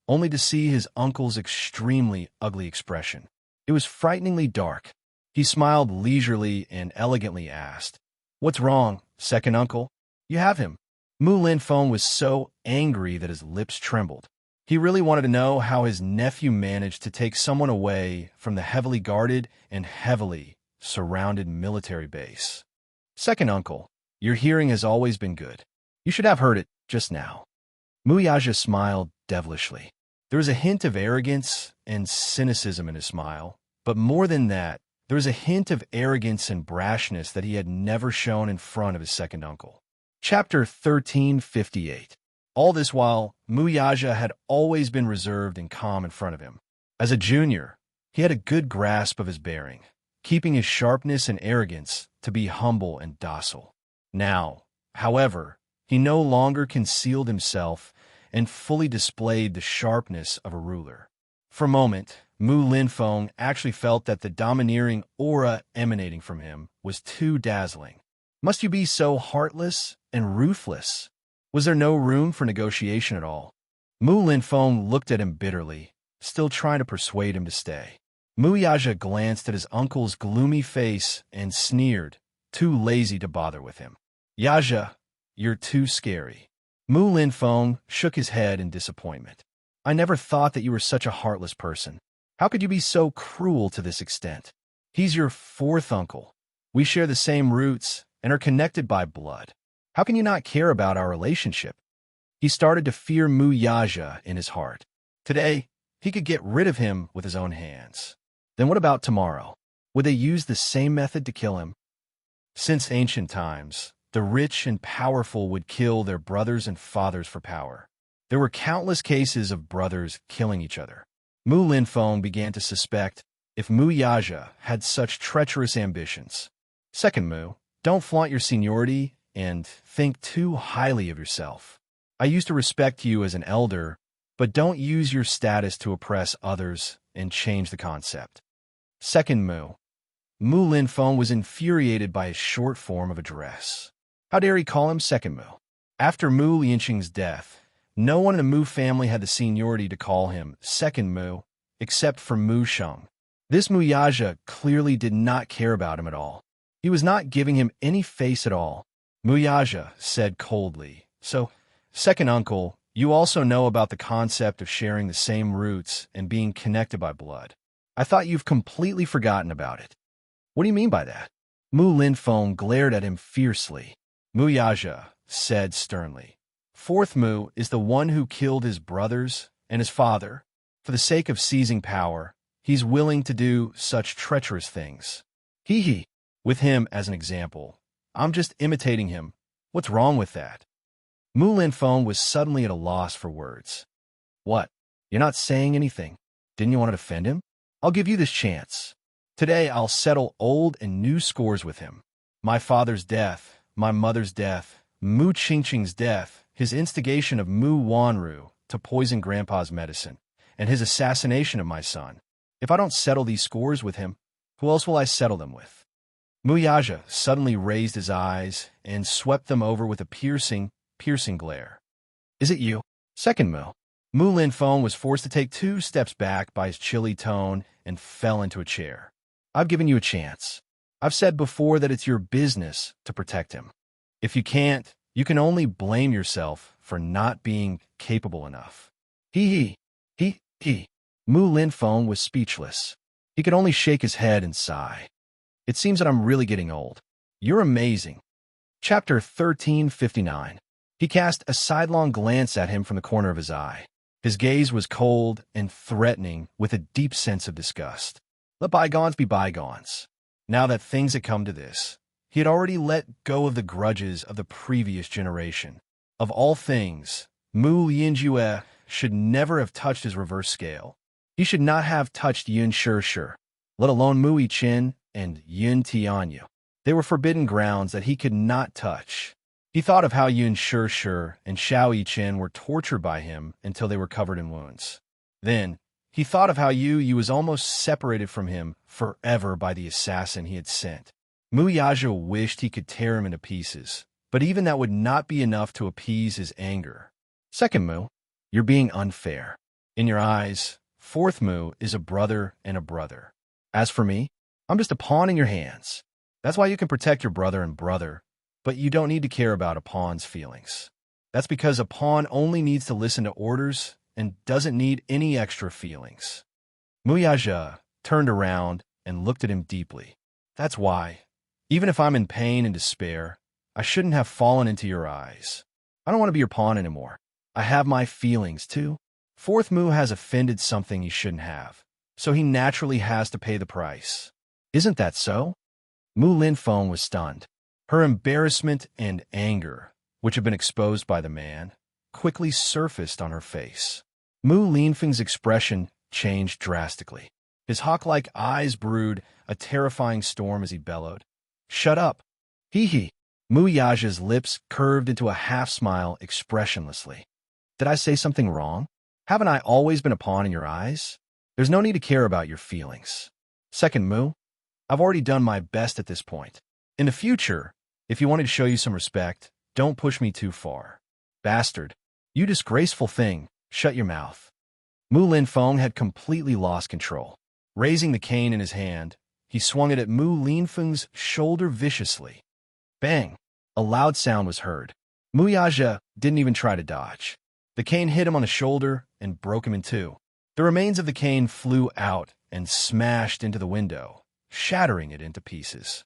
only to see his uncle's extremely ugly expression. It was frighteningly dark. He smiled leisurely and elegantly asked, "What's wrong, second uncle? You have him." Mu Linfeng was so angry that his lips trembled. He really wanted to know how his nephew managed to take someone away from the heavily guarded and heavily surrounded military base. "Second uncle, your hearing has always been good. You should have heard it just now." Mu Yaja smiled devilishly. There was a hint of arrogance and cynicism in his smile, but more than that, there was a hint of arrogance and brashness that he had never shown in front of his second uncle. Chapter 1358. All this while, Mu Yaja had always been reserved and calm in front of him. As a junior, he had a good grasp of his bearing, keeping his sharpness and arrogance to be humble and docile. Now, however, he no longer concealed himself and fully displayed the sharpness of a ruler. For a moment, Mu Linfeng actually felt that the domineering aura emanating from him was too dazzling. Must you be so heartless and ruthless? Was there no room for negotiation at all? Mu Linfeng looked at him bitterly, still trying to persuade him to stay. Mu Yaja glanced at his uncle's gloomy face and sneered, too lazy to bother with him. "Yaja, you're too scary." Mu Linfeng shook his head in disappointment. "I never thought that you were such a heartless person. How could you be so cruel to this extent? He's your fourth uncle. We share the same roots and are connected by blood. How can you not care about our relationship?" He started to fear Mu Yaja in his heart. Today, he could get rid of him with his own hands. Then what about tomorrow? Would they use the same method to kill him? Since ancient times, the rich and powerful would kill their brothers and fathers for power. There were countless cases of brothers killing each other. Mu Linfeng began to suspect if Mu Yaja had such treacherous ambitions. Second Mu, don't flaunt your seniority and think too highly of yourself. I used to respect you as an elder, but don't use your status to oppress others and change the concept. Second Mu. Mu Linfeng was infuriated by his short form of address. How dare he call him Second Mu? After Mu Lianqing's death, no one in the Mu family had the seniority to call him Second Mu, except for Mu Sheng. This Mu Yaja clearly did not care about him at all. He was not giving him any face at all. Mu Yaja said coldly, "So, second uncle, you also know about the concept of sharing the same roots and being connected by blood. I thought you've completely forgotten about it." "What do you mean by that?" Mu Linfeng glared at him fiercely. Mu Yaja said sternly, "Fourth Mu is the one who killed his brothers and his father. For the sake of seizing power, he's willing to do such treacherous things. He. With him as an example. I'm just imitating him. What's wrong with that?" Mu Linfeng was suddenly at a loss for words. "What? You're not saying anything? Didn't you want to defend him? I'll give you this chance. Today I'll settle old and new scores with him. My father's death, my mother's death, Mu Qingqing's death, his instigation of Mu Wanru to poison Grandpa's medicine, and his assassination of my son. If I don't settle these scores with him, who else will I settle them with?" Mu Yaja suddenly raised his eyes and swept them over with a piercing glare. "Is it you?" Second Mu. Mu Linfeng was forced to take 2 steps back by his chilly tone and fell into a chair. "I've given you a chance. I've said before that it's your business to protect him. If you can't, you can only blame yourself for not being capable enough." He. Mu Linfeng was speechless. He could only shake his head and sigh. "It seems that I'm really getting old. You're amazing." Chapter 1359. He cast a sidelong glance at him from the corner of his eye. His gaze was cold and threatening with a deep sense of disgust. Let bygones be bygones. Now that things had come to this, he had already let go of the grudges of the previous generation. Of all things, Mu Lianjue should never have touched his reverse scale. He should not have touched Yun Shih, let alone Mu Yiqin and Yun Tianyu. They were forbidden grounds that he could not touch. He thought of how Yun Shih and Xiao Yiqin were tortured by him until they were covered in wounds. Then, he thought of how Yu was almost separated from him forever by the assassin he had sent. Mu Yaja wished he could tear him into pieces, but even that would not be enough to appease his anger. Second Mu, you're being unfair. In your eyes, Fourth Mu is a brother and a brother. As for me, I'm just a pawn in your hands. That's why you can protect your brother and brother, but you don't need to care about a pawn's feelings. That's because a pawn only needs to listen to orders and doesn't need any extra feelings. Mu Yaja turned around and looked at him deeply. That's why, even if I'm in pain and despair, I shouldn't have fallen into your eyes. I don't want to be your pawn anymore. I have my feelings, too. Fourth Mu has offended something he shouldn't have, so he naturally has to pay the price. Isn't that so? Mu Linfeng was stunned. Her embarrassment and anger, which had been exposed by the man, quickly surfaced on her face. Mu Linfeng's expression changed drastically. His hawk-like eyes brewed a terrifying storm as he bellowed, "Shut up!" He. Mu Yaja's lips curved into a half-smile expressionlessly. "Did I say something wrong? Haven't I always been a pawn in your eyes? There's no need to care about your feelings. Second Mu, I've already done my best at this point. In the future, if you wanted to show you some respect, don't push me too far. Bastard, you disgraceful thing, shut your mouth." Mu Linfeng had completely lost control. Raising the cane in his hand, he swung it at Mu Linfeng's shoulder viciously. Bang! A loud sound was heard. Mu Yaja didn't even try to dodge. The cane hit him on the shoulder and broke him in two. The remains of the cane flew out and smashed into the window, shattering it into pieces.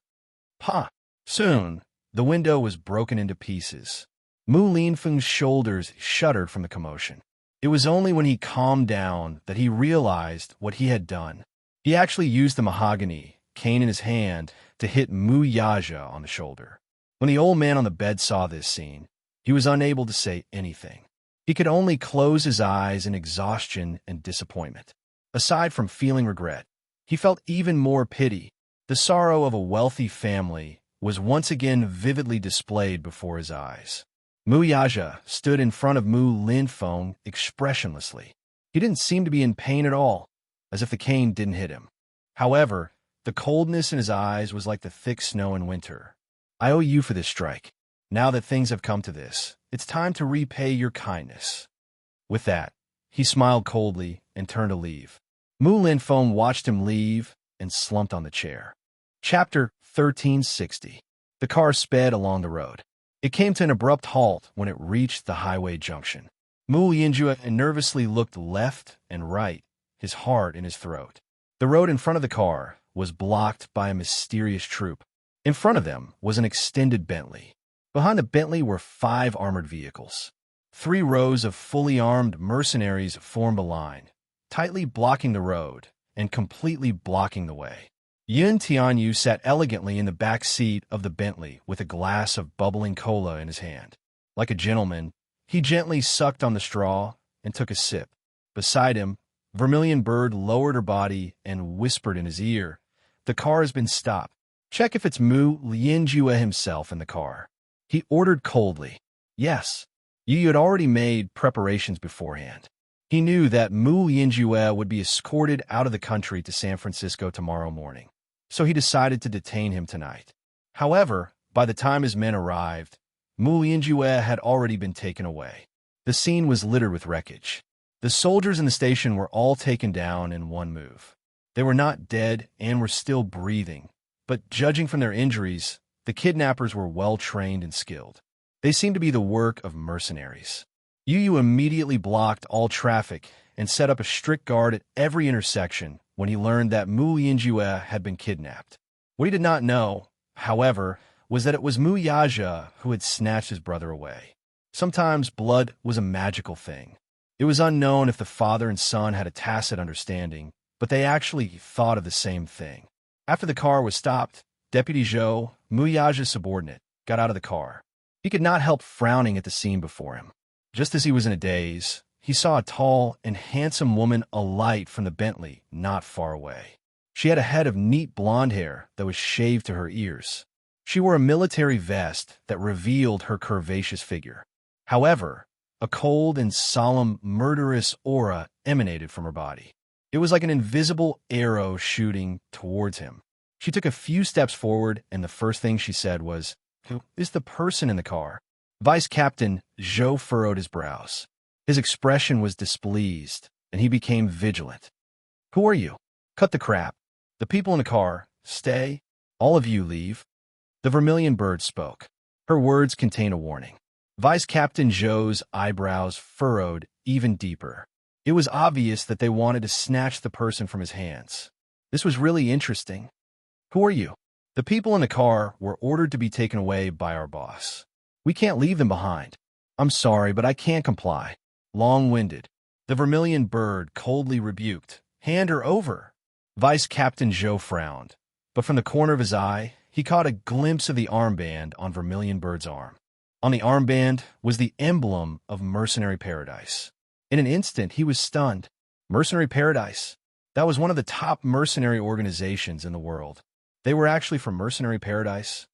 Pa! Soon, the window was broken into pieces. Mu Linfeng's shoulders shuddered from the commotion. It was only when he calmed down that he realized what he had done. He actually used the mahogany cane in his hand to hit Mu Yaja on the shoulder. When the old man on the bed saw this scene, he was unable to say anything. He could only close his eyes in exhaustion and disappointment. Aside from feeling regret, he felt even more pity. The sorrow of a wealthy family was once again vividly displayed before his eyes. Mu Yaja stood in front of Mu Linfeng expressionlessly. He didn't seem to be in pain at all, as if the cane didn't hit him. However, the coldness in his eyes was like the thick snow in winter. I owe you for this strike. Now that things have come to this, it's time to repay your kindness. With that, he smiled coldly and turned to leave. Mu Linfeng watched him leave and slumped on the chair. Chapter 1360. The car sped along the road. It came to an abrupt halt when it reached the highway junction. Mu Yinjue nervously looked left and right, his heart in his throat. The road in front of the car was blocked by a mysterious troop. In front of them was an extended Bentley. Behind the Bentley were 5 armored vehicles. 3 rows of fully armed mercenaries formed a line, tightly blocking the road and completely blocking the way. Yun Tianyu sat elegantly in the back seat of the Bentley with a glass of bubbling cola in his hand. Like a gentleman, he gently sucked on the straw and took a sip. Beside him, Vermilion Bird lowered her body and whispered in his ear, "The car has been stopped. Check if it's Mu Lianjue himself in the car." He ordered coldly. Yes, Yu had already made preparations beforehand. He knew that Mu Lianjue would be escorted out of the country to San Francisco tomorrow morning, so he decided to detain him tonight. However, by the time his men arrived, Mu Lianjue had already been taken away. The scene was littered with wreckage. The soldiers in the station were all taken down in one move. They were not dead and were still breathing, but judging from their injuries, the kidnappers were well-trained and skilled. They seemed to be the work of mercenaries. Yu immediately blocked all traffic and set up a strict guard at every intersection when he learned that Mu Yinjue had been kidnapped. What he did not know, however, was that it was Mu Yaja who had snatched his brother away. Sometimes blood was a magical thing. It was unknown if the father and son had a tacit understanding, but they actually thought of the same thing. After the car was stopped, Deputy Zhou, Mu Yaja's subordinate, got out of the car. He could not help frowning at the scene before him. Just as he was in a daze, he saw a tall and handsome woman alight from the Bentley not far away. She had a head of neat blonde hair that was shaved to her ears. She wore a military vest that revealed her curvaceous figure. However, a cold and solemn, murderous aura emanated from her body. It was like an invisible arrow shooting towards him. She took a few steps forward, and the first thing she said was, "Who is the person in the car?" Vice Captain Zhou furrowed his brows. His expression was displeased, and he became vigilant. "Who are you? Cut the crap. The people in the car, stay. All of you leave." The Vermilion Bird spoke. Her words contained a warning. Vice Captain Zhou's eyebrows furrowed even deeper. It was obvious that they wanted to snatch the person from his hands. This was really interesting. "Who are you?" "The people in the car were ordered to be taken away by our boss. We can't leave them behind." "I'm sorry, but I can't comply." Long-winded. The Vermilion Bird coldly rebuked. "Hand her over." Vice Captain Zhou frowned, but from the corner of his eye, he caught a glimpse of the armband on Vermilion Bird's arm. On the armband was the emblem of Mercenary Paradise. In an instant, he was stunned. Mercenary Paradise? That was one of the top mercenary organizations in the world. They were actually from Mercenary Paradise?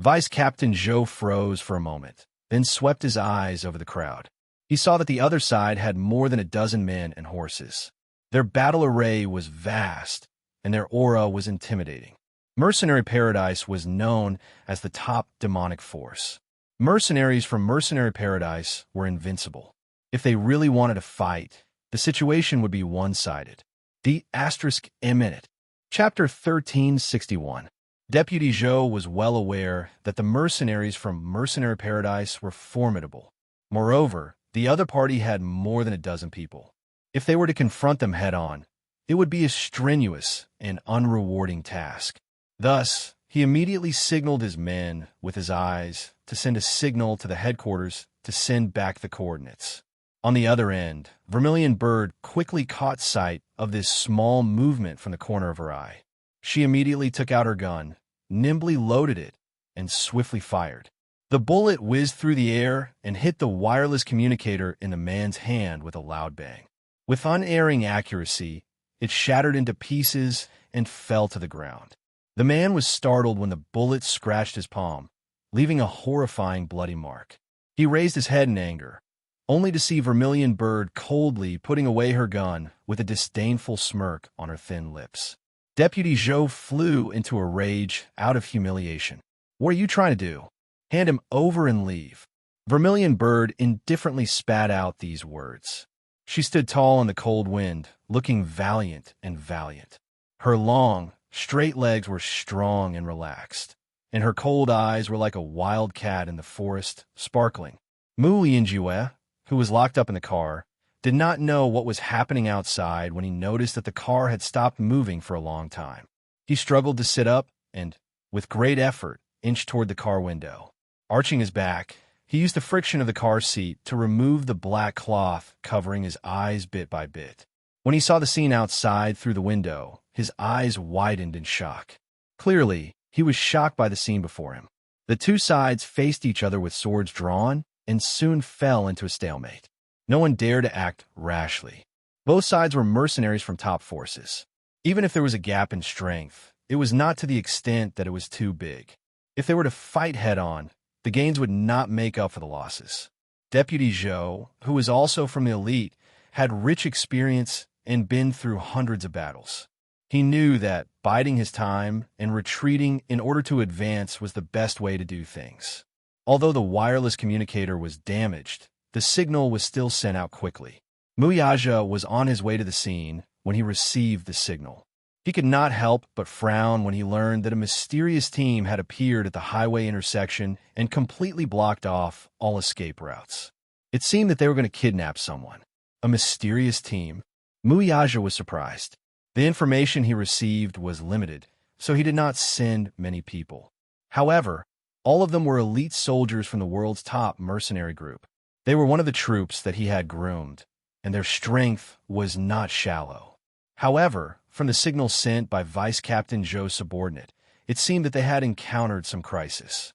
Vice Captain Zhou froze for a moment, then swept his eyes over the crowd. He saw that the other side had more than a dozen men and horses. Their battle array was vast, and their aura was intimidating. Mercenary Paradise was known as the top demonic force. Mercenaries from Mercenary Paradise were invincible. If they really wanted to fight, the situation would be one-sided. The asterisk imminent. Chapter 1361. Deputy Zhou was well aware that the mercenaries from Mercenary Paradise were formidable. Moreover, the other party had more than a dozen people. If they were to confront them head-on, it would be a strenuous and unrewarding task. Thus, he immediately signaled his men with his eyes to send a signal to the headquarters to send back the coordinates. On the other end, Vermilion Bird quickly caught sight of this small movement from the corner of her eye. She immediately took out her gun, nimbly loaded it, and swiftly fired. The bullet whizzed through the air and hit the wireless communicator in the man's hand with a loud bang. With unerring accuracy, it shattered into pieces and fell to the ground. The man was startled when the bullet scratched his palm, leaving a horrifying bloody mark. He raised his head in anger, only to see Vermilion Bird coldly putting away her gun with a disdainful smirk on her thin lips. Deputy Joe flew into a rage out of humiliation. "What are you trying to do? Hand him over and leave." Vermilion Bird indifferently spat out these words. She stood tall in the cold wind, looking valiant and valiant. Her long, straight legs were strong and relaxed, and her cold eyes were like a wild cat in the forest, sparkling. Mu Lianjue, who was locked up in the car, did not know what was happening outside when he noticed that the car had stopped moving for a long time. He struggled to sit up and, with great effort, inched toward the car window. Arching his back, he used the friction of the car seat to remove the black cloth covering his eyes bit by bit. When he saw the scene outside through the window, his eyes widened in shock. Clearly, he was shocked by the scene before him. The two sides faced each other with swords drawn and soon fell into a stalemate. No one dared to act rashly. Both sides were mercenaries from top forces. Even if there was a gap in strength, it was not to the extent that it was too big. If they were to fight head-on, the gains would not make up for the losses. Deputy Zhou, who was also from the elite, had rich experience and been through hundreds of battles. He knew that biding his time and retreating in order to advance was the best way to do things. Although the wireless communicator was damaged, the signal was still sent out quickly. Muyaja was on his way to the scene when he received the signal. He could not help but frown when he learned that a mysterious team had appeared at the highway intersection and completely blocked off all escape routes. It seemed that they were going to kidnap someone. A mysterious team. Muyaja was surprised. The information he received was limited, so he did not send many people. However, all of them were elite soldiers from the world's top mercenary group. They were one of the troops that he had groomed, and their strength was not shallow. However, from the signal sent by Vice Captain Zhou's subordinate, it seemed that they had encountered some crisis.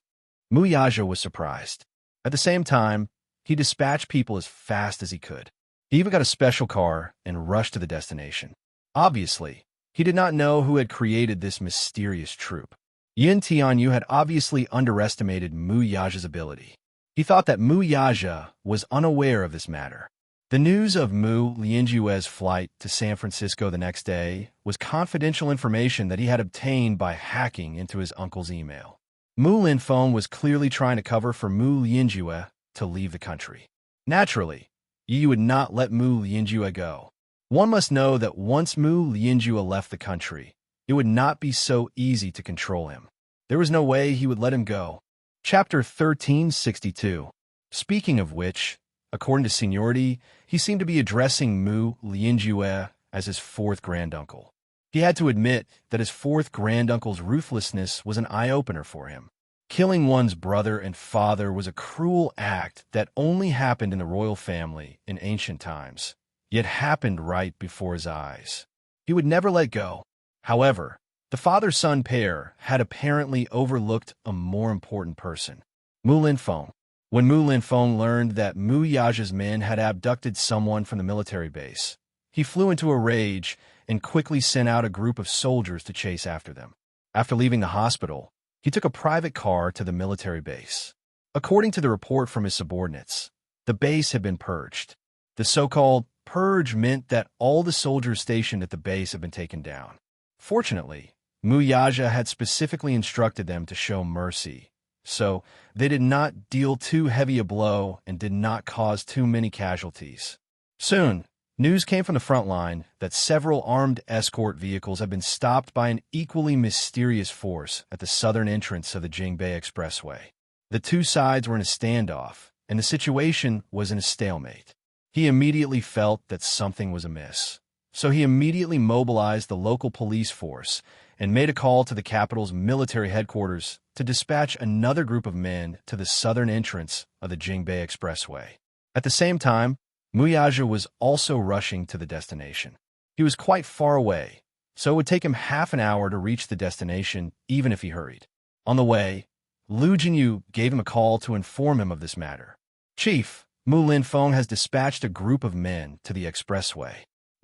Muyaja was surprised. At the same time, he dispatched people as fast as he could. He even got a special car and rushed to the destination. Obviously, he did not know who had created this mysterious troop. Yin Tianyu had obviously underestimated Muyaja's ability. He thought that Muyaja was unaware of this matter. The news of Mu Lianjue's flight to San Francisco the next day was confidential information that he had obtained by hacking into his uncle's email. Mu Linfeng was clearly trying to cover for Mu Lianjue to leave the country. Naturally, Yi would not let Mu Lianjue go. One must know that once Mu Lianjue left the country, it would not be so easy to control him. There was no way he would let him go. Chapter 1362. Speaking of which, according to seniority, he seemed to be addressing Mu Lianjue as his fourth granduncle. He had to admit that his fourth granduncle's ruthlessness was an eye-opener for him. Killing one's brother and father was a cruel act that only happened in the royal family in ancient times, yet happened right before his eyes. He would never let go. However, the father-son pair had apparently overlooked a more important person, Mu Linfeng. When Mu Linfeng learned that Mu Yaja's men had abducted someone from the military base, he flew into a rage and quickly sent out a group of soldiers to chase after them. After leaving the hospital, he took a private car to the military base. According to the report from his subordinates, the base had been purged. The so-called purge meant that all the soldiers stationed at the base had been taken down. Fortunately, Muyaja had specifically instructed them to show mercy, so they did not deal too heavy a blow and did not cause too many casualties. Soon, news came from the front line that several armed escort vehicles had been stopped by an equally mysterious force at the southern entrance of the Jingbei Expressway. The two sides were in a standoff, and the situation was in a stalemate. He immediately felt that something was amiss. So he immediately mobilized the local police force and made a call to the capital's military headquarters to dispatch another group of men to the southern entrance of the Jingbei Expressway. At the same time, Muyaja was also rushing to the destination. He was quite far away, so it would take him half an hour to reach the destination, even if he hurried. On the way, Lu Jinyu gave him a call to inform him of this matter. Chief, Mu Linfeng has dispatched a group of men to the expressway.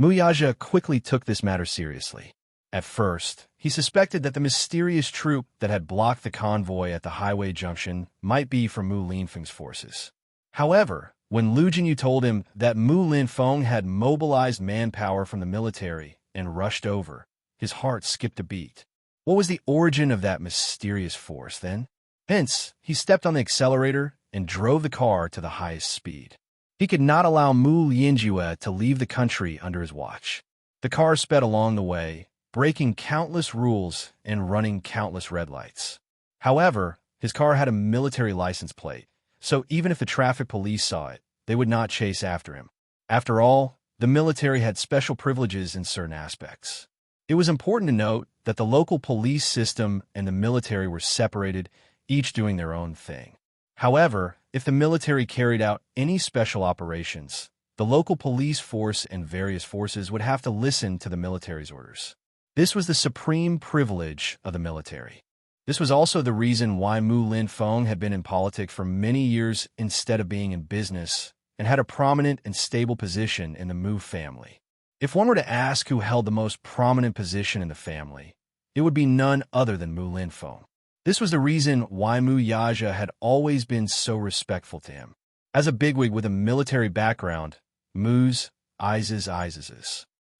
Muyaja quickly took this matter seriously. At first, he suspected that the mysterious troop that had blocked the convoy at the highway junction might be from Mu Linfeng's forces. However, when Lu Jinyu told him that Mu Linfeng had mobilized manpower from the military and rushed over, his heart skipped a beat. What was the origin of that mysterious force, then? Hence, he stepped on the accelerator and drove the car to the highest speed. He could not allow Mu Lianjue to leave the country under his watch. The car sped along the way, breaking countless rules and running countless red lights. However, his car had a military license plate, so even if the traffic police saw it, they would not chase after him. After all, the military had special privileges in certain aspects. It was important to note that the local police system and the military were separated, each doing their own thing. However, if the military carried out any special operations, the local police force and various forces would have to listen to the military's orders. This was the supreme privilege of the military. This was also the reason why Mu Linfeng had been in politics for many years instead of being in business, and had a prominent and stable position in the Mu family. If one were to ask who held the most prominent position in the family, it would be none other than Mu Linfeng. This was the reason why Muyaja had always been so respectful to him. As a bigwig with a military background, Mu's eyes.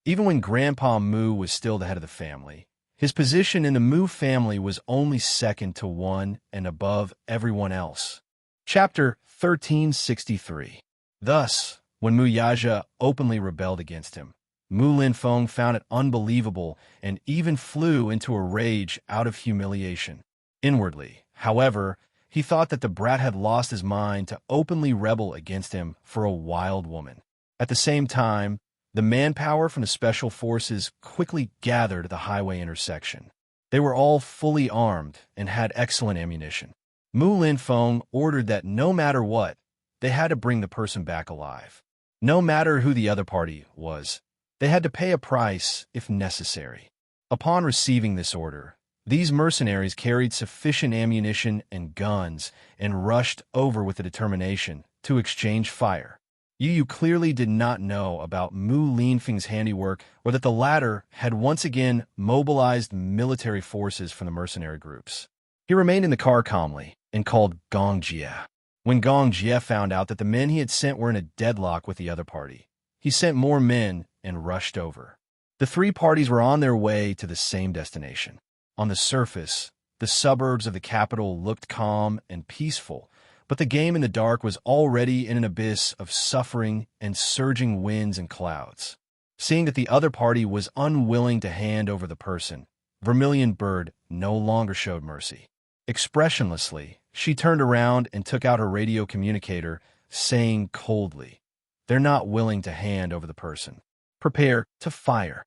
Even when Grandpa Mu was still the head of the family, his position in the Mu family was only second to one and above everyone else. Chapter 1363. Thus, when Muyaja openly rebelled against him, Mu Linfeng found it unbelievable and even flew into a rage out of humiliation. Inwardly, however, he thought that the brat had lost his mind to openly rebel against him for a wild woman. At the same time, the manpower from the special forces quickly gathered at the highway intersection. They were all fully armed and had excellent ammunition. Mu Linfeng ordered that no matter what, they had to bring the person back alive. No matter who the other party was, they had to pay a price if necessary. Upon receiving this order, these mercenaries carried sufficient ammunition and guns and rushed over with the determination to exchange fire. Yu clearly did not know about Mu Linfeng's handiwork or that the latter had once again mobilized military forces from the mercenary groups. He remained in the car calmly and called Gong Jie. When Gong Jie found out that the men he had sent were in a deadlock with the other party, he sent more men and rushed over. The three parties were on their way to the same destination. On the surface, the suburbs of the capital looked calm and peaceful, but the game in the dark was already in an abyss of suffering and surging winds and clouds. Seeing that the other party was unwilling to hand over the person, Vermilion Bird no longer showed mercy. Expressionlessly, she turned around and took out her radio communicator, saying coldly, "They're not willing to hand over the person. Prepare to fire."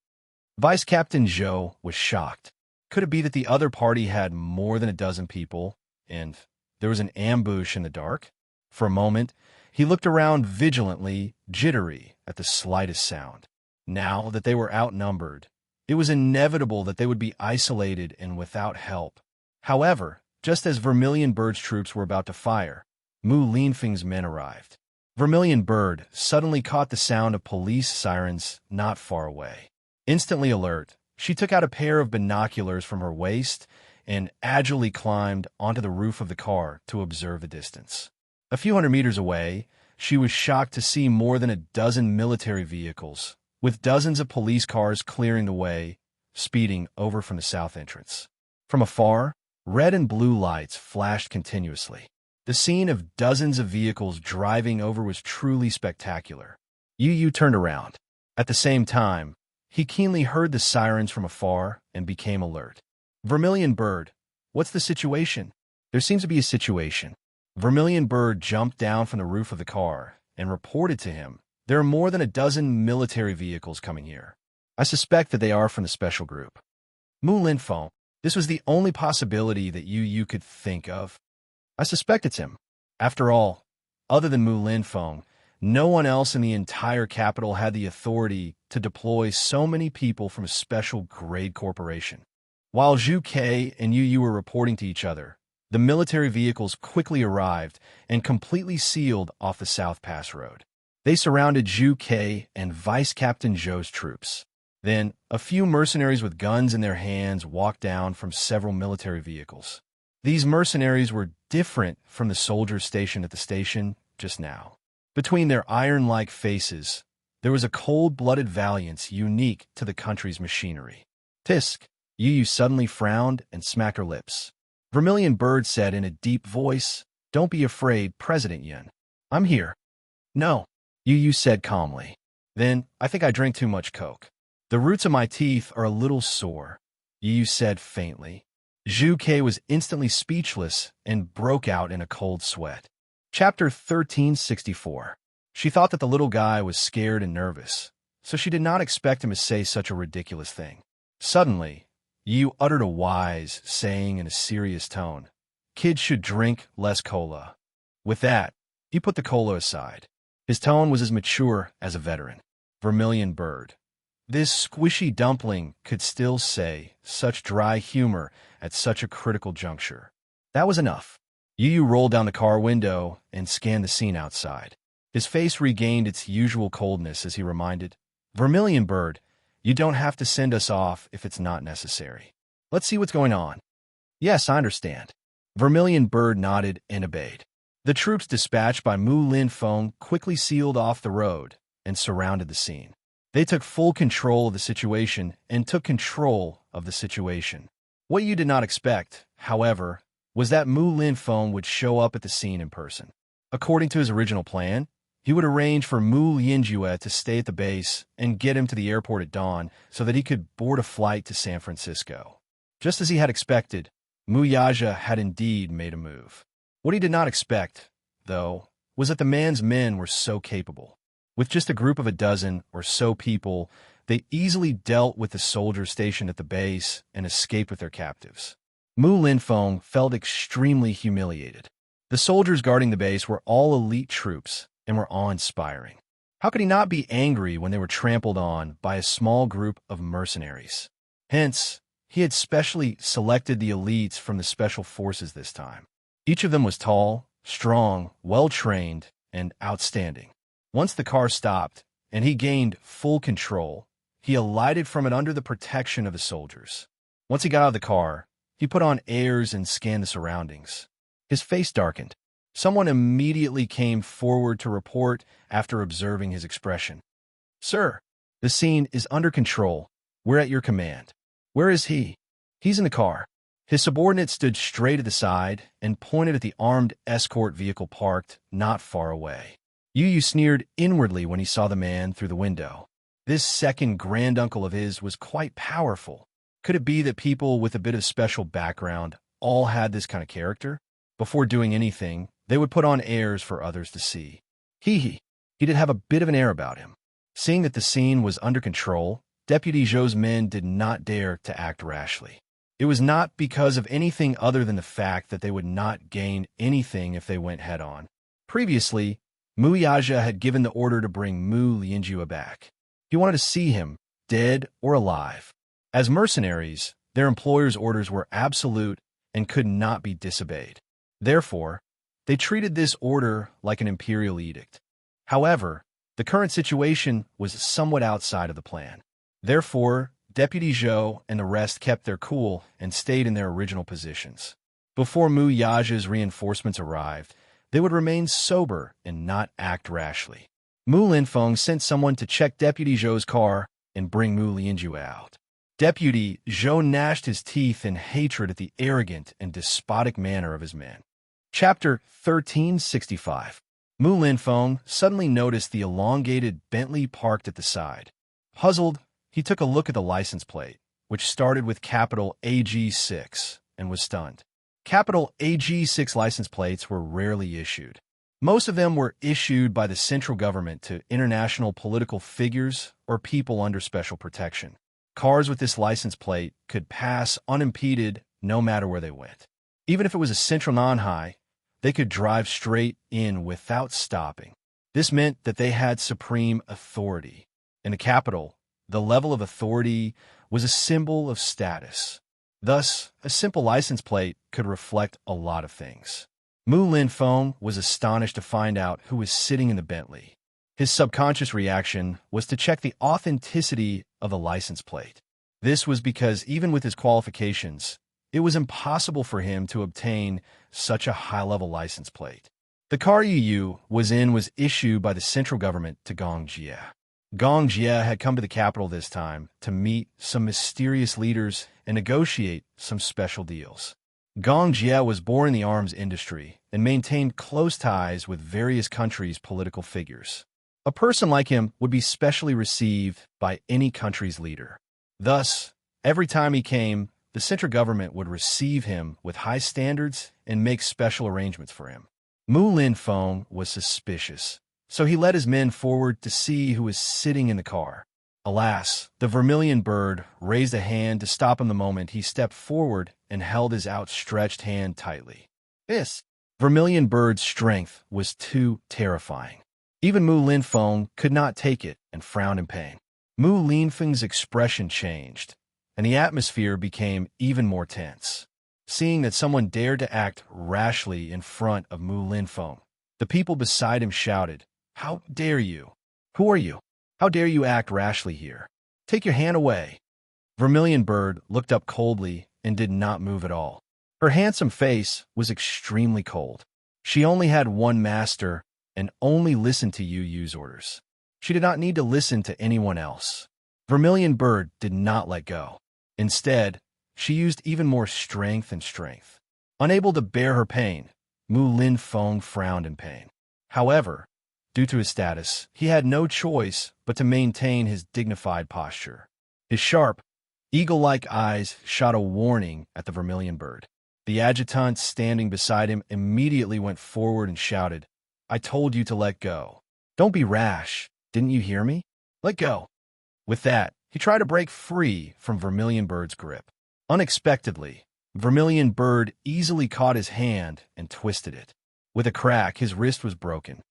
Vice Captain Zhou was shocked. Could it be that the other party had more than a dozen people, and there was an ambush in the dark? For a moment, he looked around vigilantly, jittery at the slightest sound. Now that they were outnumbered, it was inevitable that they would be isolated and without help. However, just as Vermilion Bird's troops were about to fire, Mu Linfeng's men arrived. Vermilion Bird suddenly caught the sound of police sirens not far away. Instantly alert, she took out a pair of binoculars from her waist and agilely climbed onto the roof of the car to observe the distance. A few hundred meters away, she was shocked to see more than a dozen military vehicles, with dozens of police cars clearing the way, speeding over from the south entrance. From afar, red and blue lights flashed continuously. The scene of dozens of vehicles driving over was truly spectacular. Yu turned around. At the same time, he keenly heard the sirens from afar and became alert. "Vermilion Bird, what's the situation?" "There seems to be a situation." Vermilion Bird jumped down from the roof of the car and reported to him, "There are more than a dozen military vehicles coming here. I suspect that they are from the special group." Mu Linfeng, this was the only possibility that Yu could think of. "I suspect it's him." After all, other than Mu Linfeng, No one else in the entire capital had the authority to deploy so many people from a special-grade corporation. While Zhu Ke and Yu were reporting to each other, the military vehicles quickly arrived and completely sealed off the South Pass Road. They surrounded Zhu Ke and Vice Captain Zhou's troops. Then, a few mercenaries with guns in their hands walked down from several military vehicles. These mercenaries were different from the soldiers stationed at the station just now. Between their iron-like faces, there was a cold-blooded valiance unique to the country's machinery. Tisk, Yu suddenly frowned and smacked her lips. Vermilion Bird said in a deep voice, "Don't be afraid, President Yun. I'm here." "No," Yu said calmly. "Then, I think I drank too much Coke. The roots of my teeth are a little sore," Yu said faintly. Zhu Ke was instantly speechless and broke out in a cold sweat. Chapter 1364. She thought that the little guy was scared and nervous, so she did not expect him to say such a ridiculous thing. Suddenly, Yu uttered a wise saying in a serious tone. "Kids should drink less cola." With that, he put the cola aside. His tone was as mature as a veteran. Vermilion Bird. This squishy dumpling could still say such dry humor at such a critical juncture. That was enough. Yu rolled down the car window and scanned the scene outside. His face regained its usual coldness as he reminded, "Vermilion Bird, you don't have to send us off if it's not necessary. Let's see what's going on." "Yes, I understand." Vermilion Bird nodded and obeyed. The troops dispatched by Mu Lin Feng quickly sealed off the road and surrounded the scene. They took full control of the situation and took control of the situation. What you did not expect, however, was that Mu Lin Feng would show up at the scene in person. According to his original plan, he would arrange for Mu Lianjue to stay at the base and get him to the airport at dawn so that he could board a flight to San Francisco. Just as he had expected, Mu Yaja had indeed made a move. What he did not expect, though, was that the man's men were so capable. With just a group of a dozen or so people, they easily dealt with the soldiers stationed at the base and escaped with their captives. Mu Linfeng felt extremely humiliated. The soldiers guarding the base were all elite troops and were awe-inspiring. How could he not be angry when they were trampled on by a small group of mercenaries? Hence, he had specially selected the elites from the special forces this time. Each of them was tall, strong, well-trained, and outstanding. Once the car stopped, and he gained full control, he alighted from it under the protection of the soldiers. Once he got out of the car, he put on airs and scanned the surroundings. His face darkened. Someone immediately came forward to report after observing his expression. "Sir, the scene is under control. We're at your command." "Where is he?" "He's in the car." His subordinate stood straight at the side and pointed at the armed escort vehicle parked not far away. Yu sneered inwardly when he saw the man through the window. This second granduncle of his was quite powerful. Could it be that people with a bit of special background all had this kind of character? Before doing anything, they would put on airs for others to see. He did have a bit of an air about him. Seeing that the scene was under control, Deputy Zhou's men did not dare to act rashly. It was not because of anything other than the fact that they would not gain anything if they went head-on. Previously, Mu Yaja had given the order to bring Mu Lianjue back. He wanted to see him, dead or alive. As mercenaries, their employer's orders were absolute and could not be disobeyed. Therefore, they treated this order like an imperial edict. However, the current situation was somewhat outside of the plan. Therefore, Deputy Zhou and the rest kept their cool and stayed in their original positions. Before Mu Yaja's reinforcements arrived, they would remain sober and not act rashly. Mu Linfeng sent someone to check Deputy Zhou's car and bring Mu Lianjue out. Deputy Zhou gnashed his teeth in hatred at the arrogant and despotic manner of his men. Chapter 1365. Mu Linfeng suddenly noticed the elongated Bentley parked at the side. Puzzled, he took a look at the license plate, which started with capital AG6, and was stunned. Capital AG6 license plates were rarely issued. Most of them were issued by the central government to international political figures or people under special protection. Cars with this license plate could pass unimpeded no matter where they went. Even if it was a central non-high, they could drive straight in without stopping. This meant that they had supreme authority. In the capital, the level of authority was a symbol of status. Thus, a simple license plate could reflect a lot of things. Mu Lin Feng was astonished to find out who was sitting in the Bentley. His subconscious reaction was to check the authenticity of the license plate. This was because even with his qualifications, it was impossible for him to obtain such a high-level license plate. The car Yu was in was issued by the central government to Gong Jie. Gong Jie had come to the capital this time to meet some mysterious leaders and negotiate some special deals. Gong Jie was born in the arms industry and maintained close ties with various countries' political figures. A person like him would be specially received by any country's leader. Thus, every time he came, the central government would receive him with high standards and make special arrangements for him. Mu Lin Feng was suspicious, so he led his men forward to see who was sitting in the car. Alas, the vermilion bird raised a hand to stop him the moment he stepped forward and held his outstretched hand tightly. This vermilion bird's strength was too terrifying. Even Mu Lin Feng could not take it and frowned in pain. Mu Lin Feng's expression changed, and the atmosphere became even more tense. Seeing that someone dared to act rashly in front of Mu Lin Feng, the people beside him shouted, "How dare you? Who are you? How dare you act rashly here? Take your hand away." Vermilion Bird looked up coldly and did not move at all. Her handsome face was extremely cold. She only had one master and only listened to Yu's orders. She did not need to listen to anyone else. Vermilion Bird did not let go. Instead, she used even more strength and strength. Unable to bear her pain, Mu Lin Feng frowned in pain. However, due to his status, he had no choice but to maintain his dignified posture. His sharp, eagle-like eyes shot a warning at the Vermilion Bird. The adjutant standing beside him immediately went forward and shouted, "I told you to let go. Don't be rash. Didn't you hear me? Let go." With that, he tried to break free from Vermilion Bird's grip. Unexpectedly, Vermilion Bird easily caught his hand and twisted it. With a crack, his wrist was broken.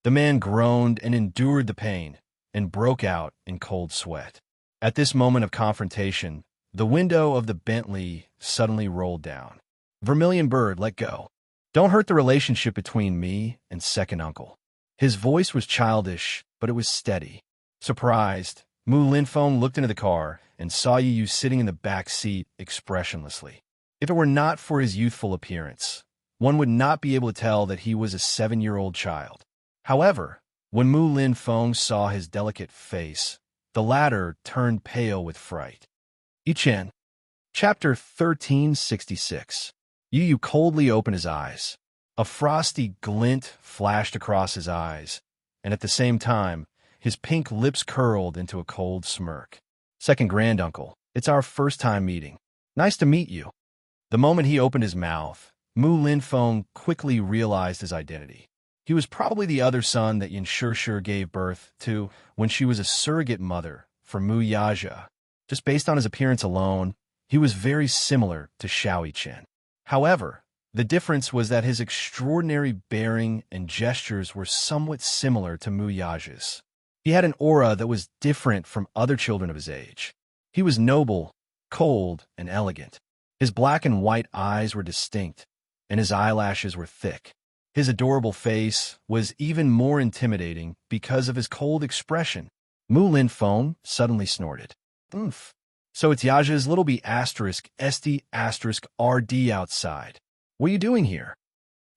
The man groaned and endured the pain and broke out in cold sweat. At this moment of confrontation, the window of the Bentley suddenly rolled down. "Vermilion Bird, let go. Don't hurt the relationship between me and second uncle." His voice was childish, but it was steady. Surprised, Mu Lin Feng looked into the car and saw Yu sitting in the back seat expressionlessly. If it were not for his youthful appearance, one would not be able to tell that he was a 7-year-old child. However, when Mu Lin Feng saw his delicate face, the latter turned pale with fright. Ichen. Chapter 1366. Yu coldly opened his eyes. A frosty glint flashed across his eyes, and at the same time, his pink lips curled into a cold smirk. "Second granduncle, it's our first time meeting. Nice to meet you." The moment he opened his mouth, Mu Lin Feng quickly realized his identity. He was probably the other son that Yin Shishir gave birth to when she was a surrogate mother for Mu Yaja. Just based on his appearance alone, he was very similar to Xiao Yichen. However, the difference was that his extraordinary bearing and gestures were somewhat similar to Mu Yaja's. He had an aura that was different from other children of his age. He was noble, cold, and elegant. His black and white eyes were distinct, and his eyelashes were thick. His adorable face was even more intimidating because of his cold expression. Mu Lin Feng suddenly snorted. "Oomph. So it's Yaja's little b asterisk st asterisk rd outside. What are you doing here?"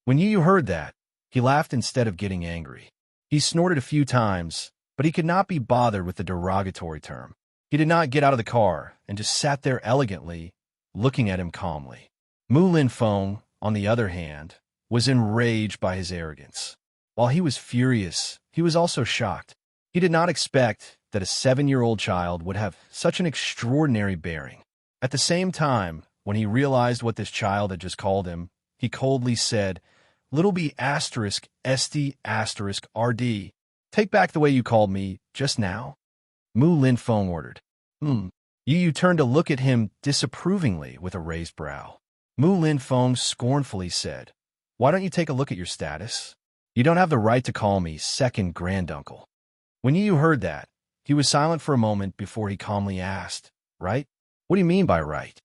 When Yu heard that, he laughed instead of getting angry. He snorted a few times, but he could not be bothered with the derogatory term. He did not get out of the car and just sat there elegantly, looking at him calmly. Mu Lin Feng, on the other hand, was enraged by his arrogance. While he was furious, he was also shocked. He did not expect that a 7-year-old child would have such an extraordinary bearing. At the same time, when he realized what this child had just called him, he coldly said, "Little b asterisk st asterisk rd. Take back the way you called me just now." Mu Lin Feng ordered. Yu turned to look at him disapprovingly with a raised brow. Mu Lin Feng scornfully said, "Why don't you take a look at your status? You don't have the right to call me second granduncle. When Yu heard that, he was silent for a moment before he calmly asked, right? What do you mean by right?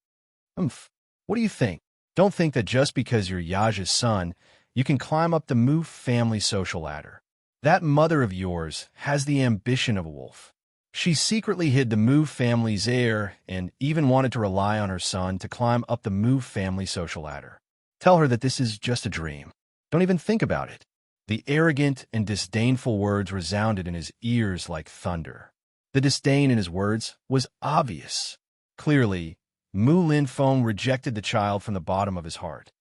Umph. What do you think? Don't think that just because you're Yaja's son, you can climb up the Mu family social ladder. That mother of yours has the ambition of a wolf. She secretly hid the Mu family's heir and even wanted to rely on her son to climb up the Mu family social ladder. Tell her that this is just a dream. Don't even think about it. The arrogant and disdainful words resounded in his ears like thunder. The disdain in his words was obvious. Clearly, Mu Linfeng rejected the child from the bottom of his heart.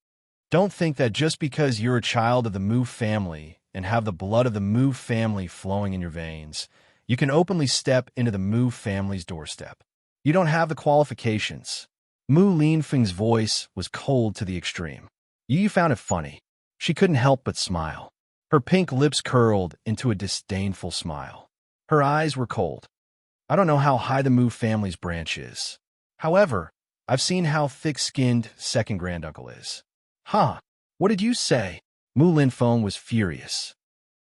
Don't think that just because you're a child of the Mu family and have the blood of the Mu family flowing in your veins, you can openly step into the Mu family's doorstep. You don't have the qualifications. Mu Linfeng's voice was cold to the extreme. Yu found it funny. She couldn't help but smile. Her pink lips curled into a disdainful smile. Her eyes were cold. I don't know how high the Mu family's branch is. However, I've seen how thick-skinned second granduncle is. Huh? What did you say? Mu Linfeng was furious.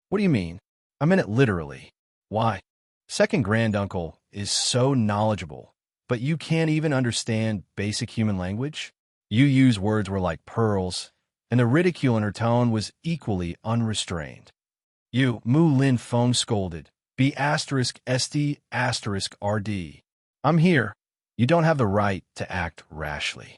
What do you mean? I meant it literally. Why? Second granduncle is so knowledgeable, but you can't even understand basic human language? Yu's words were like pearls, and the ridicule in her tone was equally unrestrained. You, Mu Linfeng scolded. B***SD**RD. I'm here. You don't have the right to act rashly.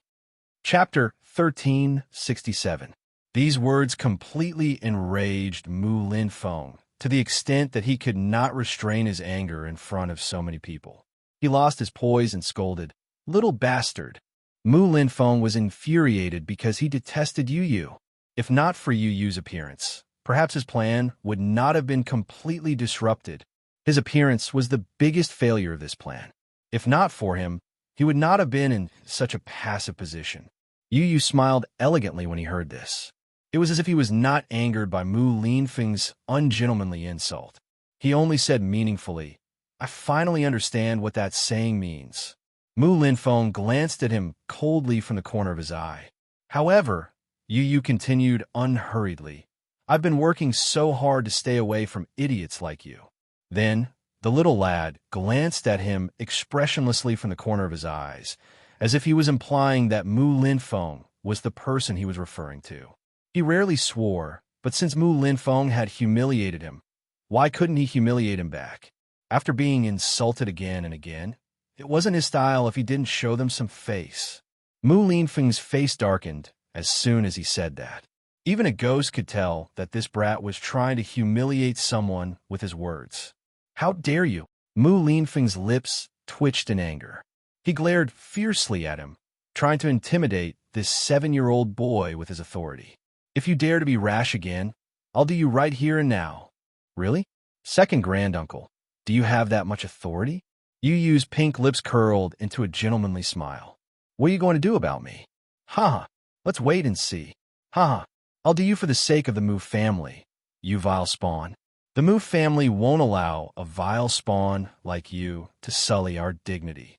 Chapter 1367. These words completely enraged Mu Linfeng to the extent that he could not restrain his anger in front of so many people. He lost his poise and scolded, "Little bastard." Mu Linfeng was infuriated because he detested Yu. If not for Yu's appearance, perhaps his plan would not have been completely disrupted. His appearance was the biggest failure of this plan. If not for him, he would not have been in such a passive position. Yu smiled elegantly when he heard this. It was as if he was not angered by Mu Linfeng's ungentlemanly insult. He only said meaningfully, "I finally understand what that saying means." Mu Linfeng glanced at him coldly from the corner of his eye. However, Yu continued unhurriedly, "I've been working so hard to stay away from idiots like you." Then, the little lad glanced at him expressionlessly from the corner of his eyes, as if he was implying that Mu Linfeng was the person he was referring to. He rarely swore, but since Mu Linfeng had humiliated him, why couldn't he humiliate him back? After being insulted again and again, it wasn't his style if he didn't show them some face. Mu Linfeng's face darkened as soon as he said that. Even a ghost could tell that this brat was trying to humiliate someone with his words. "How dare you?" Mu Linfeng's lips twitched in anger. He glared fiercely at him, trying to intimidate this 7-year-old boy with his authority. "If you dare to be rash again, I'll do you right here and now." "Really? Second granduncle, do you have that much authority?" Yu's pink lips curled into a gentlemanly smile. "What are you going to do about me?" "Ha! Let's wait and see." "Ha! I'll do you for the sake of the Mu family, you vile spawn. The Mu family won't allow a vile spawn like you to sully our dignity."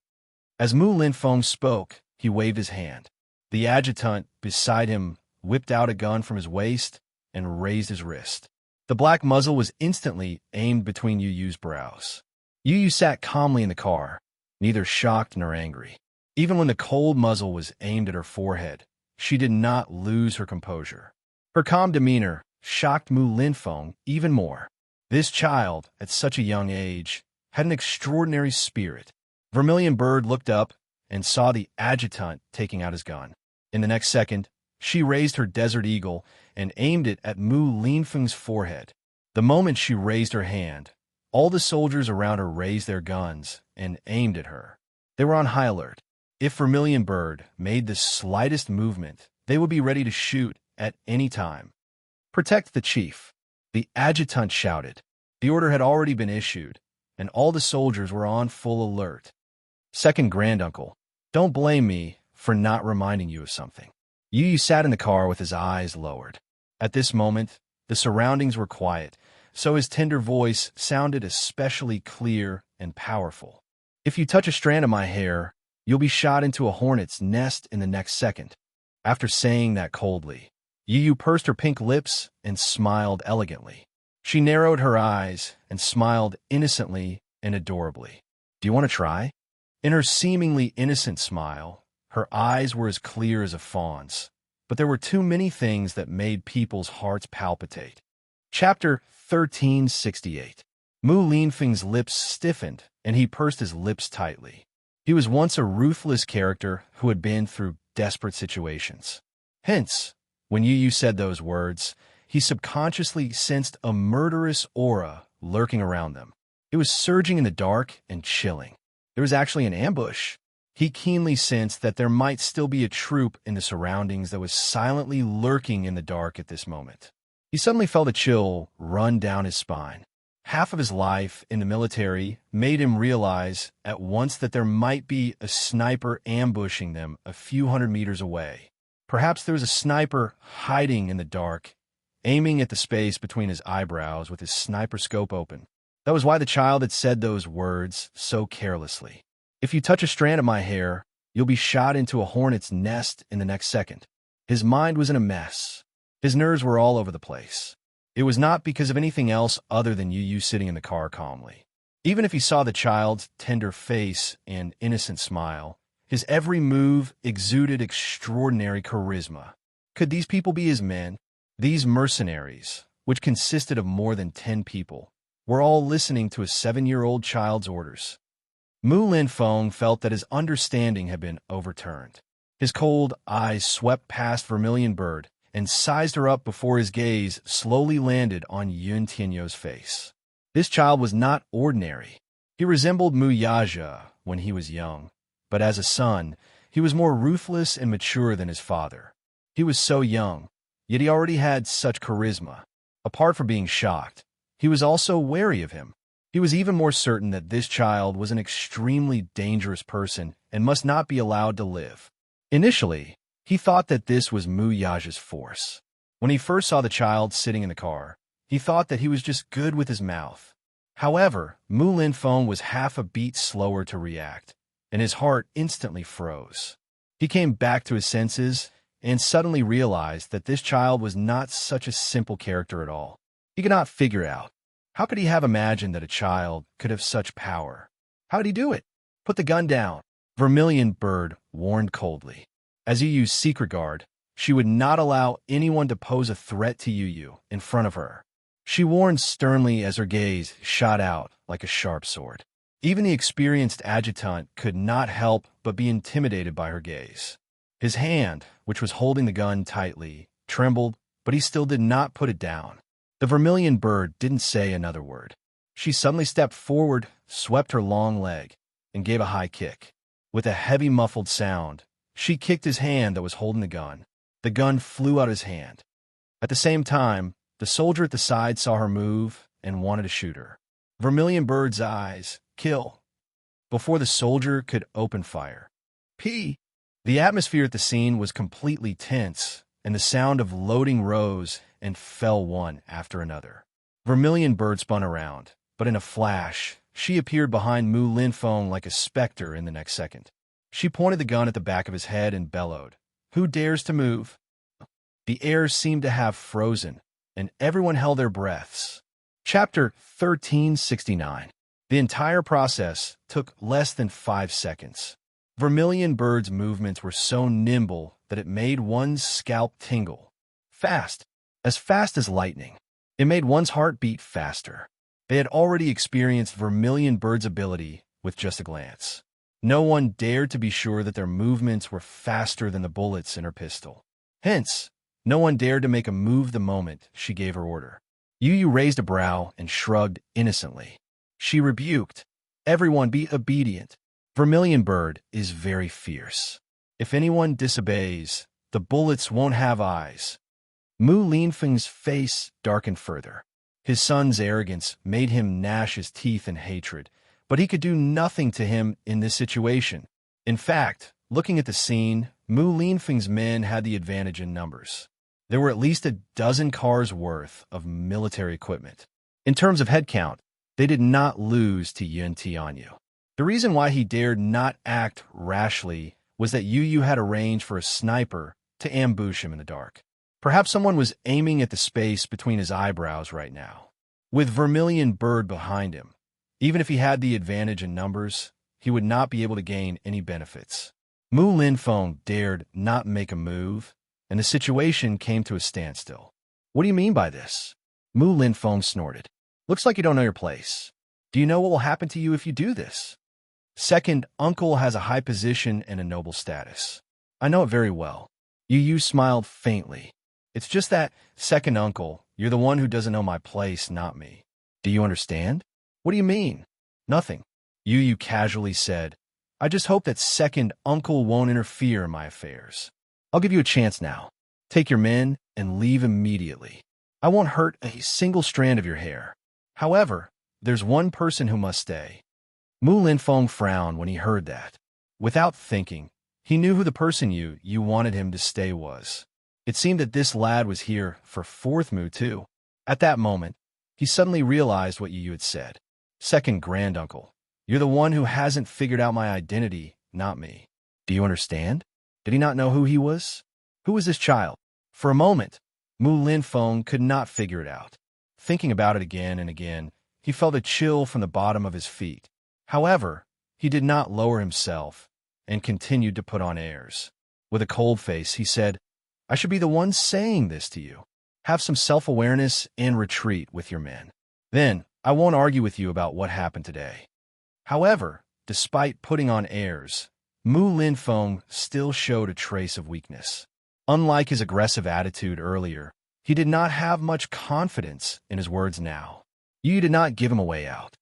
As Mu Linfeng spoke, he waved his hand. The adjutant beside him whipped out a gun from his waist and raised his wrist. The black muzzle was instantly aimed between Yu's brows. Yu sat calmly in the car, neither shocked nor angry. Even when the cold muzzle was aimed at her forehead, she did not lose her composure. Her calm demeanor shocked Mu Linfeng even more. This child, at such a young age, had an extraordinary spirit. Vermilion Bird looked up and saw the adjutant taking out his gun. In the next second, she raised her Desert Eagle and aimed it at Mu Linfeng's forehead. The moment she raised her hand, all the soldiers around her raised their guns and aimed at her. They were on high alert. If Vermilion Bird made the slightest movement, they would be ready to shoot at any time. "Protect the chief," the adjutant shouted. The order had already been issued, and all the soldiers were on full alert. "Second granduncle, don't blame me for not reminding you of something." Yu sat in the car with his eyes lowered. At this moment, the surroundings were quiet, so his tender voice sounded especially clear and powerful. "If you touch a strand of my hair, you'll be shot into a hornet's nest in the next second." After saying that coldly, Yu Yu pursed her pink lips and smiled elegantly. She narrowed her eyes and smiled innocently and adorably. Do you want to try? In her seemingly innocent smile, her eyes were as clear as a fawn's, but there were too many things that made people's hearts palpitate. Chapter 1368. Mu Linfeng's lips stiffened, and he pursed his lips tightly. He was once a ruthless character who had been through desperate situations. Hence, when Yu Yu said those words, he subconsciously sensed a murderous aura lurking around them. It was surging in the dark and chilling. There was actually an ambush. He keenly sensed that there might still be a troop in the surroundings that was silently lurking in the dark at this moment. He suddenly felt a chill run down his spine. Half of his life in the military made him realize at once that there might be a sniper ambushing them a few hundred meters away. Perhaps there was a sniper hiding in the dark, aiming at the space between his eyebrows with his sniper scope open. That was why the child had said those words so carelessly. If you touch a strand of my hair, you'll be shot into a hornet's nest in the next second. His mind was in a mess. His nerves were all over the place. It was not because of anything else other than Yu Yu sitting in the car calmly. Even if he saw the child's tender face and innocent smile, his every move exuded extraordinary charisma. Could these people be his men? These mercenaries, which consisted of more than 10 people, were all listening to a 7-year-old child's orders. Mu Linfeng felt that his understanding had been overturned. His cold eyes swept past Vermilion Bird and sized her up before his gaze slowly landed on Yun Tianyo's face. This child was not ordinary. He resembled Mu Yaja when he was young, but as a son, he was more ruthless and mature than his father. He was so young, yet he already had such charisma. Apart from being shocked, he was also wary of him. He was even more certain that this child was an extremely dangerous person and must not be allowed to live. Initially, he thought that this was Mu Yaja's force. When he first saw the child sitting in the car, he thought that he was just good with his mouth. However, Mu Linfeng was half a beat slower to react, and his heart instantly froze. He came back to his senses and suddenly realized that this child was not such a simple character at all. He could not figure out. How could he have imagined that a child could have such power? How did he do it? Put the gun down, Vermilion Bird warned coldly. As Yu Yu's secret guard, she would not allow anyone to pose a threat to Yu Yu in front of her. She warned sternly as her gaze shot out like a sharp sword. Even the experienced adjutant could not help but be intimidated by her gaze. His hand, which was holding the gun tightly, trembled, but he still did not put it down. The Vermilion Bird didn't say another word. She suddenly stepped forward, swept her long leg, and gave a high kick. With a heavy muffled sound, she kicked his hand that was holding the gun. The gun flew out of his hand. At the same time, the soldier at the side saw her move and wanted to shoot her. Vermilion Bird's eyes, kill, before the soldier could open fire. P. The atmosphere at the scene was completely tense, and the sound of loading rose and fell one after another. Vermilion Bird spun around, but in a flash, she appeared behind Mu Linfeng like a specter in the next second. She pointed the gun at the back of his head and bellowed, "Who dares to move?" The air seemed to have frozen, and everyone held their breaths. Chapter 1369. The entire process took less than 5 seconds. Vermilion Bird's movements were so nimble that it made one's scalp tingle. Fast as lightning. It made one's heart beat faster. They had already experienced Vermilion Bird's ability with just a glance. No one dared to be sure that their movements were faster than the bullets in her pistol. Hence, no one dared to make a move the moment she gave her order. Yu Yu raised a brow and shrugged innocently. She rebuked, "Everyone be obedient. Vermilion Bird is very fierce. If anyone disobeys, the bullets won't have eyes." Mu Linfeng's face darkened further. His son's arrogance made him gnash his teeth in hatred, but he could do nothing to him in this situation. In fact, looking at the scene, Mu Linfeng's men had the advantage in numbers. There were at least a dozen cars worth of military equipment. In terms of headcount, they did not lose to Yun Tianyu. The reason why he dared not act rashly was that Yu Yu had arranged for a sniper to ambush him in the dark. Perhaps someone was aiming at the space between his eyebrows right now. With Vermilion Bird behind him, even if he had the advantage in numbers, he would not be able to gain any benefits. Mu Linfeng dared not make a move, and the situation came to a standstill. What do you mean by this? Mu Linfeng snorted. Looks like you don't know your place. Do you know what will happen to you if you do this? Second uncle has a high position and a noble status. I know it very well. Yu smiled faintly. It's just that, second uncle, you're the one who doesn't know my place, not me. Do you understand? What do you mean? Nothing. Yu casually said, I just hope that second uncle won't interfere in my affairs. I'll give you a chance now. Take your men and leave immediately. I won't hurt a single strand of your hair. However, there's one person who must stay. Mu Linfeng frowned when he heard that. Without thinking, he knew who the person you wanted him to stay was. It seemed that this lad was here for fourth Mu too. At that moment, he suddenly realized what Yu had said. Second granduncle, you're the one who hasn't figured out my identity, not me. Do you understand? Did he not know who he was? Who was this child? For a moment, Mu Linfeng could not figure it out. Thinking about it again and again, he felt a chill from the bottom of his feet. However, he did not lower himself and continued to put on airs. With a cold face, he said, I should be the one saying this to you. Have some self-awareness and retreat with your men. Then, I won't argue with you about what happened today. However, despite putting on airs, Mu Linfeng still showed a trace of weakness. Unlike his aggressive attitude earlier, he did not have much confidence in his words now. You did not give him a way out.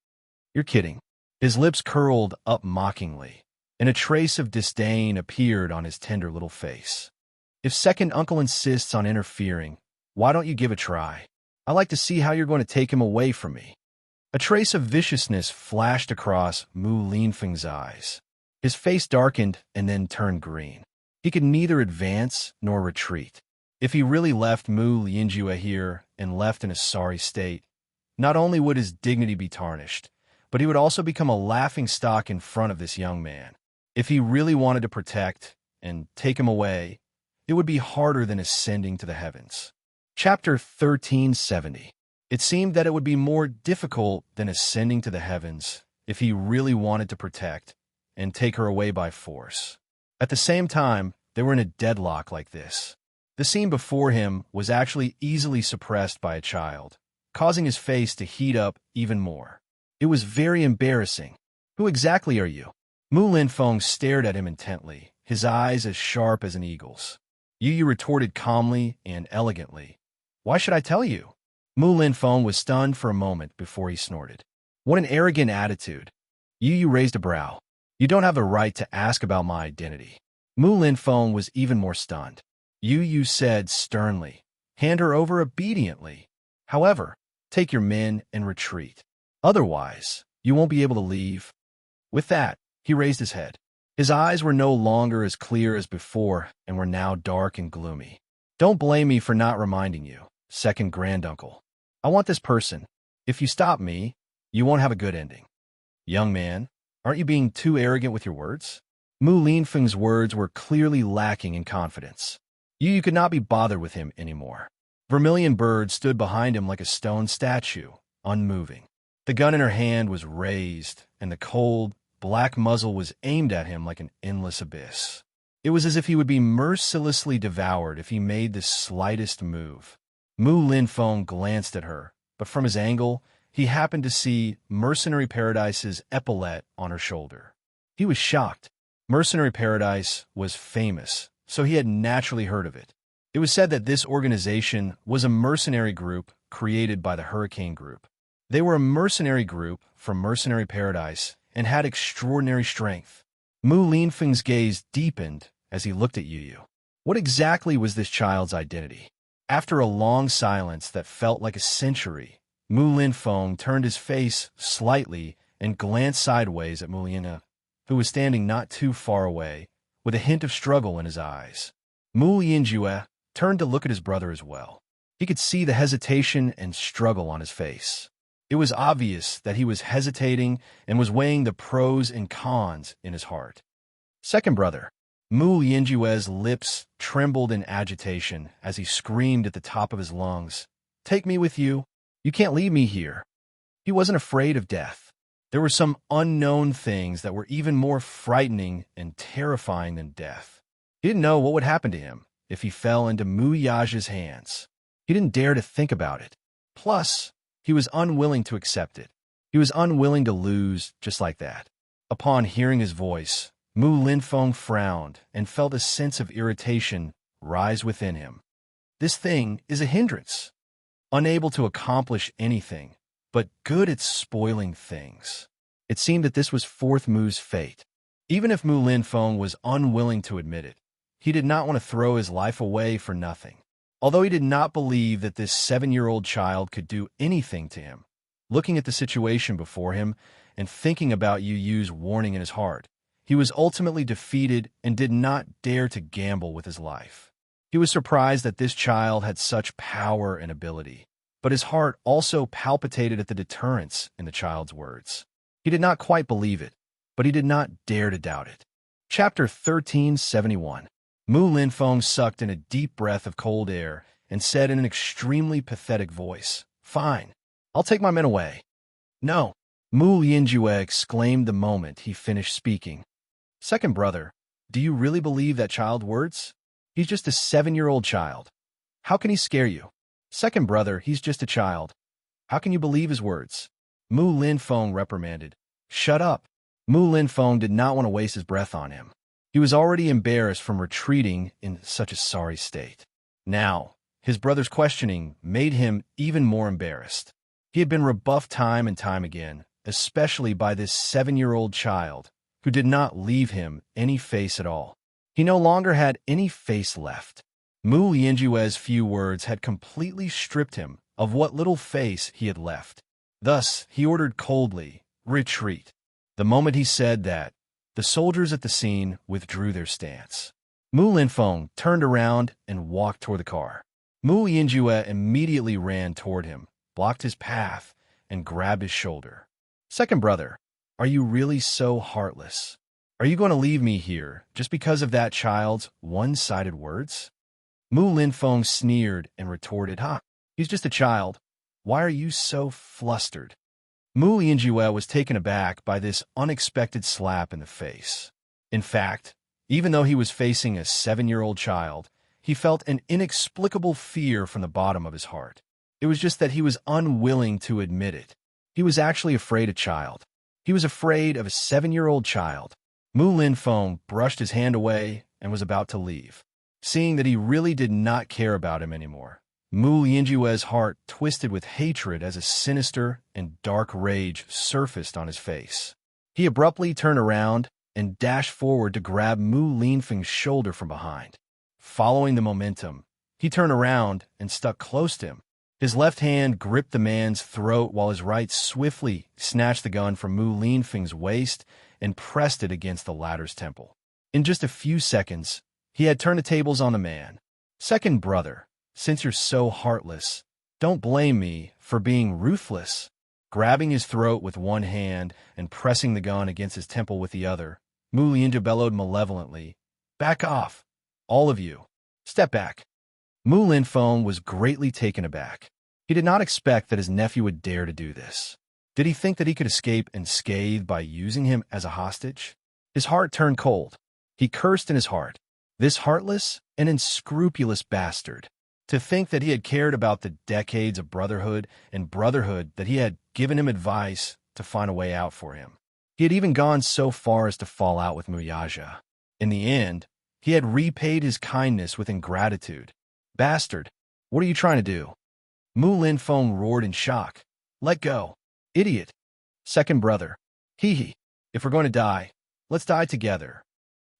You're kidding. His lips curled up mockingly, and a trace of disdain appeared on his tender little face. If second uncle insists on interfering, why don't you give a try? I like to see how you're going to take him away from me. A trace of viciousness flashed across Mu Linfeng's eyes. His face darkened and then turned green. He could neither advance nor retreat. If he really left Mu Linjue here and left in a sorry state, not only would his dignity be tarnished, but he would also become a laughingstock in front of this young man. If he really wanted to protect and take him away, it would be harder than ascending to the heavens. Chapter 1370. It seemed that it would be more difficult than ascending to the heavens if he really wanted to protect and take her away by force. At the same time, they were in a deadlock like this. The scene before him was actually easily suppressed by a child, causing his face to heat up even more. It was very embarrassing. Who exactly are you? Mu Linfeng stared at him intently, his eyes as sharp as an eagle's. Yu retorted calmly and elegantly, Why should I tell you? Mu Linfeng was stunned for a moment before he snorted. What an arrogant attitude. Yu raised a brow. You don't have the right to ask about my identity. Mu Linfeng was even more stunned. Yu said sternly, Hand her over obediently. However, take your men and retreat. Otherwise, you won't be able to leave. With that, he raised his head. His eyes were no longer as clear as before and were now dark and gloomy. Don't blame me for not reminding you, second granduncle. I want this person. If you stop me, you won't have a good ending. Young man, aren't you being too arrogant with your words? Mu Linfeng's words were clearly lacking in confidence. You could not be bothered with him anymore. Vermilion Bird stood behind him like a stone statue, unmoving. The gun in her hand was raised, and the cold, black muzzle was aimed at him like an endless abyss. It was as if he would be mercilessly devoured if he made the slightest move. Mu Linfeng glanced at her, but from his angle, he happened to see Mercenary Paradise's epaulette on her shoulder. He was shocked. Mercenary Paradise was famous, so he had naturally heard of it. It was said that this organization was a mercenary group created by the Hurricane Group. They were a mercenary group from Mercenary Paradise and had extraordinary strength. Mu Linfeng's gaze deepened as he looked at Yu. What exactly was this child's identity? After a long silence that felt like a century, Mu Linfeng turned his face slightly and glanced sideways at Mu Linjue, who was standing not too far away, with a hint of struggle in his eyes. Mu Linjue turned to look at his brother as well. He could see the hesitation and struggle on his face. It was obvious that he was hesitating and was weighing the pros and cons in his heart. Second brother, Mu Yinjue's lips trembled in agitation as he screamed at the top of his lungs, "Take me with you! You can't leave me here!" He wasn't afraid of death. There were some unknown things that were even more frightening and terrifying than death. He didn't know what would happen to him if he fell into Mu Yaja's hands. He didn't dare to think about it. Plus, he was unwilling to accept it. He was unwilling to lose just like that. Upon hearing his voice, Mu Linfeng frowned and felt a sense of irritation rise within him. This thing is a hindrance, unable to accomplish anything, but good at spoiling things. It seemed that this was Fourth Mu's fate. Even if Mu Linfeng was unwilling to admit it, he did not want to throw his life away for nothing. Although he did not believe that this 7-year-old child could do anything to him, looking at the situation before him and thinking about Yu Yu's warning in his heart, he was ultimately defeated and did not dare to gamble with his life. He was surprised that this child had such power and ability, but his heart also palpitated at the deterrence in the child's words. He did not quite believe it, but he did not dare to doubt it. Chapter 1371. Mu Linfeng sucked in a deep breath of cold air and said in an extremely pathetic voice, "Fine, I'll take my men away." "No," Mu Yinjue exclaimed the moment he finished speaking. "Second brother, do you really believe that child's words? He's just a 7-year-old child. How can he scare you? Second brother, he's just a child. How can you believe his words?" Mu Linfeng reprimanded. "Shut up." Mu Linfeng did not want to waste his breath on him. He was already embarrassed from retreating in such a sorry state. Now, his brother's questioning made him even more embarrassed. He had been rebuffed time and time again, especially by this 7-year-old child, who did not leave him any face at all. He no longer had any face left. Mu Yinjue's few words had completely stripped him of what little face he had left. Thus, he ordered coldly, "Retreat." The moment he said that, the soldiers at the scene withdrew their stance. Mu Linfeng turned around and walked toward the car. Mu Yinjue immediately ran toward him, blocked his path, and grabbed his shoulder. "Second brother, are you really so heartless? Are you going to leave me here just because of that child's one-sided words?" Mu Linfeng sneered and retorted, "Huh, he's just a child. Why are you so flustered?" Mu Yinjue was taken aback by this unexpected slap in the face. In fact, even though he was facing a 7-year-old child, he felt an inexplicable fear from the bottom of his heart. It was just that he was unwilling to admit it. He was actually afraid of child. He was afraid of a 7-year-old child. Mu Linfeng brushed his hand away and was about to leave. Seeing that he really did not care about him anymore, Mu Yinjue's heart twisted with hatred as a sinister and dark rage surfaced on his face. He abruptly turned around and dashed forward to grab Mu Linfeng's shoulder from behind. Following the momentum, he turned around and stuck close to him. His left hand gripped the man's throat while his right swiftly snatched the gun from Mu Linfeng's waist and pressed it against the latter's temple. In just a few seconds, he had turned the tables on the man. "Second brother, since you're so heartless, don't blame me for being ruthless." Grabbing his throat with one hand and pressing the gun against his temple with the other, Mu Yinjue bellowed malevolently, "Back off, all of you. Step back." Mu Linfeng was greatly taken aback. He did not expect that his nephew would dare to do this. Did he think that he could escape unscathed by using him as a hostage? His heart turned cold. He cursed in his heart. This heartless and unscrupulous bastard. To think that he had cared about the decades of brotherhood and brotherhood that he had given him advice to find a way out for him. He had even gone so far as to fall out with Muyaja. In the end, he had repaid his kindness with ingratitude. "Bastard, what are you trying to do?" Mu Linfeng roared in shock. "Let go. Idiot. Second brother. Hee hee. If we're going to die, let's die together."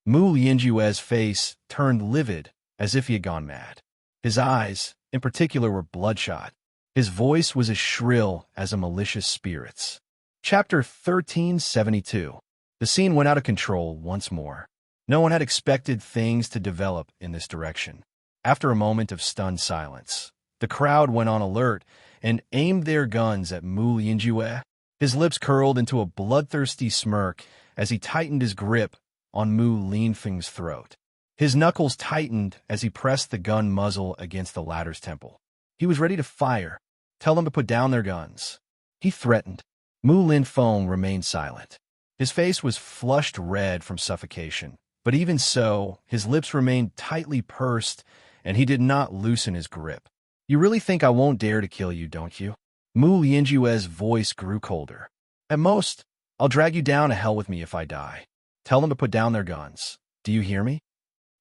Mu Yinjue's face turned livid as if he had gone mad. His eyes, in particular, were bloodshot. His voice was as shrill as a malicious spirit's. Chapter 1372. The scene went out of control once more. No one had expected things to develop in this direction. After a moment of stunned silence, the crowd went on alert and aimed their guns at Mu Yinjue. His lips curled into a bloodthirsty smirk as he tightened his grip on Mu Linfeng's throat. His knuckles tightened as he pressed the gun muzzle against the latter's temple. He was ready to fire. Tell them to put down their guns. He threatened. Mu Linfeng remained silent. His face was flushed red from suffocation, but even so, his lips remained tightly pursed, and he did not loosen his grip. You really think I won't dare to kill you, don't you? Mu Lianjue's voice grew colder. At most, I'll drag you down to hell with me if I die. Tell them to put down their guns. Do you hear me?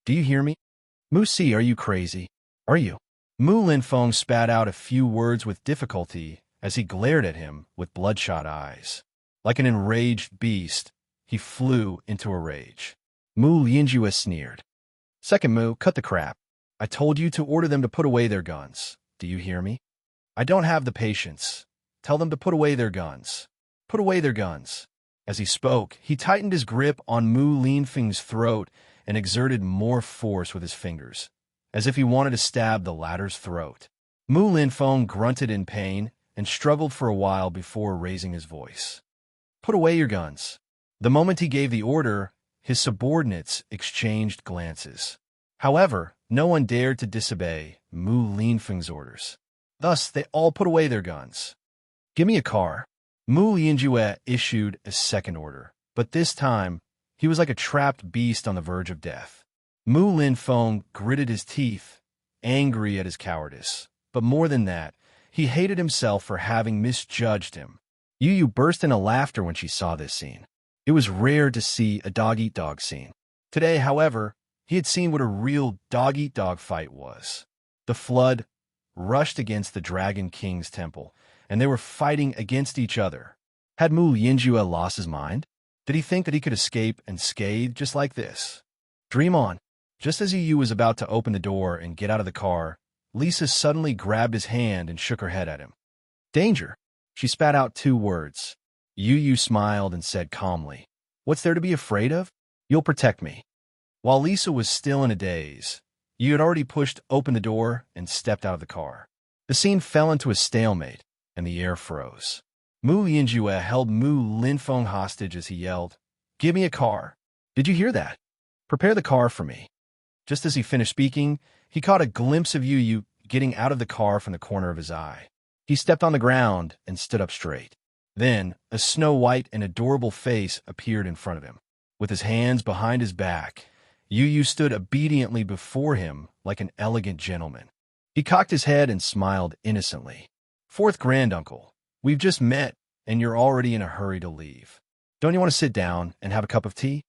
Do you hear me? Mu Si, are you crazy? Are you? Mu Linfeng spat out a few words with difficulty as he glared at him with bloodshot eyes. Like an enraged beast, he flew into a rage. Mu Lianjue sneered. Second Mu, cut the crap. I told you to order them to put away their guns. Do you hear me? I don't have the patience. Tell them to put away their guns. Put away their guns. As he spoke, he tightened his grip on Mu Linfeng's throat and exerted more force with his fingers, as if he wanted to stab the latter's throat. Mu Linfeng grunted in pain and struggled for a while before raising his voice. Put away your guns. The moment he gave the order, his subordinates exchanged glances. However, no one dared to disobey Mu Linfeng's orders. Thus, they all put away their guns. Give me a car. Mu Lianjue issued a second order, but this time, he was like a trapped beast on the verge of death. Mu Linfeng gritted his teeth, angry at his cowardice. But more than that, he hated himself for having misjudged him. Yu Yu burst into laughter when she saw this scene. It was rare to see a dog-eat-dog scene. Today, however, he had seen what a real dog-eat-dog fight was. The flood rushed against the Dragon King's temple, and they were fighting against each other. Had Mu Lianjue lost his mind? Did he think that he could escape unscathed just like this? Dream on. Just as Yu Yu was about to open the door and get out of the car, Lisa suddenly grabbed his hand and shook her head at him. Danger. She spat out 2 words. Yu Yu smiled and said calmly, What's there to be afraid of? You'll protect me. While Lisa was still in a daze, Yu had already pushed open the door and stepped out of the car. The scene fell into a stalemate, and the air froze. Mu Lianjue held Mu Linfeng hostage as he yelled, Give me a car. Did you hear that? Prepare the car for me. Just as he finished speaking, he caught a glimpse of Yu Yu getting out of the car from the corner of his eye. He stepped on the ground and stood up straight. Then, a snow-white and adorable face appeared in front of him. With his hands behind his back, Yu Yu stood obediently before him like an elegant gentleman. He cocked his head and smiled innocently. Fourth granduncle, we've just met, and you're already in a hurry to leave. Don't you want to sit down and have a cup of tea?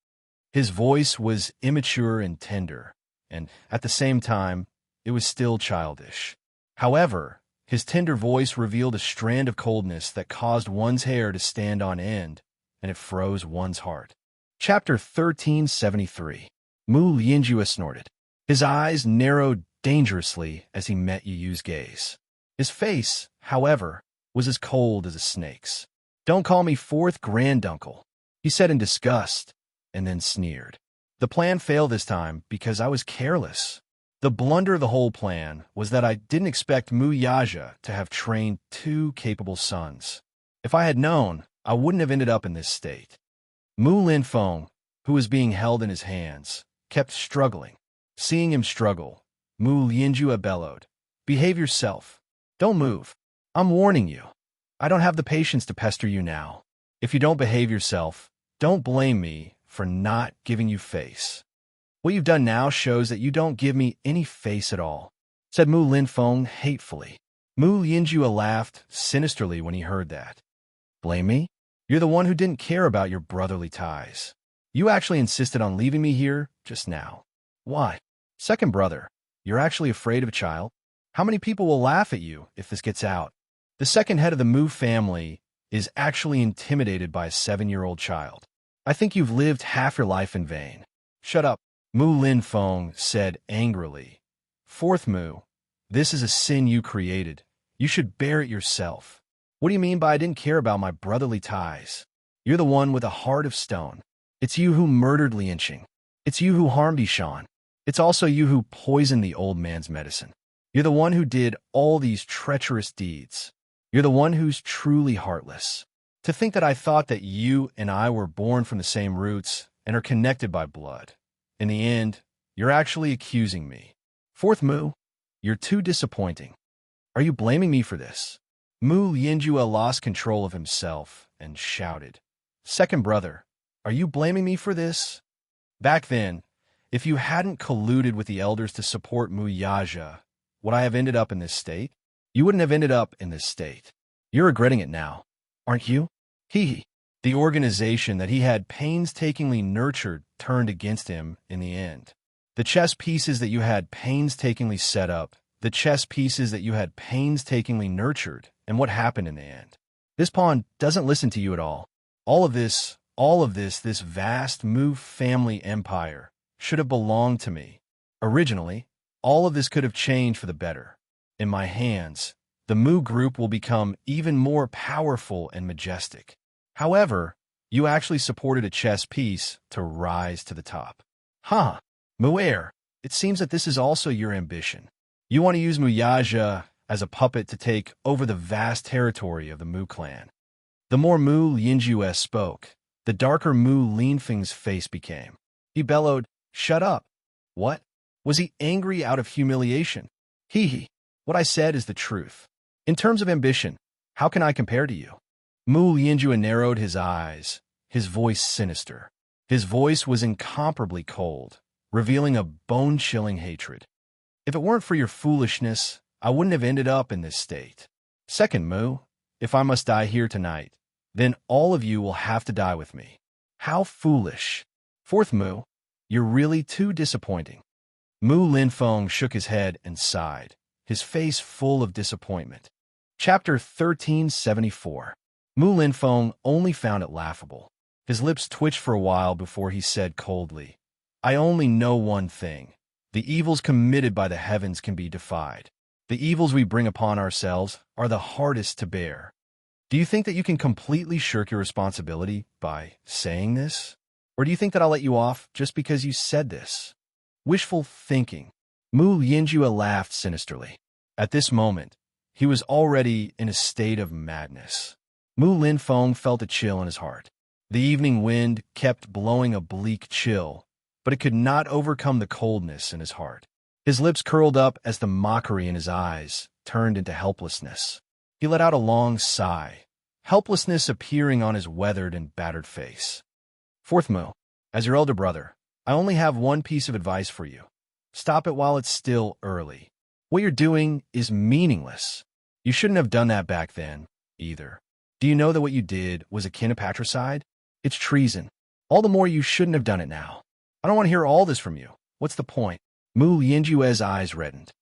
His voice was immature and tender, and at the same time, it was still childish. However, his tender voice revealed a strand of coldness that caused one's hair to stand on end, and it froze one's heart. Chapter 1373. Mu Lianjue snorted. His eyes narrowed dangerously as he met Yu Yu's gaze. His face, however, was as cold as a snake's. Don't call me fourth granduncle, he said in disgust, and then sneered. The plan failed this time because I was careless. The blunder of the whole plan was that I didn't expect Mu Yaja to have trained 2 capable sons. If I had known, I wouldn't have ended up in this state. Mu Linfeng, who was being held in his hands, kept struggling. Seeing him struggle, Mu Lianjue bellowed, Behave yourself. Don't move. I'm warning you. I don't have the patience to pester you now. If you don't behave yourself, don't blame me for not giving you face. What you've done now shows that you don't give me any face at all, said Mu Linfeng hatefully. Mu Lianjue laughed sinisterly when he heard that. Blame me? You're the one who didn't care about your brotherly ties. You actually insisted on leaving me here just now. Why? Second brother, you're actually afraid of a child? How many people will laugh at you if this gets out? The second head of the Mu family is actually intimidated by a 7-year-old child. I think you've lived half your life in vain. Shut up, Mu Linfeng said angrily. Fourth Mu, this is a sin you created. You should bear it yourself. What do you mean by I didn't care about my brotherly ties? You're the one with a heart of stone. It's you who murdered Lianqing. It's you who harmed Yishan. It's also you who poisoned the old man's medicine. You're the one who did all these treacherous deeds. You're the one who's truly heartless. To think that I thought that you and I were born from the same roots and are connected by blood. In the end, you're actually accusing me. Fourth Mu, you're too disappointing. Are you blaming me for this? Mu Yinjue lost control of himself and shouted. Second brother, are you blaming me for this? Back then, if you hadn't colluded with the elders to support Mu Yaja, would I have ended up in this state? You wouldn't have ended up in this state. You're regretting it now, aren't you? Hee. The organization that he had painstakingly nurtured turned against him in the end. The chess pieces that you had painstakingly set up, the chess pieces that you had painstakingly nurtured, and what happened in the end? This pawn doesn't listen to you at all. All of this, this vast Mu family empire should have belonged to me. Originally, all of this could have changed for the better. In my hands, the Mu group will become even more powerful and majestic. However, you actually supported a chess piece to rise to the top. Huh, Mu'er, it seems that this is also your ambition. You want to use Muyaja as a puppet to take over the vast territory of the Mu clan. The more Mu Yinjue spoke, the darker Mu Linfeng's face became. He bellowed, "Shut up." What? Was he angry out of humiliation? Hee. What I said is the truth. In terms of ambition, how can I compare to you? Mu Yinjue narrowed his eyes, his voice sinister. His voice was incomparably cold, revealing a bone-chilling hatred. If it weren't for your foolishness, I wouldn't have ended up in this state. Second Mu, if I must die here tonight, then all of you will have to die with me. How foolish. Fourth Mu, you're really too disappointing. Mu Linfeng shook his head and sighed, his face full of disappointment. Chapter 1374. Mu Linfeng only found it laughable. His lips twitched for a while before he said coldly, I only know one thing. The evils committed by the heavens can be defied. The evils we bring upon ourselves are the hardest to bear. Do you think that you can completely shirk your responsibility by saying this? Or do you think that I'll let you off just because you said this? Wishful thinking. Mu Yinjue laughed sinisterly. At this moment, he was already in a state of madness. Mu Linfeng felt a chill in his heart. The evening wind kept blowing a bleak chill, but it could not overcome the coldness in his heart. His lips curled up as the mockery in his eyes turned into helplessness. He let out a long sigh, helplessness appearing on his weathered and battered face. Fourth Mu, as your elder brother, I only have one piece of advice for you. Stop it while it's still early. What you're doing is meaningless. You shouldn't have done that back then, either. Do you know that what you did was akin to patricide? It's treason. All the more you shouldn't have done it now. I don't want to hear all this from you. What's the point? Mu Yinjue's eyes reddened.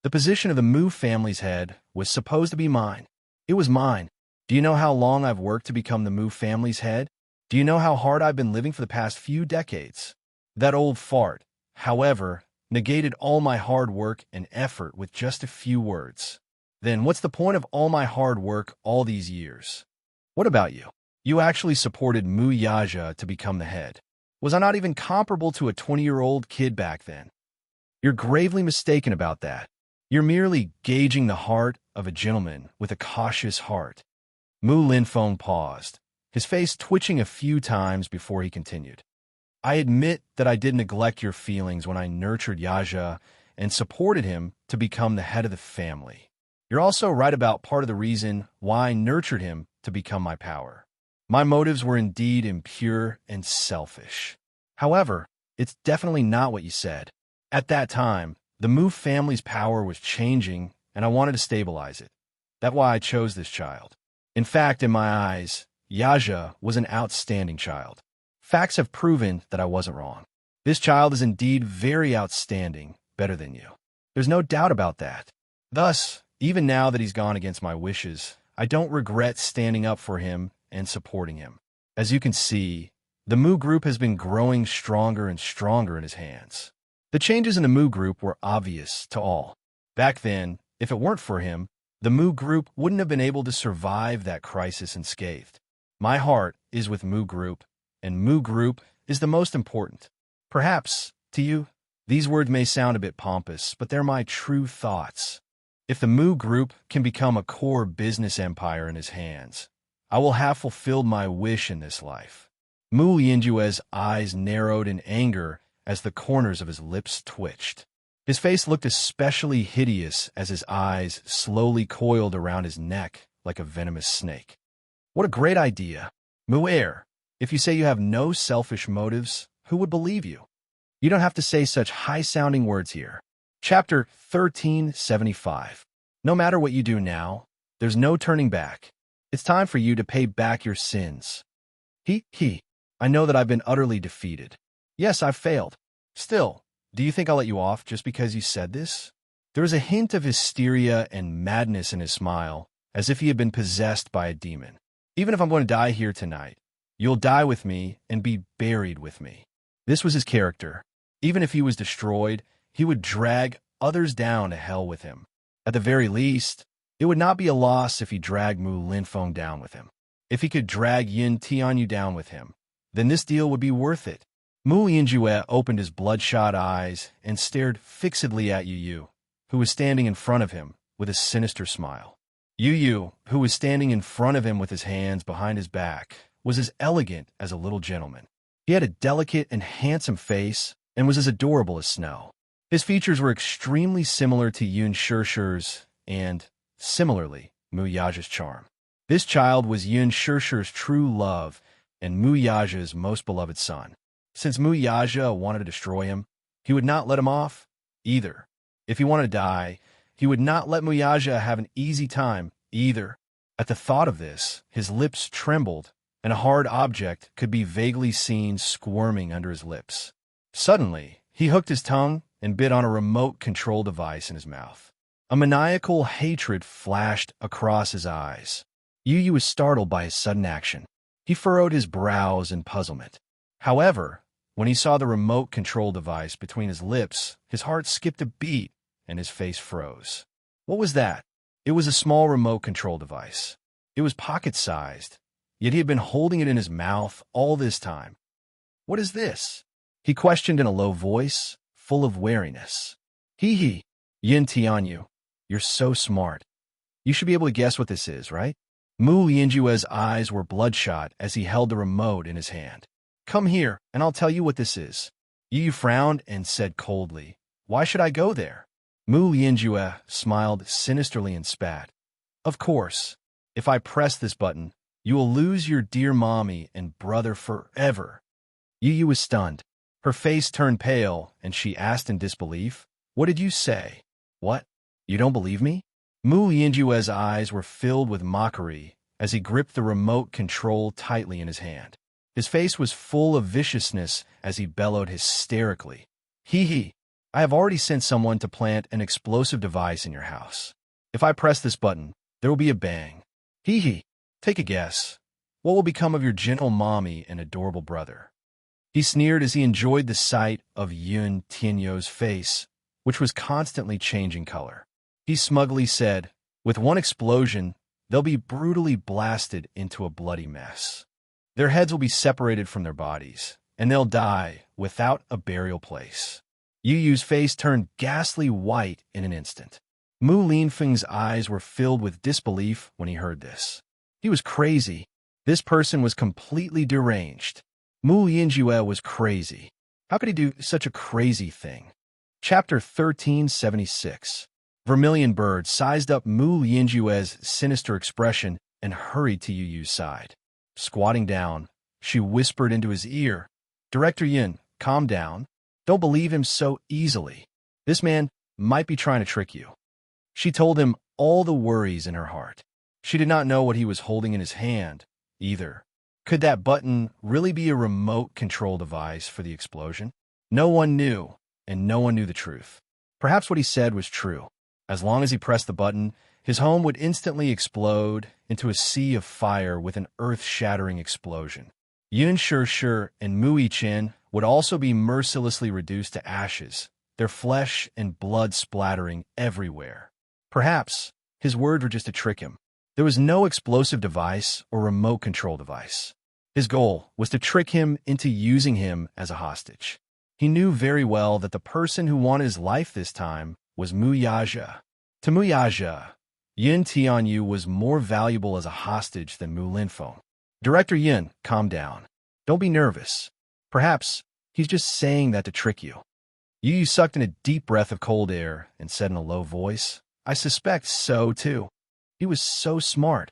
The position of the Mu family's head was supposed to be mine. It was mine. Do you know how long I've worked to become the Mu family's head? Do you know how hard I've been living for the past few decades? That old fart, however, negated all my hard work and effort with just a few words. Then what's the point of all my hard work all these years? What about you? You actually supported Mu Yaja to become the head. Was I not even comparable to a 20-year-old kid back then? You're gravely mistaken about that. You're merely gauging the heart of a gentleman with a cautious heart. Mu Linfeng paused, his face twitching a few times before he continued. I admit that I did neglect your feelings when I nurtured Yaja and supported him to become the head of the family. You're also right about part of the reason why I nurtured him to become my power. My motives were indeed impure and selfish. However, it's definitely not what you said. At that time, the Mu family's power was changing, and I wanted to stabilize it. That's why I chose this child. In fact, in my eyes, Yaja was an outstanding child. Facts have proven that I wasn't wrong. This child is indeed very outstanding, better than you. There's no doubt about that. Thus, even now that he's gone against my wishes, I don't regret standing up for him and supporting him. As you can see, the Mu group has been growing stronger and stronger in his hands. The changes in the Mu group were obvious to all. Back then, if it weren't for him, the Mu group wouldn't have been able to survive that crisis unscathed. My heart is with Mu group, and Mu group is the most important. Perhaps, to you, these words may sound a bit pompous, but they're my true thoughts. If the Mu group can become a core business empire in his hands, I will have fulfilled my wish in this life. Mu Yinjue's eyes narrowed in anger as the corners of his lips twitched. His face looked especially hideous as his eyes slowly coiled around his neck like a venomous snake. What a great idea. Mu'er, if you say you have no selfish motives, who would believe you? You don't have to say such high-sounding words here. Chapter 1375. No matter what you do now, there's no turning back. It's time for you to pay back your sins. I know that I've been utterly defeated. Yes, I've failed. Still, do you think I'll let you off just because you said this? There was a hint of hysteria and madness in his smile, as if he had been possessed by a demon. Even if I'm going to die here tonight, you'll die with me and be buried with me. This was his character. Even if he was destroyed, he would drag others down to hell with him. At the very least, it would not be a loss if he dragged Mu Linfeng down with him. If he could drag Yin Tianyu down with him, then this deal would be worth it. Mu Yinjue opened his bloodshot eyes and stared fixedly at Yu Yu, who was standing in front of him with a sinister smile. Yu Yu, who was standing in front of him with his hands behind his back, was as elegant as a little gentleman. He had a delicate and handsome face and was as adorable as snow. His features were extremely similar to Yun Shishir's and, similarly, Mu Yaja's charm. This child was Yun Shishir's true love and Mu Yaja's most beloved son. Since Mu Yaja wanted to destroy him, he would not let him off either. If he wanted to die, he would not let Mu Yaja have an easy time either. At the thought of this, his lips trembled, and a hard object could be vaguely seen squirming under his lips. Suddenly, he hooked his tongue and bit on a remote control device in his mouth. A maniacal hatred flashed across his eyes. Yu Yu was startled by his sudden action. He furrowed his brows in puzzlement. However, when he saw the remote control device between his lips, his heart skipped a beat and his face froze. What was that? It was a small remote control device. It was pocket-sized, yet he had been holding it in his mouth all this time. What is this? He questioned in a low voice, full of wariness. Yin Tianyu, you're so smart. You should be able to guess what this is, right? Mu Yinjue's eyes were bloodshot as he held the remote in his hand. Come here, and I'll tell you what this is. Yu Yu frowned and said coldly, Why should I go there? Mu Yinjue smiled sinisterly and spat. Of course, if I press this button, you will lose your dear mommy and brother forever. Yu Yu was stunned. Her face turned pale, and she asked in disbelief, What did you say? What? You don't believe me? Mu Yinjue's eyes were filled with mockery as he gripped the remote control tightly in his hand. His face was full of viciousness as he bellowed hysterically. I have already sent someone to plant an explosive device in your house. If I press this button, there will be a bang. Take a guess. What will become of your gentle mommy and adorable brother? He sneered as he enjoyed the sight of Yun Tianyu's face, which was constantly changing color. He smugly said, With one explosion, they'll be brutally blasted into a bloody mess. Their heads will be separated from their bodies, and they'll die without a burial place. Yu Yu's face turned ghastly white in an instant. Mu Linfeng's eyes were filled with disbelief when he heard this. He was crazy. This person was completely deranged. Mu Yinjue was crazy. How could he do such a crazy thing? Chapter 1376. Vermilion Bird sized up Mu Yinjue's sinister expression and hurried to Yu Yu's side. Squatting down, she whispered into his ear, Director Yin, calm down. Don't believe him so easily. This man might be trying to trick you. She told him all the worries in her heart. She did not know what he was holding in his hand, either. Could that button really be a remote control device for the explosion? No one knew, and no one knew the truth. Perhaps what he said was true. As long as he pressed the button, his home would instantly explode into a sea of fire with an earth-shattering explosion. Yun Shishir and Mu Yichen would also be mercilessly reduced to ashes, their flesh and blood splattering everywhere. Perhaps his words were just to trick him. There was no explosive device or remote control device. His goal was to trick him into using him as a hostage. He knew very well that the person who wanted his life this time was Mu Yaja. To Mu Yaja, Yin Tianyu was more valuable as a hostage than Mu Linfeng. Director Yin, calm down. Don't be nervous. Perhaps he's just saying that to trick you. Yu sucked in a deep breath of cold air and said in a low voice, I suspect so, too. He was so smart.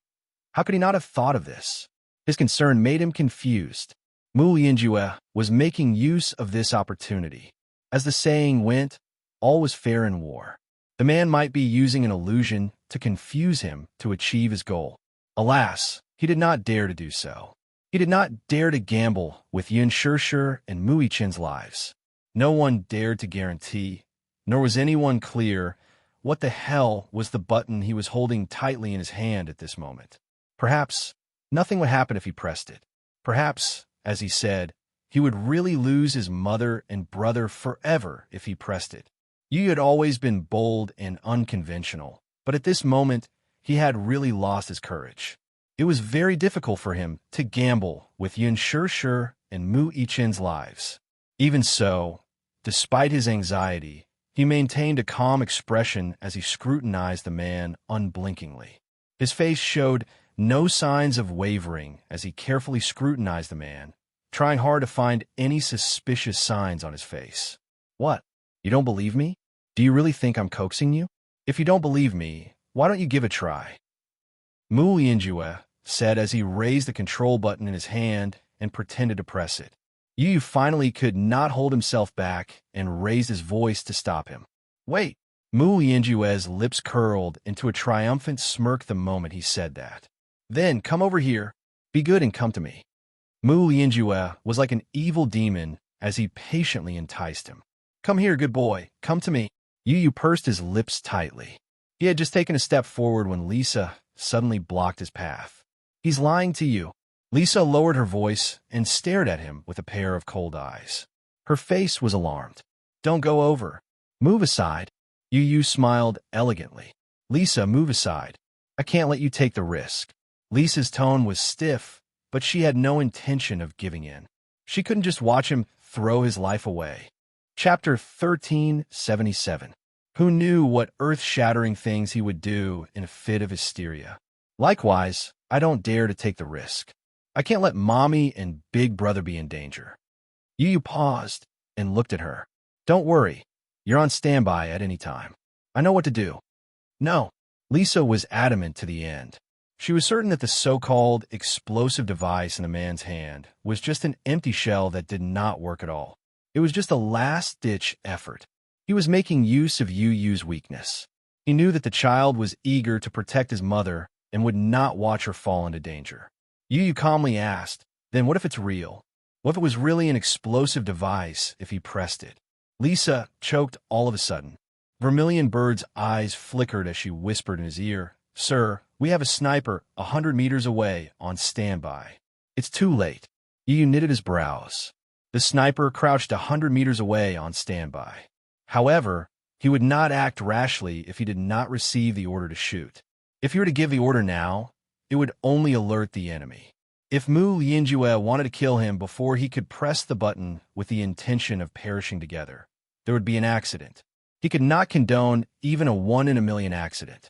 How could he not have thought of this? His concern made him confused. Mu Yinjue was making use of this opportunity. As the saying went, all was fair in war. The man might be using an illusion to confuse him to achieve his goal. Alas, he did not dare to do so. He did not dare to gamble with Yin Shishir and Mu Yichen's lives. No one dared to guarantee, nor was anyone clear what the hell was the button he was holding tightly in his hand at this moment. Perhaps nothing would happen if he pressed it. Perhaps, as he said, he would really lose his mother and brother forever if he pressed it. Yu had always been bold and unconventional, but at this moment, he had really lost his courage. It was very difficult for him to gamble with Yin Shishir and Mu Yichen's lives. Even so, despite his anxiety, he maintained a calm expression as he scrutinized the man unblinkingly. His face showed no signs of wavering as he carefully scrutinized the man, trying hard to find any suspicious signs on his face. What? You don't believe me? Do you really think I'm coaxing you? If you don't believe me, why don't you give a try? Mu Yinjue said as he raised the control button in his hand and pretended to press it. Yu finally could not hold himself back and raised his voice to stop him. Wait! Mu Yinjue's lips curled into a triumphant smirk the moment he said that. Then come over here. Be good and come to me. Mu Yinjue was like an evil demon as he patiently enticed him. Come here, good boy. Come to me. Yu pursed his lips tightly. He had just taken a step forward when Lisa suddenly blocked his path. He's lying to you. Lisa lowered her voice and stared at him with a pair of cold eyes. Her face was alarmed. Don't go over. Move aside. Yu smiled elegantly. Lisa, move aside. I can't let you take the risk. Lisa's tone was stiff, but she had no intention of giving in. She couldn't just watch him throw his life away. Chapter 1377. Who knew what earth-shattering things he would do in a fit of hysteria? Likewise, I don't dare to take the risk. I can't let Mommy and Big Brother be in danger. Yu paused and looked at her. Don't worry. You're on standby at any time. I know what to do. No. Lisa was adamant to the end. She was certain that the so-called explosive device in the man's hand was just an empty shell that did not work at all. It was just a last-ditch effort. He was making use of Yu's weakness. He knew that the child was eager to protect his mother and would not watch her fall into danger. Yu calmly asked, then what if it's real? What if it was really an explosive device if he pressed it? Lisa choked all of a sudden. Vermilion Bird's eyes flickered as she whispered in his ear, Sir, we have a sniper 100 meters away on standby. It's too late. Yu knitted his brows. The sniper crouched 100 meters away on standby. However, he would not act rashly if he did not receive the order to shoot. If he were to give the order now, it would only alert the enemy. If Mu Yinjue wanted to kill him before he could press the button with the intention of perishing together, there would be an accident. He could not condone even a 1 in a million accident.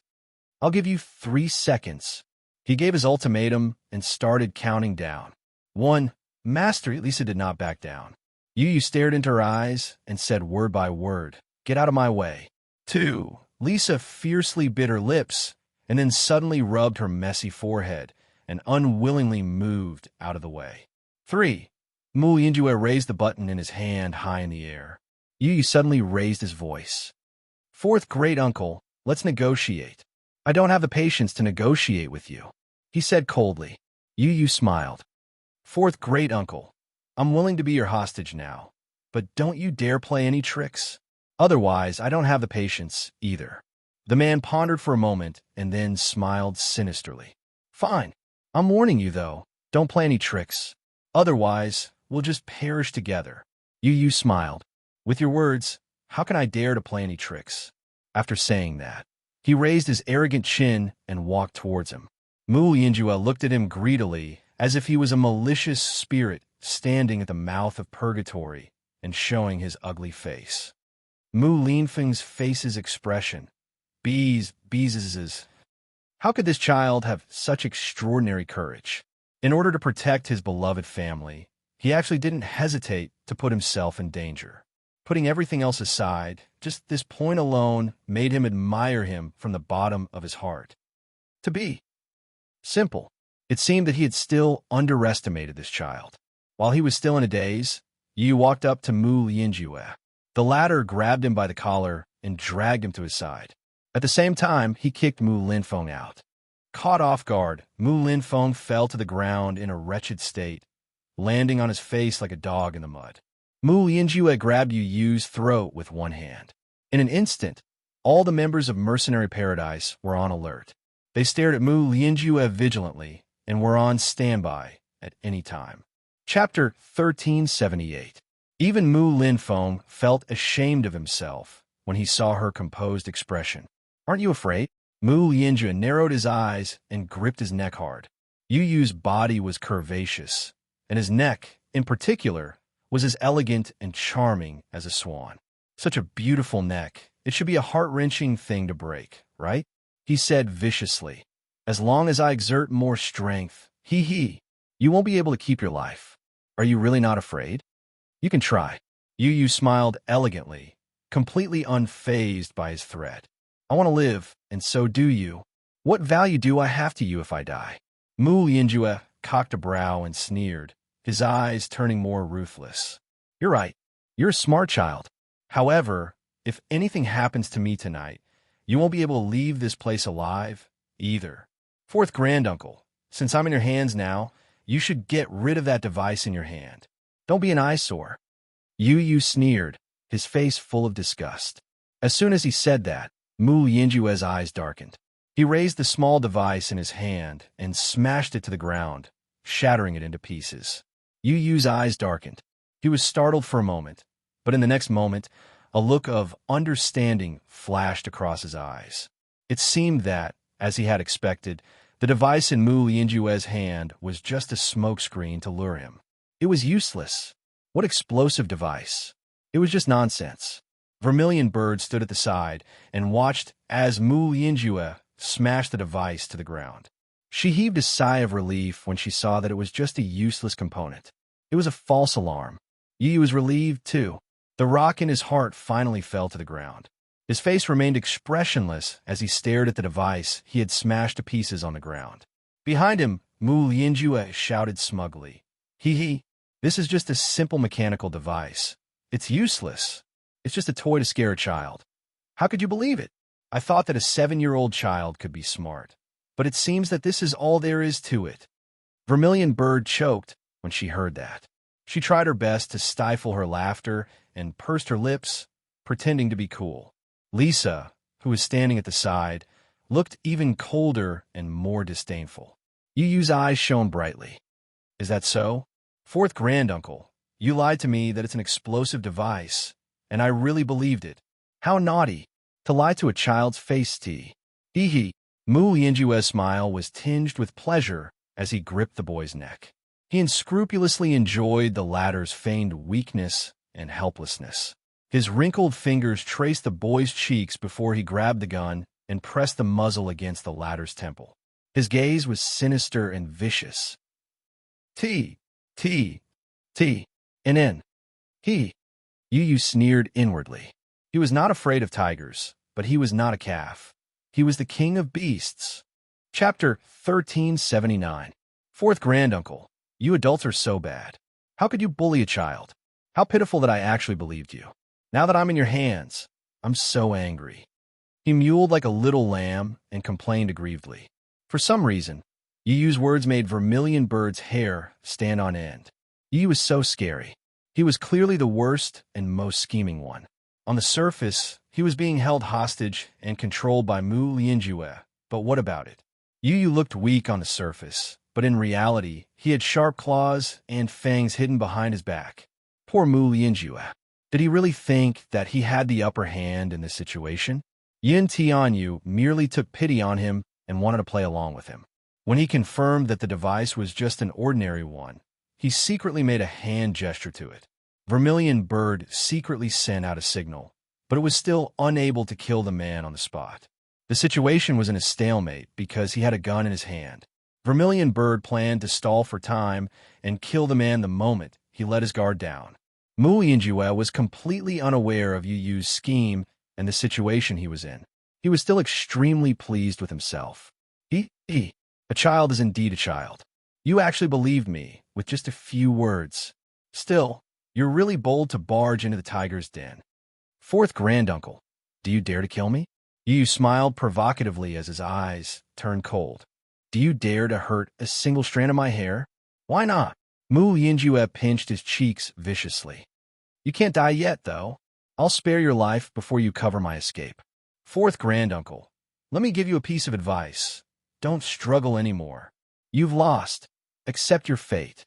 I'll give you 3 seconds. He gave his ultimatum and started counting down. 1. Master Lisa did not back down. Yu stared into her eyes and said word by word, Get out of my way. 2. Lisa fiercely bit her lips and then suddenly rubbed her messy forehead and unwillingly moved out of the way. 3. Mu Yinjue raised the button in his hand high in the air. Yu suddenly raised his voice. 4th great uncle, let's negotiate. I don't have the patience to negotiate with you, he said coldly. Yu smiled. 4th great uncle, I'm willing to be your hostage now, but don't you dare play any tricks. Otherwise, I don't have the patience either. The man pondered for a moment and then smiled sinisterly. Fine. I'm warning you, though. Don't play any tricks. Otherwise, we'll just perish together. Yu smiled. With your words, how can I dare to play any tricks? After saying that, he raised his arrogant chin and walked towards him. Mu Yinjue looked at him greedily, as if he was a malicious spirit standing at the mouth of purgatory and showing his ugly face. Mu Linfeng's face's expression. Bees. How could this child have such extraordinary courage? In order to protect his beloved family, He actually didn't hesitate to put himself in danger. Putting everything else aside, just this point alone made him admire him from the bottom of his heart. To be simple, it seemed that he had still underestimated this child. While he was still in a daze, Yu walked up to Mu Lianjue. The latter grabbed him by the collar and dragged him to his side. At the same time, he kicked Mu Linfeng out. Caught off guard, Mu Linfeng fell to the ground in a wretched state, landing on his face like a dog in the mud. Mu Lianjue grabbed Yu's throat with one hand. In an instant, all the members of Mercenary Paradise were on alert. They stared at Mu Lianjue vigilantly and were on standby at any time. Chapter 1378. Even Mu Linfeng felt ashamed of himself when he saw her composed expression. "Aren't you afraid?" Mu Lianjue narrowed his eyes and gripped his neck hard. Yu's body was curvaceous, and his neck, in particular, was as elegant and charming as a swan. Such a beautiful neck. It should be a heart-wrenching thing to break, right? He said viciously. "As long as I exert more strength, you won't be able to keep your life. Are you really not afraid? You can try." Yu smiled elegantly, completely unfazed by his threat. "I want to live, and so do you. What value do I have to you if I die?" Mu Lianjue cocked a brow and sneered, his eyes turning more ruthless. "You're right. You're a smart child. However, if anything happens to me tonight, you won't be able to leave this place alive, either. Fourth granduncle, since I'm in your hands now, you should get rid of that device in your hand. Don't be an eyesore." Yu sneered, his face full of disgust. As soon as he said that, Mu Lianjue's eyes darkened. He raised the small device in his hand and smashed it to the ground, shattering it into pieces. Yu's eyes darkened. He was startled for a moment, but in the next moment, a look of understanding flashed across his eyes. It seemed that, as he had expected, the device in Mu Lianjue's hand was just a smokescreen to lure him. It was useless. What explosive device? It was just nonsense. Vermilion Bird stood at the side and watched as Mu Lianjue smashed the device to the ground. She heaved a sigh of relief when she saw that it was just a useless component. It was a false alarm. Yu was relieved, too. The rock in his heart finally fell to the ground. His face remained expressionless as he stared at the device he had smashed to pieces on the ground. Behind him, Mu Lianjue shouted smugly, This is just a simple mechanical device. It's useless. It's just a toy to scare a child. How could you believe it? I thought that a 7-year-old child could be smart. But it seems that this is all there is to it." Vermilion Bird choked when she heard that. She tried her best to stifle her laughter and pursed her lips, pretending to be cool. Lisa, who was standing at the side, looked even colder and more disdainful. Yu's eyes shone brightly. "Is that so? Fourth granduncle, you lied to me that it's an explosive device, and I really believed it. How naughty, to lie to a child's face, T. Mu Lianjue's smile was tinged with pleasure as he gripped the boy's neck. He unscrupulously enjoyed the latter's feigned weakness and helplessness. His wrinkled fingers traced the boy's cheeks before he grabbed the gun and pressed the muzzle against the latter's temple. His gaze was sinister and vicious. T. And N. Yu sneered inwardly. He was not afraid of tigers, but he was not a calf. He was the king of beasts. Chapter 1379. Fourth granduncle, you adults are so bad. How could you bully a child? How pitiful that I actually believed you. Now that I'm in your hands, I'm so angry. He mewed like a little lamb and complained aggrievedly. For some reason, Yu's words made Vermilion Bird's hair stand on end. Yu was so scary. He was clearly the worst and most scheming one. On the surface, he was being held hostage and controlled by Mu Lianjue, but what about it? Yu looked weak on the surface, but in reality, he had sharp claws and fangs hidden behind his back. Poor Mu Lianjue. Did he really think that he had the upper hand in this situation? Yin Tianyu merely took pity on him and wanted to play along with him. When he confirmed that the device was just an ordinary one, he secretly made a hand gesture to it. Vermilion Bird secretly sent out a signal, but it was still unable to kill the man on the spot. The situation was in a stalemate because he had a gun in his hand. Vermilion Bird planned to stall for time and kill the man the moment he let his guard down. Mu Yinjue was completely unaware of Yu Yu's scheme and the situation he was in. He was still extremely pleased with himself. A child is indeed a child. You actually believed me with just a few words. Still, you're really bold to barge into the tiger's den. Fourth granduncle, do you dare to kill me? Yu Yu smiled provocatively as his eyes turned cold. Do you dare to hurt a single strand of my hair? Why not? Mu Yinjue pinched his cheeks viciously. You can't die yet, though. I'll spare your life before you cover my escape. Fourth granduncle, let me give you a piece of advice. Don't struggle anymore. You've lost. Accept your fate.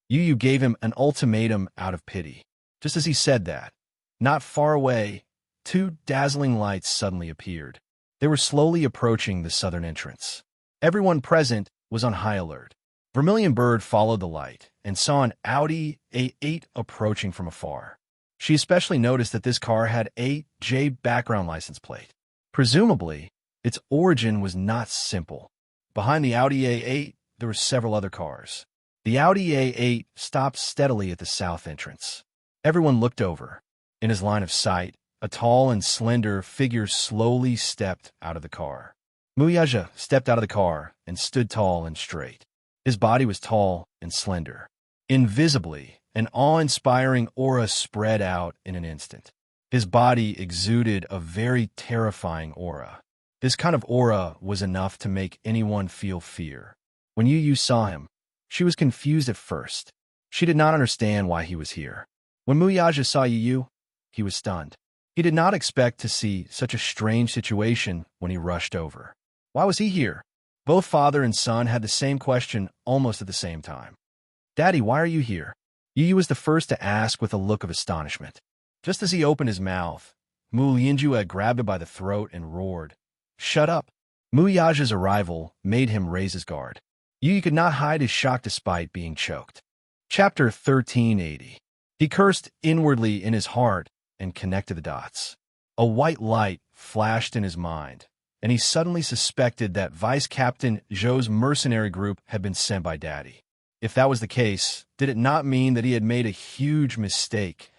Yu Yu gave him an ultimatum out of pity. Just as he said that, not far away, two dazzling lights suddenly appeared. They were slowly approaching the southern entrance. Everyone present was on high alert. Vermilion Bird followed the light and saw an Audi A8 approaching from afar. She especially noticed that this car had a J background license plate. Presumably, its origin was not simple. Behind the Audi A8, there were several other cars. The Audi A8 stopped steadily at the south entrance. Everyone looked over. In his line of sight, a tall and slender figure slowly stepped out of the car. Muyaja stepped out of the car and stood tall and straight. His body was tall and slender. Invisibly, an awe-inspiring aura spread out in an instant. His body exuded a very terrifying aura. This kind of aura was enough to make anyone feel fear. When Yu Yu saw him, she was confused at first. She did not understand why he was here. When Muyaja saw Yu Yu, he was stunned. He did not expect to see such a strange situation when he rushed over. Why was he here? Both father and son had the same question almost at the same time. Daddy, why are you here? Yu Yu was the first to ask with a look of astonishment. Just as he opened his mouth, Mu Yinjue grabbed him by the throat and roared, "Shut up!" Muyaja's arrival made him raise his guard. Yu Yu could not hide his shock despite being choked. Chapter 1380. He cursed inwardly in his heart and connected the dots. A white light flashed in his mind, and he suddenly suspected that Vice Captain Zhou's mercenary group had been sent by Daddy. If that was the case, did it not mean that he had made a huge mistake?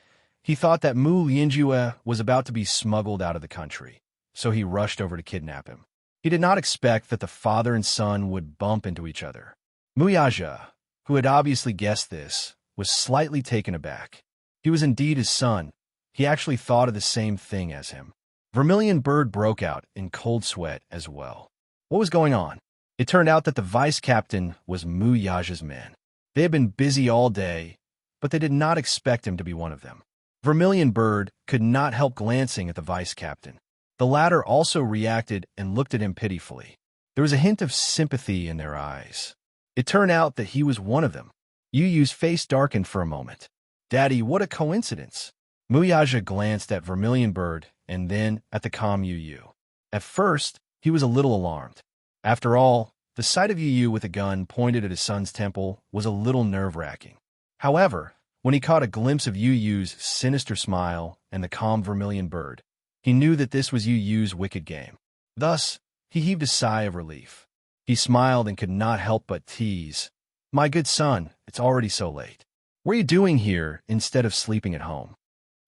He thought that Mu Yinjue was about to be smuggled out of the country, so he rushed over to kidnap him. He did not expect that the father and son would bump into each other. Muyaja, who had obviously guessed this, was slightly taken aback. He was indeed his son. He actually thought of the same thing as him. Vermilion Bird broke out in cold sweat as well. What was going on? It turned out that the vice captain was Muyaja's men. They had been busy all day, but they did not expect him to be one of them. Vermilion Bird could not help glancing at the vice captain. The latter also reacted and looked at him pitifully. There was a hint of sympathy in their eyes. It turned out that he was one of them. Yu Yu's face darkened for a moment. Daddy, what a coincidence. Muyaja glanced at Vermilion Bird and then at the calm Yu Yu. At first, he was a little alarmed. After all, the sight of Yu Yu with a gun pointed at his son's temple was a little nerve-wracking. However, when he caught a glimpse of Yu Yu's sinister smile and the calm Vermilion Bird, he knew that this was Yu Yu's wicked game. Thus, he heaved a sigh of relief. He smiled and could not help but tease. My good son, it's already so late. What are you doing here instead of sleeping at home?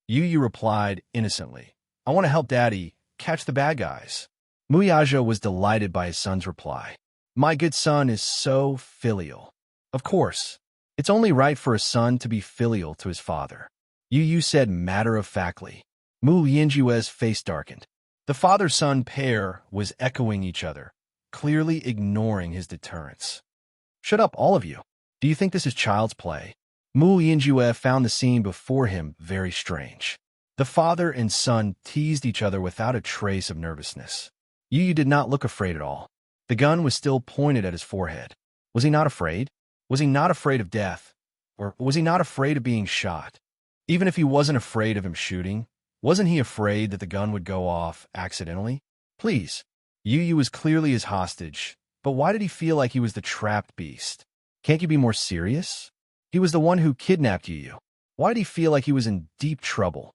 Yu Yu replied innocently, I want to help Daddy catch the bad guys. Muyaja was delighted by his son's reply. My good son is so filial. Of course, it's only right for a son to be filial to his father. Yu Yu said matter-of-factly. Mu Yinjue's face darkened. The father-son pair was echoing each other, clearly ignoring his deterrence. Shut up, all of you. Do you think this is child's play? Mu Yinjue found the scene before him very strange. The father and son teased each other without a trace of nervousness. Yu Yu did not look afraid at all. The gun was still pointed at his forehead. Was he not afraid? Was he not afraid of death? Or was he not afraid of being shot? Even if he wasn't afraid of him shooting, wasn't he afraid that the gun would go off accidentally? Please. Yu Yu was clearly his hostage, but why did he feel like he was the trapped beast? Can't you be more serious? He was the one who kidnapped Yu Yu. Why did he feel like he was in deep trouble?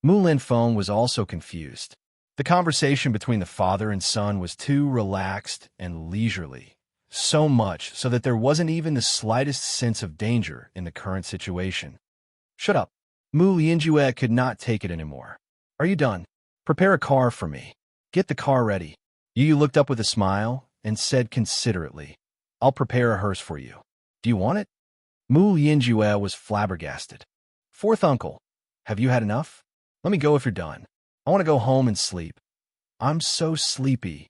Mu Linfeng was also confused. The conversation between the father and son was too relaxed and leisurely, so much so that there wasn't even the slightest sense of danger in the current situation. Shut up. Mu Lianjue could not take it anymore. Are you done? Prepare a car for me. Get the car ready. Yu looked up with a smile and said considerately, I'll prepare a hearse for you. Do you want it? Mu Lianjue was flabbergasted. Fourth uncle, have you had enough? Let me go if you're done. I want to go home and sleep. I'm so sleepy.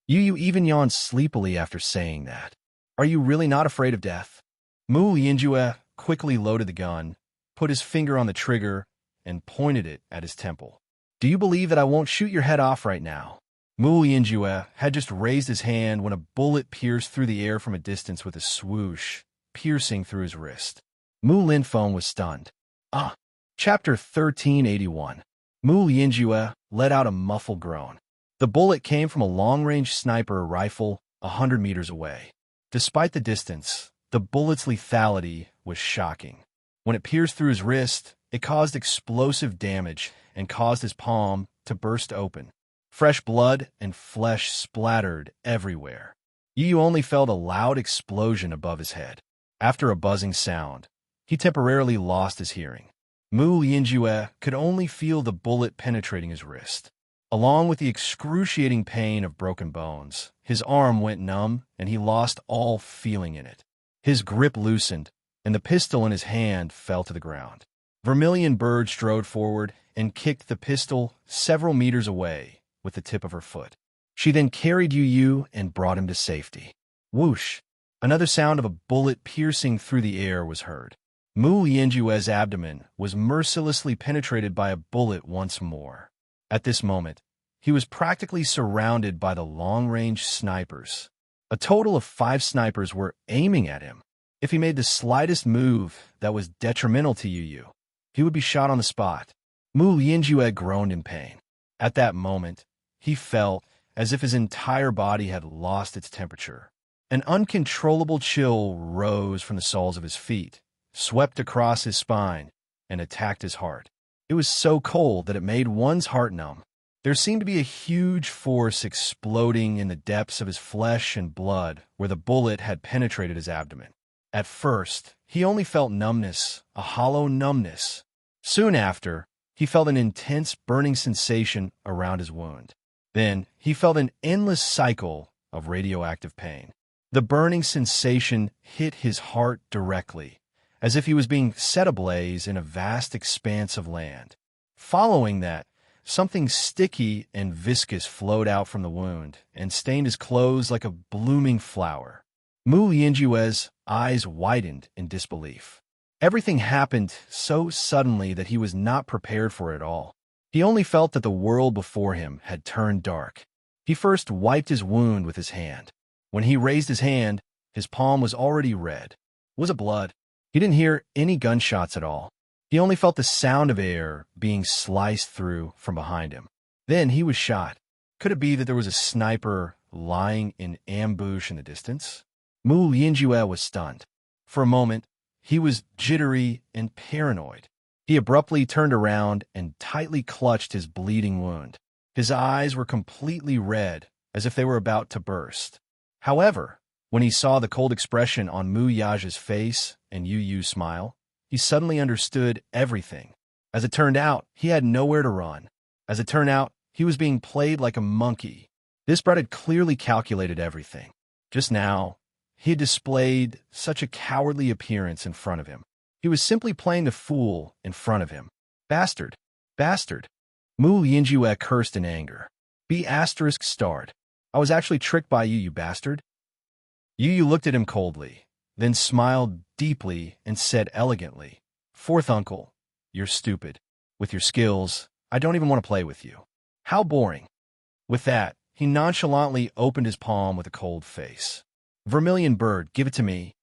Yu even yawned sleepily after saying that. Are you really not afraid of death? Mu Lianjue quickly loaded the gun, put his finger on the trigger, and pointed it at his temple. Do you believe that I won't shoot your head off right now? Mu Lianjue had just raised his hand when a bullet pierced through the air from a distance with a swoosh, piercing through his wrist. Mu Linfeng was stunned. Chapter 1381. Mu Lianjue let out a muffled groan. The bullet came from a long-range sniper rifle 100 meters away. Despite the distance, the bullet's lethality was shocking. When it pierced through his wrist, it caused explosive damage and caused his palm to burst open. Fresh blood and flesh splattered everywhere. Yu only felt a loud explosion above his head. After a buzzing sound, he temporarily lost his hearing. Mu Lianjue could only feel the bullet penetrating his wrist. Along with the excruciating pain of broken bones, his arm went numb and he lost all feeling in it. His grip loosened, and the pistol in his hand fell to the ground. Vermilion Bird strode forward and kicked the pistol several meters away with the tip of her foot. She then carried Yu and brought him to safety. Whoosh! Another sound of a bullet piercing through the air was heard. Mu Lianjue's abdomen was mercilessly penetrated by a bullet once more. At this moment, he was practically surrounded by the long-range snipers. A total of 5 snipers were aiming at him. If he made the slightest move that was detrimental to Yu, he would be shot on the spot. Mu Lianjue groaned in pain. At that moment, he felt as if his entire body had lost its temperature. An uncontrollable chill rose from the soles of his feet, swept across his spine, and attacked his heart. It was so cold that it made one's heart numb. There seemed to be a huge force exploding in the depths of his flesh and blood where the bullet had penetrated his abdomen. At first, he only felt numbness, a hollow numbness. Soon after, he felt an intense burning sensation around his wound. Then, he felt an endless cycle of radioactive pain. The burning sensation hit his heart directly, as if he was being set ablaze in a vast expanse of land. Following that, something sticky and viscous flowed out from the wound and stained his clothes like a blooming flower. Mu Lianjue's eyes widened in disbelief. Everything happened so suddenly that he was not prepared for it all. He only felt that the world before him had turned dark. He first wiped his wound with his hand. When he raised his hand, his palm was already red. Was it blood? He didn't hear any gunshots at all. He only felt the sound of air being sliced through from behind him. Then he was shot. Could it be that there was a sniper lying in ambush in the distance? Mu Lianjue was stunned. For a moment, he was jittery and paranoid. He abruptly turned around and tightly clutched his bleeding wound. His eyes were completely red, as if they were about to burst. However, when he saw the cold expression on Mu Yaja's face and Yu's smile, he suddenly understood everything. As it turned out, he had nowhere to run. As it turned out, he was being played like a monkey. This brat had clearly calculated everything. Just now, he had displayed such a cowardly appearance in front of him. He was simply playing the fool in front of him. Bastard! Bastard! Mu Lianjue cursed in anger. ****. I was actually tricked by you, you bastard. Yu looked at him coldly, then smiled deeply and said elegantly, Fourth uncle, you're stupid. With your skills, I don't even want to play with you. How boring. With that, he nonchalantly opened his palm with a cold face. Vermilion Bird, give it to me.